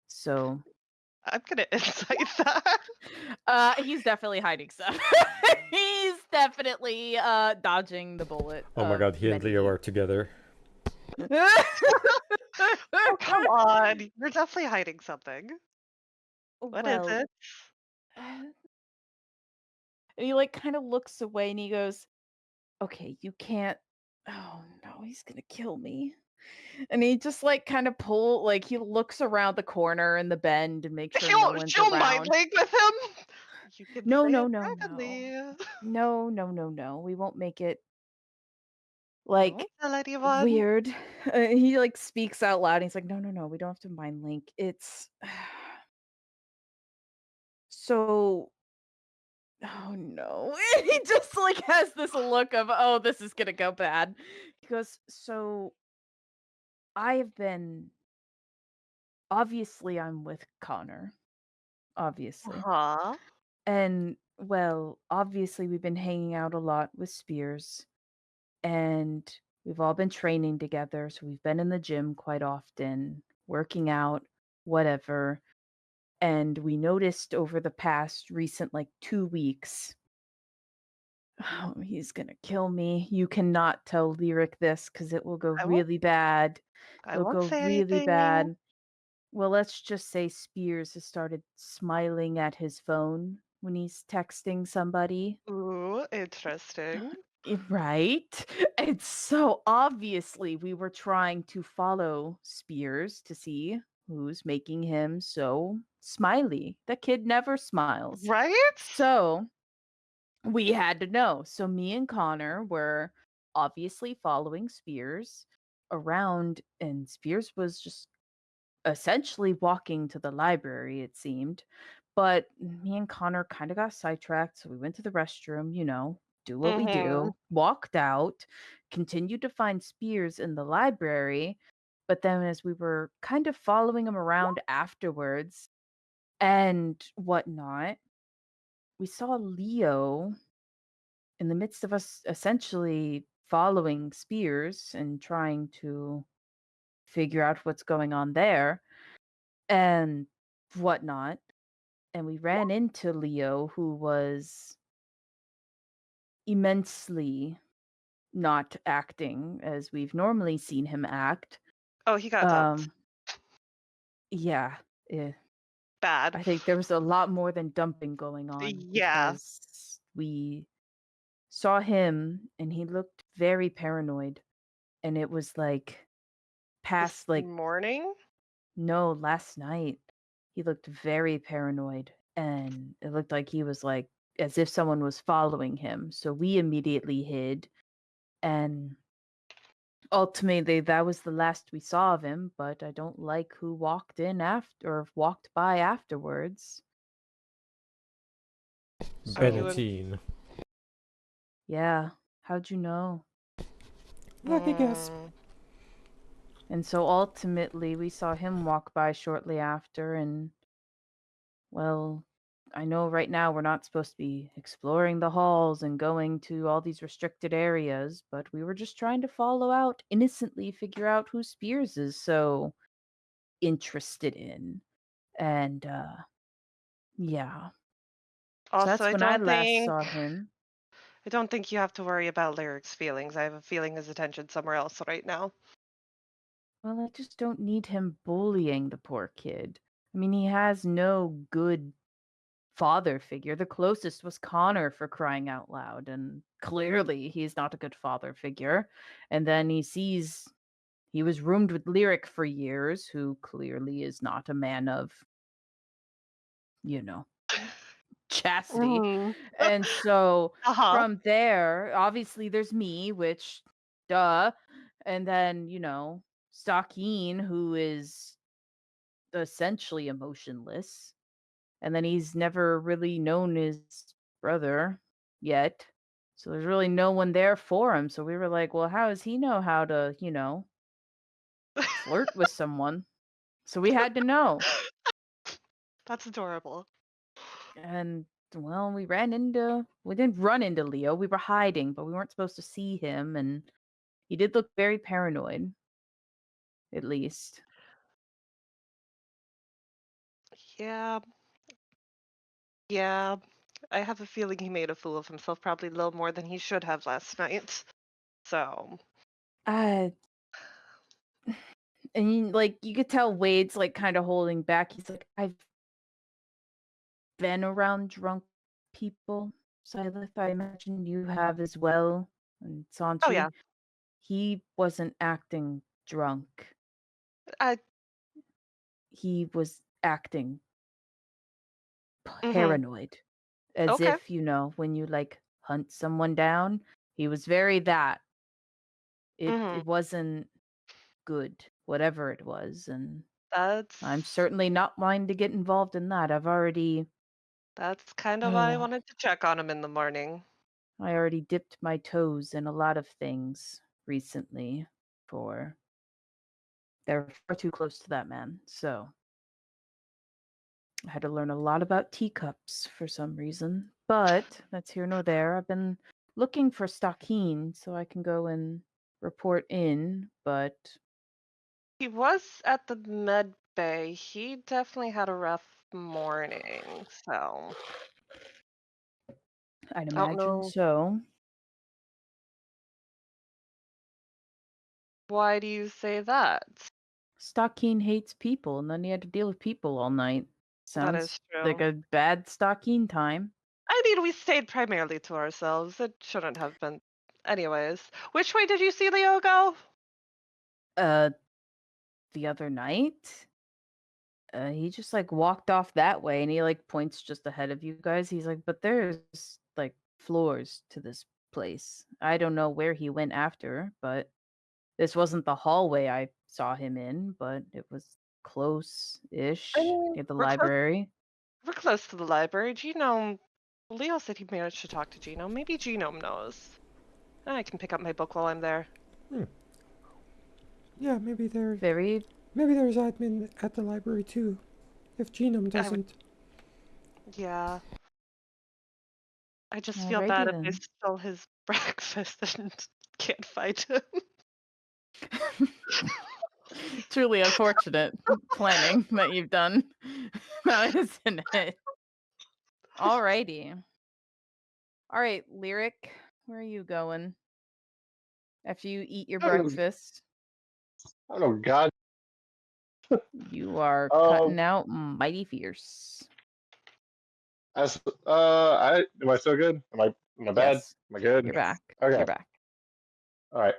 So, I'm gonna incite that. he's definitely hiding stuff. He's definitely dodging the bullet. Oh my of god, he and Leo many. are together. Oh, come on. You're definitely hiding something. What is Well, it? and he like kind of looks away and he goes, "Okay, you can't. Oh no, he's gonna kill me." And he just like kind of he looks around the corner in the bend and makes sure no one's She'll mind around. link with him. You can No, say no, it no, privately. no, no, no, no. We won't make it I like won't tell anyone. weird. He like speaks out loud. And he's like, "No, no, no. We don't have to mind link. It's so." Oh no. He just like has this look of, "Oh, this is gonna go bad." He goes, "So I have been obviously I'm with Connor. Obviously. Huh? And well, obviously we've been hanging out a lot with Spears and we've all been training together. So we've been in the gym quite often, working out, whatever. And we noticed over the past recent like 2 weeks, oh, he's gonna kill me. You cannot tell Lyric this because it will go I won't really bad. I It'll won't go say really anything. bad. Well, let's just say Spears has started smiling at his phone when he's texting somebody. Ooh, interesting. Right? And so obviously we were trying to follow Spears to see who's making him so smiley. The kid never smiles. Right? So we had to know. So me and Connor were obviously following Spears around, and Spears was just essentially walking to the library, it seemed. But me and Connor kind of got sidetracked. So we went to the restroom, do what we Mm-hmm. do, walked out, continued to find Spears in the library. But then as we were kind of following him around afterwards and whatnot, we saw Leo in the midst of us essentially following Spears and trying to figure out what's going on there and whatnot. And we ran into Leo, who was immensely not acting as we've normally seen him act. Oh, he got dumped. Yeah, I Bad. think there was a lot more than dumping going on Yeah. because we saw him and he looked very paranoid, and it was like past This morning? no, last night. He looked very paranoid, and it looked like he was like as if someone was following him. So we immediately hid, and ultimately that was the last we saw of him, but I don't like who walked in after or walked by afterwards. So you would- Benatine. Yeah, how'd you know? Let me guess. And so ultimately we saw him walk by shortly after, and well, I know right now we're not supposed to be exploring the halls and going to all these restricted areas, but we were just trying to follow out innocently, figure out who Spears is so interested in. And yeah. So Also, that's I when I don't last think saw him. I don't think you have to worry about Lyric's feelings. I have a feeling his attention's somewhere else right now. Well, I just don't need him bullying the poor kid. I mean, he has no good father figure. The closest was Connor, for crying out loud, and clearly he's not a good father figure. And then he sees he was roomed with Lyric for years, who clearly is not a man of, chastity. And so from there, obviously there's me, which duh. And then, Stakeen, who is essentially emotionless. And then he's never really known his brother yet. So there's really no one there for him. So we were like, well, how does he know how to, flirt with someone? So we had to know. That's adorable. And well, we didn't run into Leo. We were hiding, but we weren't supposed to see him. And he did look very paranoid, at least. Yeah. Yeah. I have a feeling he made a fool of himself, probably a little more than he should have last night. So. And you could tell Wade's like kind of holding back. He's like, I've been around drunk people, Silith. I imagine you have as well. And Sanchi. Oh yeah. He wasn't acting drunk. He was acting paranoid. As Okay. if, when you like hunt someone down. He was very that. It wasn't good, whatever it was, and I'm certainly not wanting to get involved in that. That's kind of why I wanted to check on him in the morning. I already dipped my toes in a lot of things recently they're far too close to that man, so I had to learn a lot about teacups for some reason, but that's here nor there. I've been looking for Stakeen so I can go and report in, but he was at the med bay. He definitely had a rough morning, so I'd imagine so. Why do you say that? Stakeen hates people, and then he had to deal with people all night. That is Sounds true. like a bad Stakeen time. I mean, we stayed primarily to ourselves. It shouldn't have been. Anyways, which way did you see Leo go? The other night, he just like walked off that way, and he like points just ahead of you guys. He's like, but there's like floors to this place. I don't know where he went after, but this wasn't the hallway I saw him in, but it was close-ish near the library. We're close to the library. Genome. Leo said he managed to talk to Genome. Maybe Genome knows. I can pick up my book while I'm there. Yeah, maybe there's Very. maybe there's admin at the library too. If Genome doesn't. Yeah. I just feel bad if Alrighty I then. stole his breakfast and can't find him. Truly unfortunate planning that you've done. Now, isn't it? Alrighty. All right, Lyric. Where are you going? After you eat your I don't know. breakfast, I don't know. God. you are Um. cutting out mighty fierce. As am I still good? Am I bad? Yes, Am I good? you're back. Okay. You're back. All right.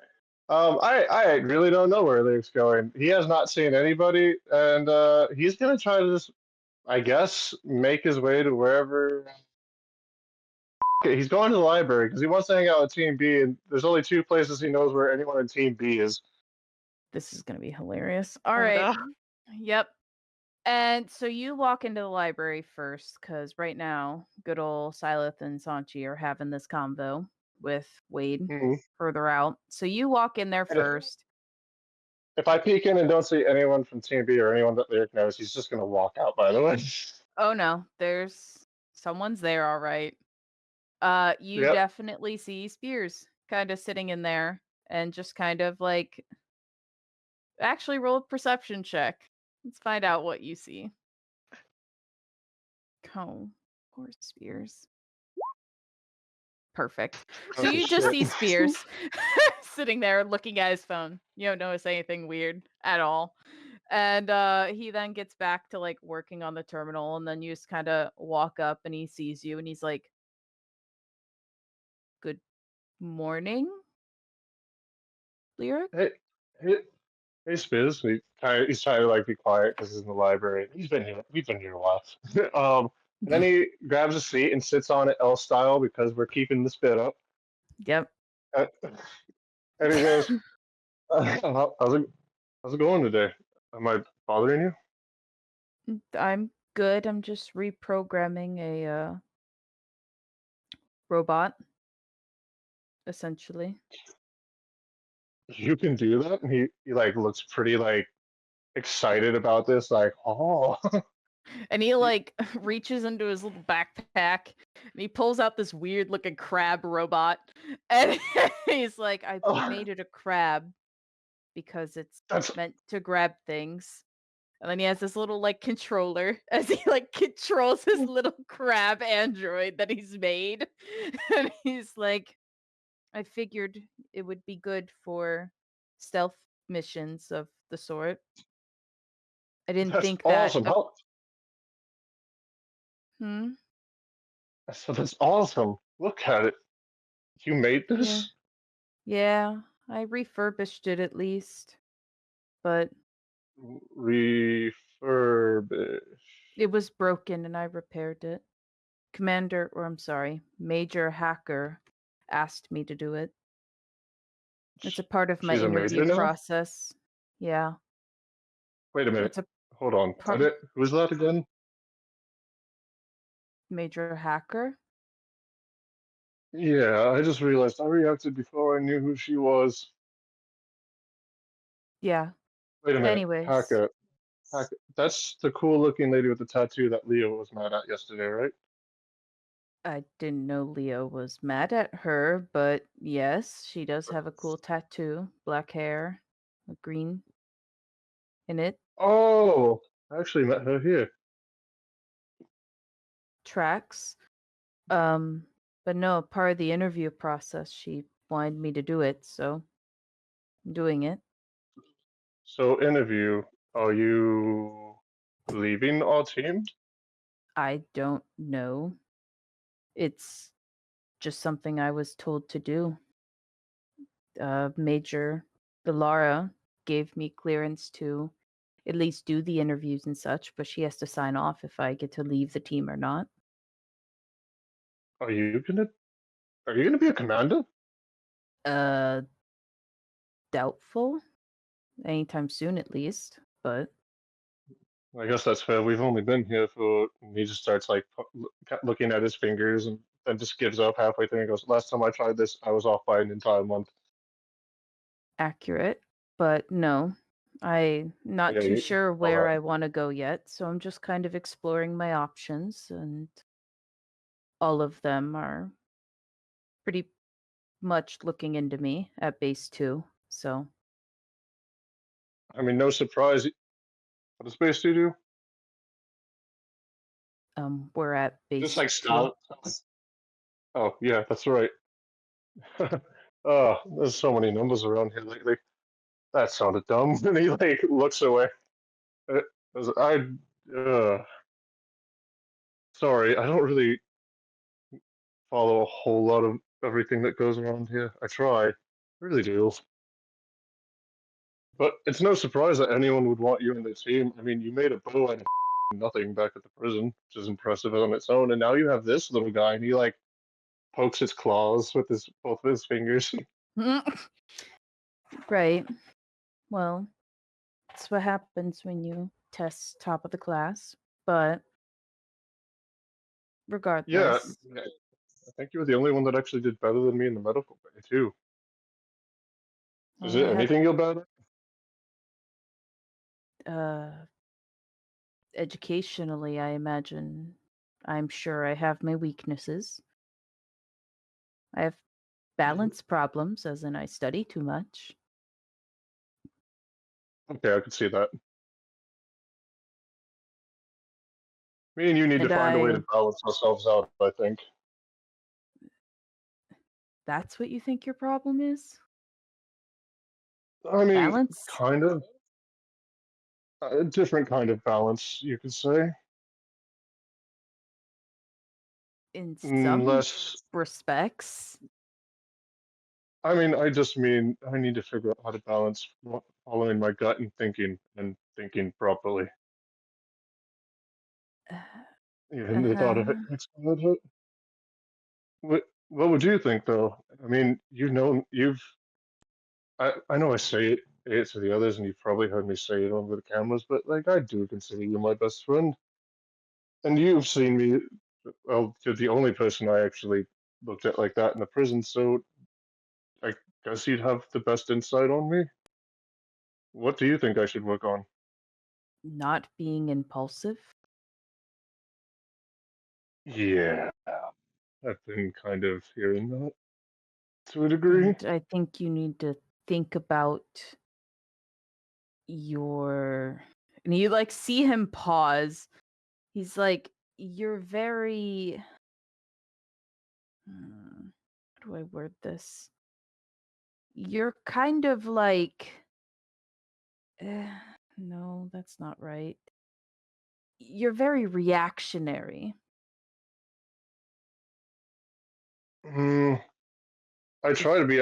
I really don't know where Lyric's going. He has not seen anybody, and he's gonna try to just, I guess, make his way to wherever. Okay, he's going to the library because he wants to hang out with Team B, and there's only 2 places he knows where anyone in Team B is. This is gonna be hilarious. All Oh, right. no. Yep. And so you walk into the library first, because right now, good old Silith and Sanchi are having this convo with Wade Mhm. further out. So you walk in there And first. if I peek in and don't see anyone from Team B or anyone that Lyric knows, he's just gonna walk out. By the way. Oh no, there's someone's there, all right. You Yep. definitely see Spears kind of sitting in there and just kind of like actually roll a perception check. Let's find out what you see. Oh, poor Spears. Perfect. So Oh, you just shit. see Spears sitting there looking at his phone. You don't notice anything weird at all. And he then gets back to like working on the terminal, and then you just kind of walk up and he sees you and he's like, "Good morning, Lyric?" Hey, hey, hey, Spiz. He's trying to like be quiet because he's in the library. He's been here. We've been here a while. And then he grabs a seat and sits on it L style because we're keeping the spit up. Yep. Uh, and he goes, how's it going today? Am I bothering you? I'm good. I'm just reprogramming a robot, essentially. You can do that? And he like looks pretty like excited about this, like, oh. And he like reaches into his little backpack and he pulls out this weird looking crab robot. And he's like, I Oh. made it a crab because it's That's meant to grab things. And then he has this little like controller as he like controls his little crab android that he's made. And he's like, I figured it would be good for stealth missions of the sort. I didn't that's think that. awesome. How, Hmm? so that's awesome. Look at it. You made this? Yeah, I refurbished it at least. But Refurbish. it was broken and I repaired it. I'm sorry, Major Hacker asked me to do it. It's a part of my She's a major interview now? process. Yeah. Wait a minute. It's a Hold on. part- Who's that again? Major Hacker. Yeah, I just realized I reacted before I knew who she was. Yeah. Wait a minute. Anyways. Haka. That's the cool looking lady with the tattoo that Leo was mad at yesterday, right? I didn't know Leo was mad at her, but yes, she does have a cool tattoo. Black hair, a green in it. Oh, I actually met her here. Tracks. But no, part of the interview process, she wanted me to do it, so I'm doing it. So, interview. Are you leaving our team? I don't know. It's just something I was told to do. Major Lara gave me clearance to at least do the interviews and such, but she has to sign off if I get to leave the team or not. Are you gonna be a commander? Doubtful. Anytime soon, at least. But I guess that's fair. We've only been here for. And he just starts like looking at his fingers and then just gives up halfway through and goes, "Last time I tried this, I was off by an entire month." accurate. But no, I'm not Yeah, too sure where alright. I want to go yet. So I'm just kind of exploring my options, and all of them are pretty much looking into me at base 2. So I mean, no surprise. What does Space 2 do? we're at base Just like 2. scout. Oh yeah, that's right. Oh, there's so many numbers around here lately. That sounded dumb. And he like looks away. I, sorry, I don't really follow a whole lot of everything that goes around here. I try, I really do. But it's no surprise that anyone would want you in their team. I mean, you made a bow out of nothing back at the prison, which is impressive on its own. And now you have this little guy, and he like pokes his claws with his both of his fingers. Right. Well, that's what happens when you test top of the class. But regardless, Yeah, I think you were the only one that actually did better than me in the medical bay too. Is well, there anything you're bad at? Educationally, I imagine, I'm sure I have my weaknesses. I have balance problems, as in I study too much. Okay, I can see that. Me and you need to And find a way to balance ourselves out, I think. That's what you think your problem is? I mean, Balance? kind of. A different kind of balance, you could say. In some Less. respects. I mean, I just mean I need to figure out how to balance following my gut and thinking properly. Even the thought of it makes my head hurt. What would you think, though? I mean, I know I say it to the others, and you've probably heard me say it over the cameras, but like I do consider you my best friend, and you've seen me. Well, you're the only person I actually looked at like that in the prison, so I guess you'd have the best insight on me. What do you think I should work on? Not being impulsive? Yeah, I've been kind of hearing that to a degree. And I think you need to think about your. And you like see him pause. He's like, you're very. How do I word this? You're kind of like. No, that's not right. You're very reactionary. I try to be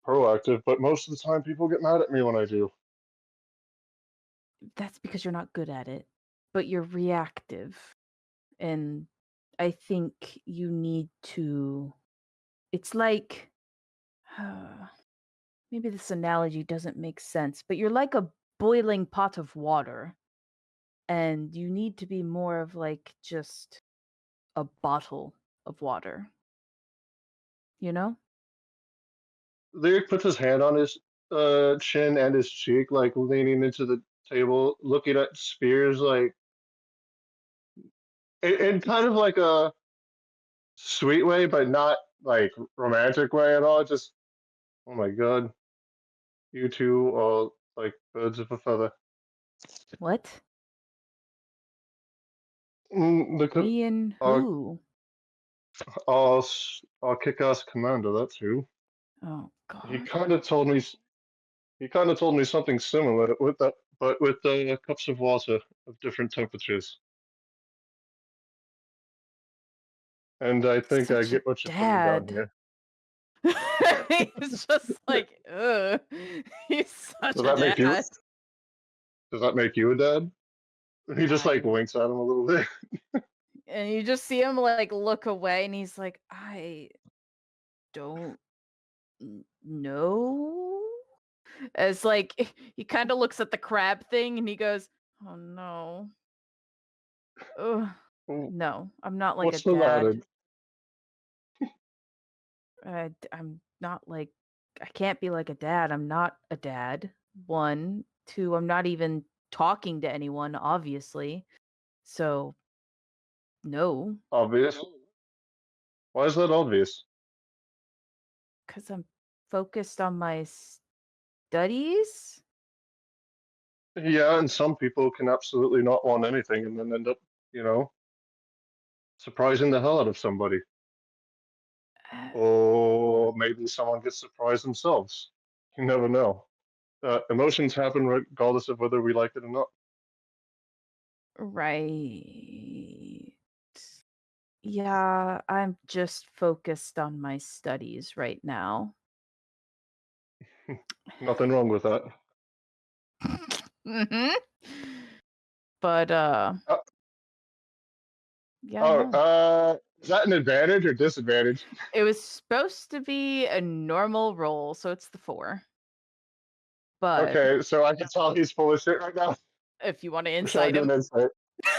proactive, but most of the time people get mad at me when I do. That's because you're not good at it, but you're reactive. And I think you need to. It's like. Maybe this analogy doesn't make sense, but you're like a boiling pot of water. And you need to be more of like just a bottle of water. You know? Lyric puts his hand on his chin and his cheek, like leaning into the table, looking at Spears, like in kind of like a sweet way, but not like romantic way at all. Just, oh my god, you two are like birds of a feather. What? Me and who? Our kick-ass commander. That's who. Oh god. He kind of told me something similar with that, but with cups of water of different temperatures. And I think I get what you're putting down here. He's just like, ugh. He's such Does that a make you? dad. Does that make you a dad? He just like winks at him a little bit. And you just see him like look away, and he's like, I don't know. As like he kind of looks at the crab thing, and he goes, "Oh no, ugh, no, I'm not like What's a the dad. matter? I'm not like I can't be like a dad. I'm not a dad. 1, 2. I'm not even talking to anyone, obviously. So, no. Obvious. Why is that obvious? Because I'm focused on my studies. Yeah, and some people can absolutely not want anything and then end up, surprising the hell out of somebody. Or or maybe someone gets surprised themselves. You never know. Emotions happen regardless of whether we like it or not. Right. Yeah, I'm just focused on my studies right now. Nothing wrong with that. hmm But Uh, yeah, oh, no. is that an advantage or disadvantage? It was supposed to be a normal roll, so it's the 4. But Okay, so I can tell he's full of shit right now. if you want to Or should I insight do an him, insight?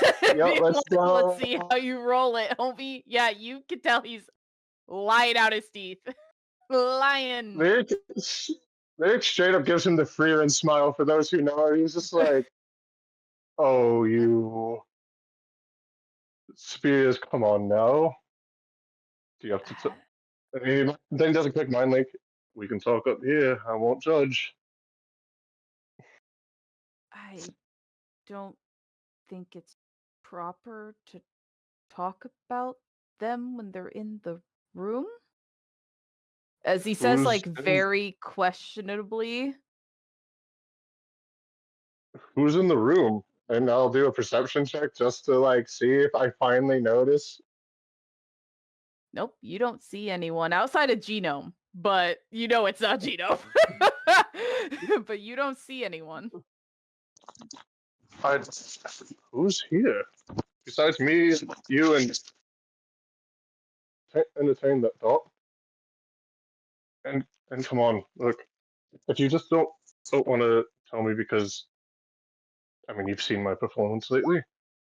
if Yeah, you let's want, let's go. see how you roll it, homie. Yeah, you can tell he's lying out his teeth. Lying. Lyric straight up gives him the Freeran smile for those who know it. He's just like, oh, you Spears, come on now. Do you have to? Then he does a quick mind link. We can talk up here. I won't judge. I don't think it's proper to talk about them when they're in the room. As he says, like, very questionably. Who's in the room? And I'll do a perception check just to like see if I finally notice. Nope, you don't see anyone outside of Genome, but you know it's not Genome. But you don't see anyone. Who's here? Besides me, you, and entertain that thought. And come on, look. If you just don't want to tell me because, I mean, you've seen my performance lately.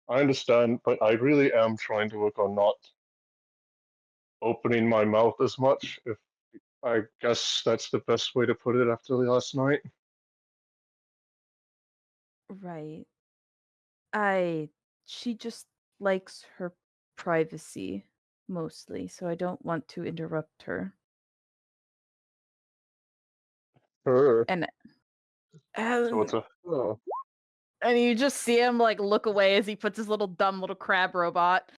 I understand, but I really am trying to work on not opening my mouth as much. If I guess that's the best way to put it after last night. Right. She just likes her privacy mostly, so I don't want to interrupt her. Her. And So it's a. Oh. and you just see him like look away as he puts his little dumb little crab robot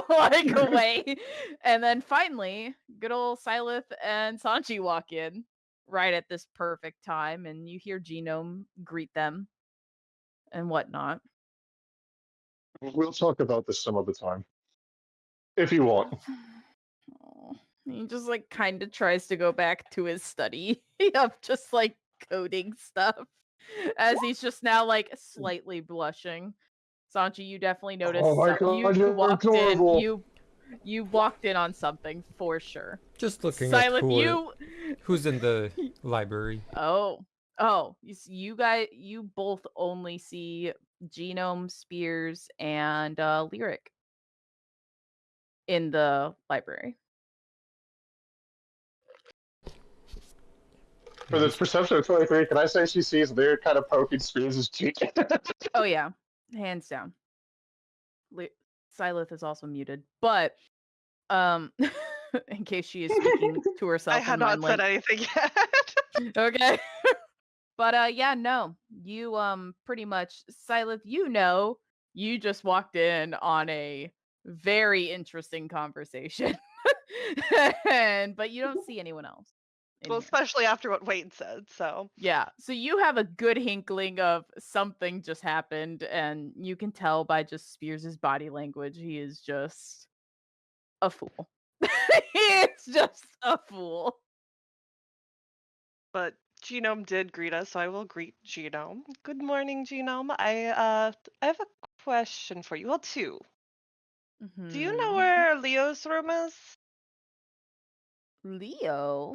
like away. And then finally, good old Silith and Sanchi walk in right at this perfect time, and you hear Genome greet them and whatnot. We'll talk about this some other time. If you want. Oh, he just like kind of tries to go back to his study of just like coding stuff as he's just now like slightly blushing. Sanchi, you definitely noticed. Oh my God, you you're walked adorable. in. You walked in on something for sure. Just looking Silent, at who's in the library. Oh, you guys, you both only see Genome, Spears, and Lyric in the library. For this perception of 23, can I say she sees Lyric kind of poking Spears' cheek? Oh yeah, hands down. Silith is also muted, but in case she is speaking to herself. I had not said anything yet. Okay. But yeah, no. You pretty much, Silith, you just walked in on a very interesting conversation. But you don't see anyone else. Well, especially after what Wayne said, so. Yeah, so you have a good hinkling of something just happened, and you can tell by just Spears' body language, he is just a fool. He is just a fool. But Genome did greet us, so I will greet Genome. Good morning, Genome. I have a question for you. Well, 2. Mm-hmm. Do you know where Leo's room is? Leo?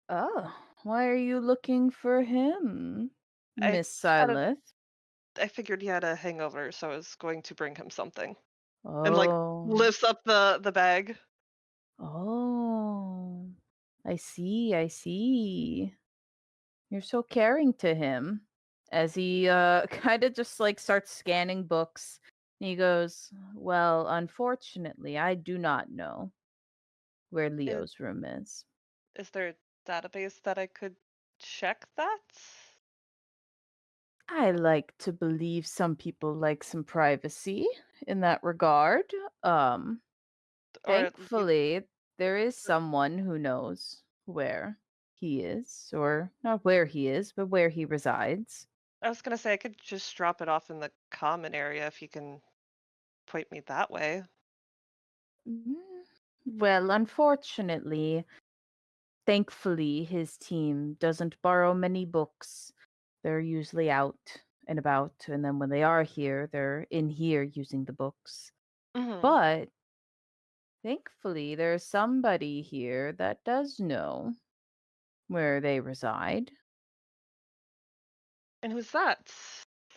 Oh, why are you looking for him, Miss Silith? I figured he had a hangover, so I was going to bring him something. Oh. And like lifts up the bag. Oh, I see. You're so caring to him. As he kind of just like starts scanning books. And he goes, well, unfortunately, I do not know where Leo's room is. Is there a database that I could check that? I like to believe some people like some privacy in that regard. Thankfully, there is someone who knows where he is, or not where he is, but where he resides. I was gonna say I could just drop it off in the common area if you can point me that way. Mm, Well, unfortunately, thankfully, his team doesn't borrow many books. They're usually out and about, and then when they are here, they're in here using the books. Hmm. But thankfully, there's somebody here that does know where they reside. And who's that?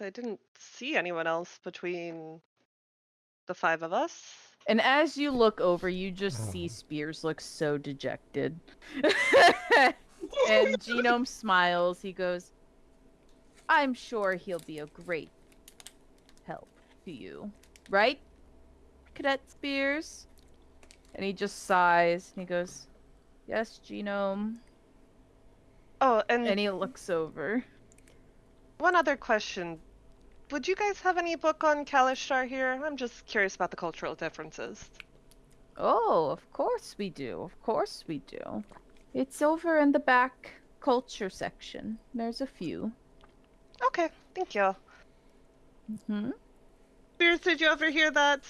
I didn't see anyone else between the 5 of us. And as you look over, you just Oh. see Spears look so dejected. And Genome smiles. He goes, I'm sure he'll be a great help to you. Right, Cadet Spears? And he just sighs. He goes, yes, Genome. Oh, And and he looks over. one other question. Would you guys have any book on Kalishtar here? I'm just curious about the cultural differences. Oh, of course we do. Of course we do. It's over in the back culture section. There's a few. Okay, thank you. Hmm. Spears, did you ever hear that?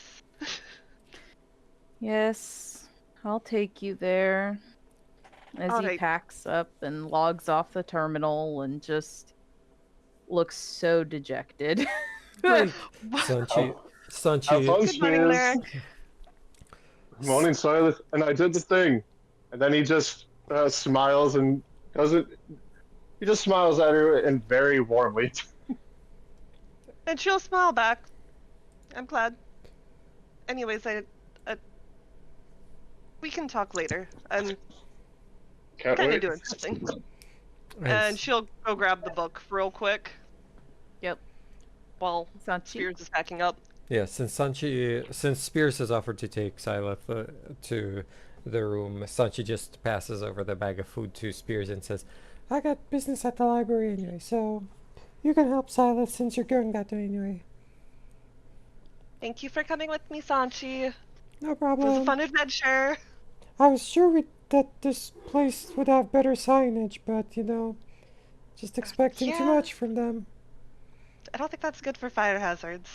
Yes, I'll take you there. As he Alright. packs up and logs off the terminal and just looks so dejected. Sanchi, Have Sanchi, fun, Good morning, Spears. Lyric. Morning, Silas. And I did the thing. And then he just smiles and doesn't. He just smiles at her and very warmly. And she'll smile back. I'm glad. Anyways, we can talk later. I'm Can't kind of wait. doing something. and And she'll go grab the book real quick Yep. while Sanchi. Spears is packing up. yeah, since Spears has offered to take Syleth to the room, Sanchi just passes over the bag of food to Spears and says, I got business at the library anyway, so you can help Silas since you're going that way anyway. Thank you for coming with me, Sanchi. No It was a problem. fun adventure. I was sure that this place would have better signage, but you know, just expecting too Yeah. much from them. I don't think that's good for fire hazards.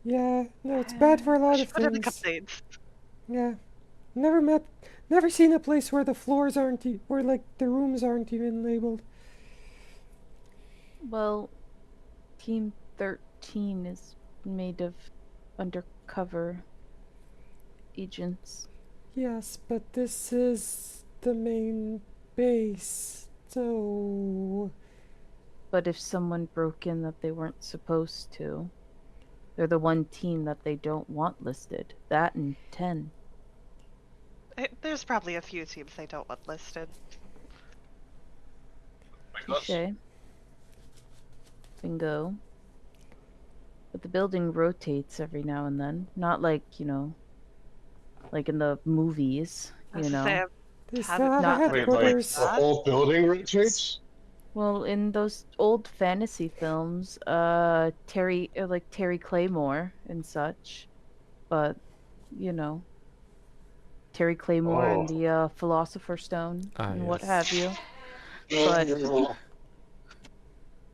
Yeah, no, it's bad for a lot of What are the things. updates? Yeah, never seen a place where the floors aren't, where like the rooms aren't even labeled. Well, Team 13 is made of undercover agents. Yes, but this is the main base, so But if someone broke in that they weren't supposed to, they're the one team that they don't want listed. That and 10. There's probably a few teams they don't want listed. Touche. Bingo. But the building rotates every now and then. Not like, like in the movies, I was you to know. say, they Have still it have not- a Wait, like headquarters. the whole building rotates? Well, in those old fantasy films, Terry Claymore and such, but Terry Claymore and the Philosopher's Stone and what yes. have you.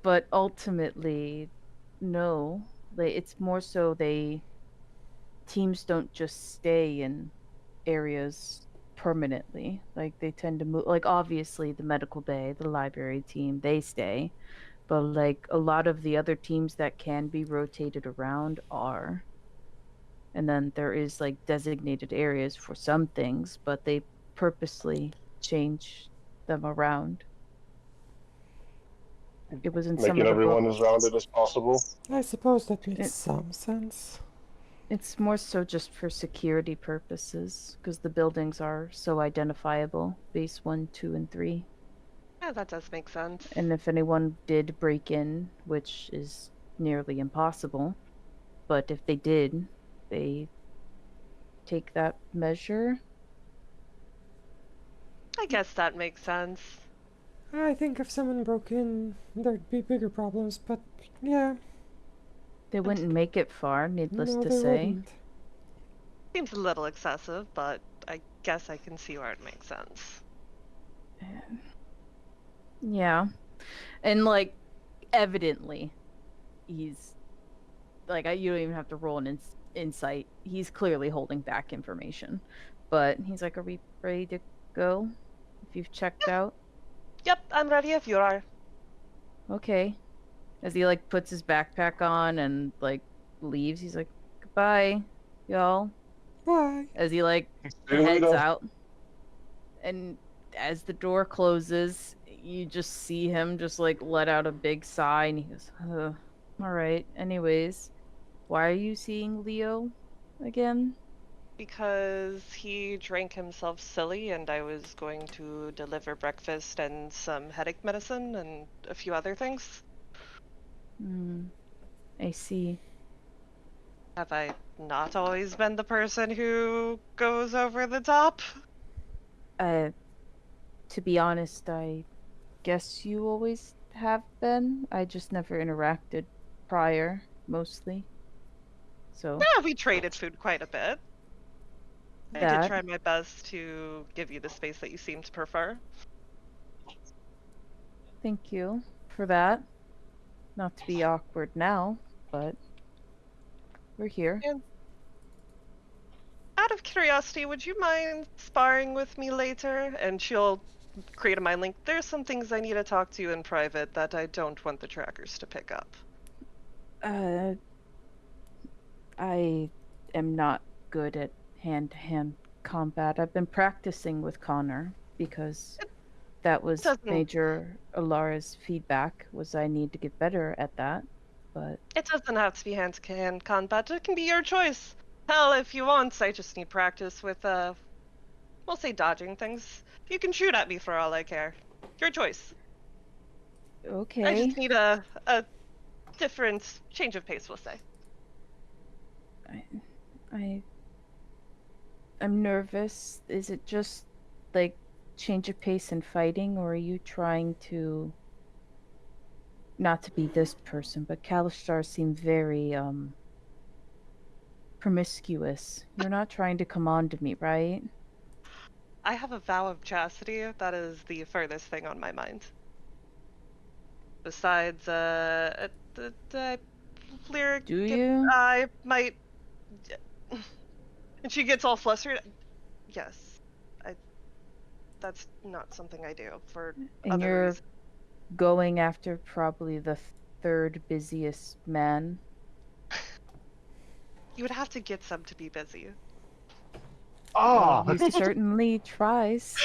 But ultimately, no. It's more so teams don't just stay in areas permanently. Like they tend to move. Like obviously, the medical bay, the library team, they stay. But like a lot of the other teams that can be rotated around are. And then there is like designated areas for some things, but they purposely change them around. It was in some Making of the everyone books. as rounded as possible. I suppose that makes It- some sense. It's more so just for security purposes, because the buildings are so identifiable, base 1, 2, and 3. yeah, that does make sense. And if anyone did break in, which is nearly impossible, but if they did, they take that measure. I guess that makes sense. I think if someone broke in, there'd be bigger problems, but yeah, They wouldn't make it far, needless no, to they say. wouldn't. Seems a little excessive, but I guess I can see where it makes sense. Yeah. And like evidently he's like you don't even have to roll an insight. He's clearly holding back information. But he's like, "Are we ready to go? If you've checked out?" Yep, I'm ready if you are. Okay. As he like puts his backpack on and like leaves, he's like, "Goodbye, y'all." Bye. As he like See you heads later. out. And as the door closes, you just see him just like let out a big sigh and he goes, all right. Anyways, why are you seeing Leo again? Because he drank himself silly and I was going to deliver breakfast and some headache medicine and a few other things. I see. Have I not always been the person who goes over the top? To be honest, I guess you always have been. I just never interacted prior, mostly. So Yeah, we traded food quite a bit. I did that, try my best to give you the space that you seem to prefer. thank you for that. Not to be awkward now, but we're here. And out of curiosity, would you mind sparring with me later? And she'll create a mind link. There's some things I need to talk to you in private that I don't want the trackers to pick up. I am not good at hand-to-hand combat. I've been practicing with Connor because that was doesn't- Major Alara's feedback was I need to get better at that. But It doesn't have to be hand-to-hand combat. It can be your choice. Hell, if you want, I just need practice with, we'll say dodging things. You can shoot at me for all I care. Your choice. I okay. just need a different change of pace, we'll say. I'm nervous. Is it just like change of pace and fighting, or are you trying to not to be this person, but Kalishtar seemed very promiscuous. You're not trying to come on to me, right? I have a vow of chastity. That is the furthest thing on my mind. Besides, lyric. Do you? I might. And she gets all flustered. Yes, that's not something I do for And other you're reasons. going after probably the third busiest man. You would have to get some to be busy. Ah, He certainly tries.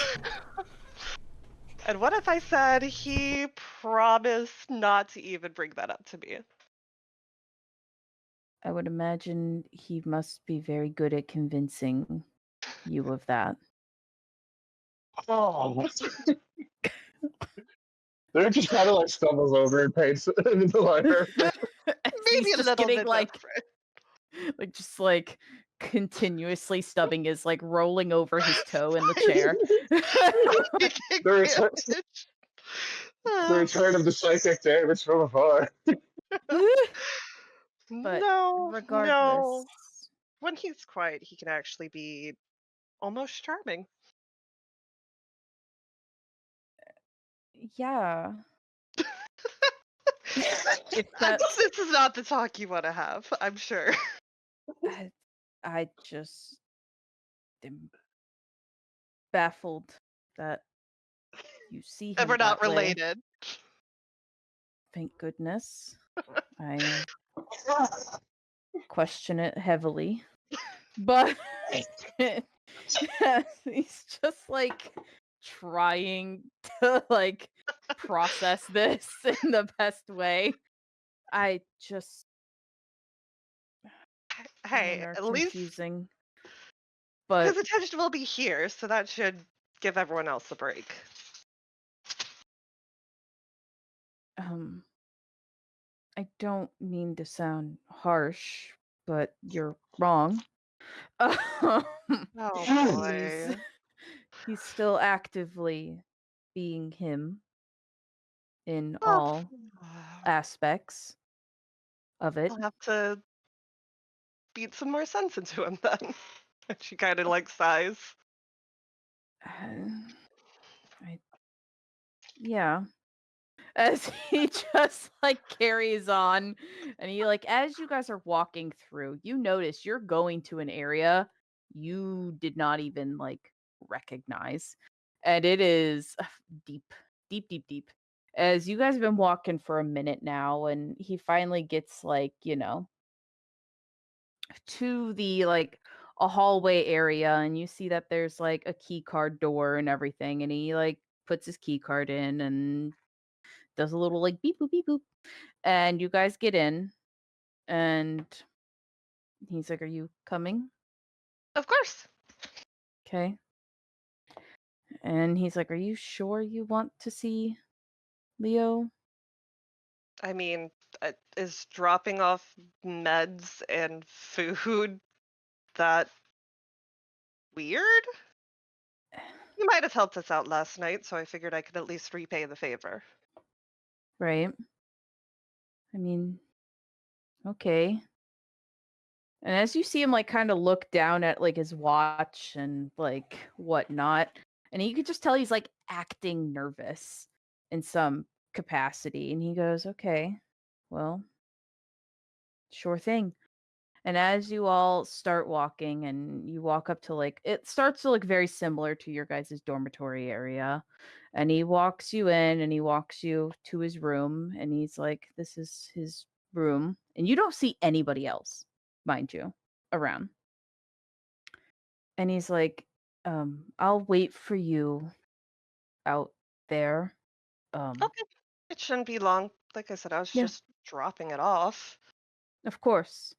And what if I said he promised not to even bring that up to me? I would imagine he must be very good at convincing you of that. oh. They're just kind of like stumbles over and paints into the lighter. Maybe a little bit like different. just like continuously stubbing his like rolling over his toe in the chair. The return of the psychic damage from afar. But no, regardless, no. When he's quiet, he can actually be almost charming. yeah. If This is not the talk you want to have, I'm sure. I just am baffled that you see him And we're not that way. related. Thank goodness. I question it heavily. But he's just like trying to like process this in the best way. I just Hey, men are at least confusing. But his attention will be here, so that should give everyone else a break. I don't mean to sound harsh, but you're wrong. Oh boy. He's still actively being him in Well, all aspects of it. I'll have to beat some more sense into him then. She kind of like sighs. Yeah. As he just like carries on, and he like as you guys are walking through, you notice you're going to an area you did not even like recognize, and it is deep, deep, deep, deep. As you guys have been walking for a minute now, and he finally gets like to the like a hallway area, and you see that there's like a key card door and everything, and he like puts his key card in and does a little like beep boop, and you guys get in, and he's like, "Are you coming?" Of course. Okay. And he's like, "Are you sure you want to see Leo?" I mean, is dropping off meds and food that weird? You might have helped us out last night, so I figured I could at least repay the favor. Right. I mean, okay. And as you see him like kind of look down at like his watch and like whatnot, and you could just tell he's like acting nervous in some capacity. And he goes, "Okay, well, sure thing." And as you all start walking and you walk up to like it starts to look very similar to your guys' dormitory area. And he walks you in and he walks you to his room, and he's like, "This is his room." And you don't see anybody else, mind you, around. And he's like, "I'll wait for you out there." Okay. It shouldn't be long. Like I said, I was Yeah, just dropping it off. of course.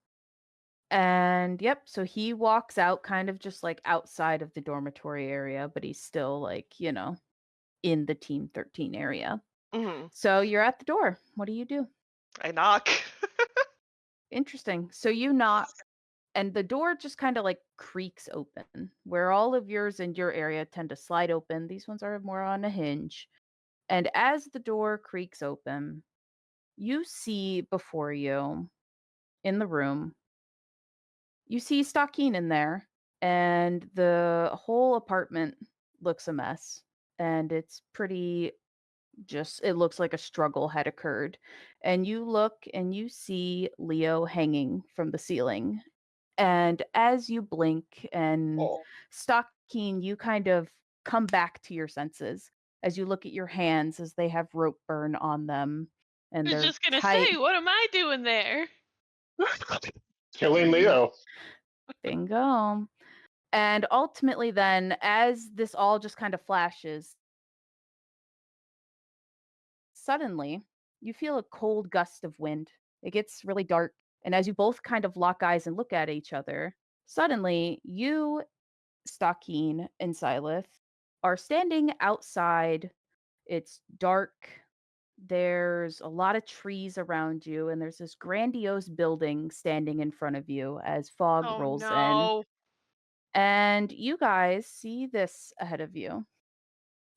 And yep, so he walks out kind of just like outside of the dormitory area, but he's still like, in the Team 13 area. Hmm. So you're at the door. What do you do? I knock. Interesting. So you knock, and the door just kind of like creaks open, where all of yours in your area tend to slide open. These ones are more on a hinge. And as the door creaks open, you see before you in the room, you see Stockine in there, and the whole apartment looks a mess. And it's pretty just, it looks like a struggle had occurred. And you look and you see Leo hanging from the ceiling. And as you blink and Oh, Stockine, you kind of come back to your senses as you look at your hands as they have rope burn on them and I was they're just gonna tight. say, what am I doing there? killing Leo. Bingo. And ultimately, then, as this all just kind of flashes, suddenly you feel a cold gust of wind. It gets really dark. And as you both kind of lock eyes and look at each other, suddenly you, Stockine, and Silith are standing outside. It's dark. There's a lot of trees around you, and there's this grandiose building standing in front of you as fog Oh rolls in. no. And you guys see this ahead of you.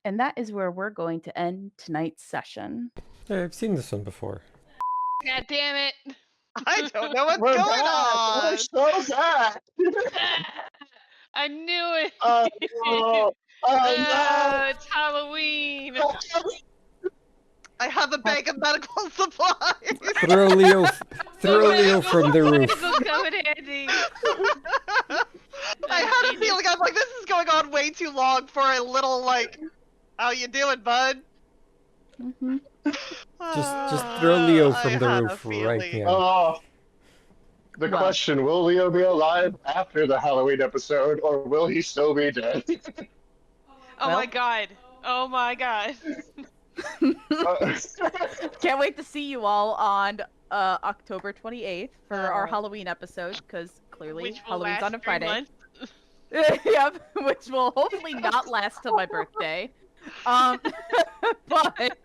And that is where we're going to end tonight's session. Yeah, I've seen this one before. God damn it. I don't know what's We're going back. on. We're so back. I knew it. Oh no! Oh, it's Halloween. No! I have a bag of medical supplies. Throw Leo from the roof. This will come in handy. I had a feeling I'm like, this is going on way too long for a little like, how you doing, bud? Mm-hmm. Just throw Leo from I the had a roof right feeling. now. Oh, the Well. question: will Leo be alive after the Halloween episode, or will he still be dead? Oh Well. my god. Oh my god. Can't wait to see you all on October 28th for our Halloween episode, because clearly Which will Halloween's last on a 3 Friday. months. Yep, which will hopefully not last till my birthday. But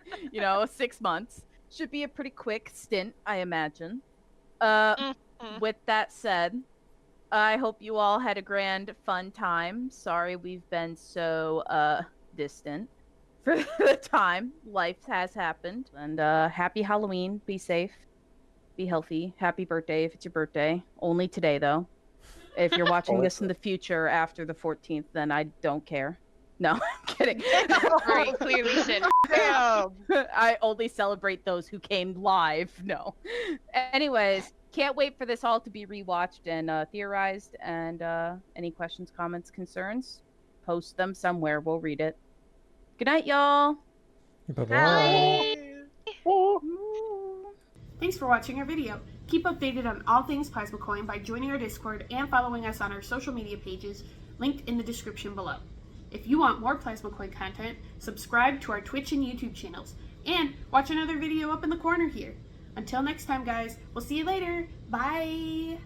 6 months should be a pretty quick stint, I imagine. Mhm. With that said, I hope you all had a grand, fun time. Sorry we've been so distant for the time. Life has happened, and happy Halloween. Be safe, be healthy. Happy birthday if it's your birthday. Only today though. If you're watching this in the future after the 14th, then I don't care. No, I'm kidding. Right, clearly said. Damn. I only celebrate those who came live. No. Anyways, can't wait for this all to be rewatched and theorized. And any questions, comments, concerns, post them somewhere. We'll read it. Good night, y'all. Bye-bye. Thanks for watching our video. Keep updated on all things Plasmacoin by joining our Discord and following us on our social media pages linked in the description below. If you want more Plasmacoin content, subscribe to our Twitch and YouTube channels, and watch another video up in the corner here. Until next time, guys, we'll see you later. Bye!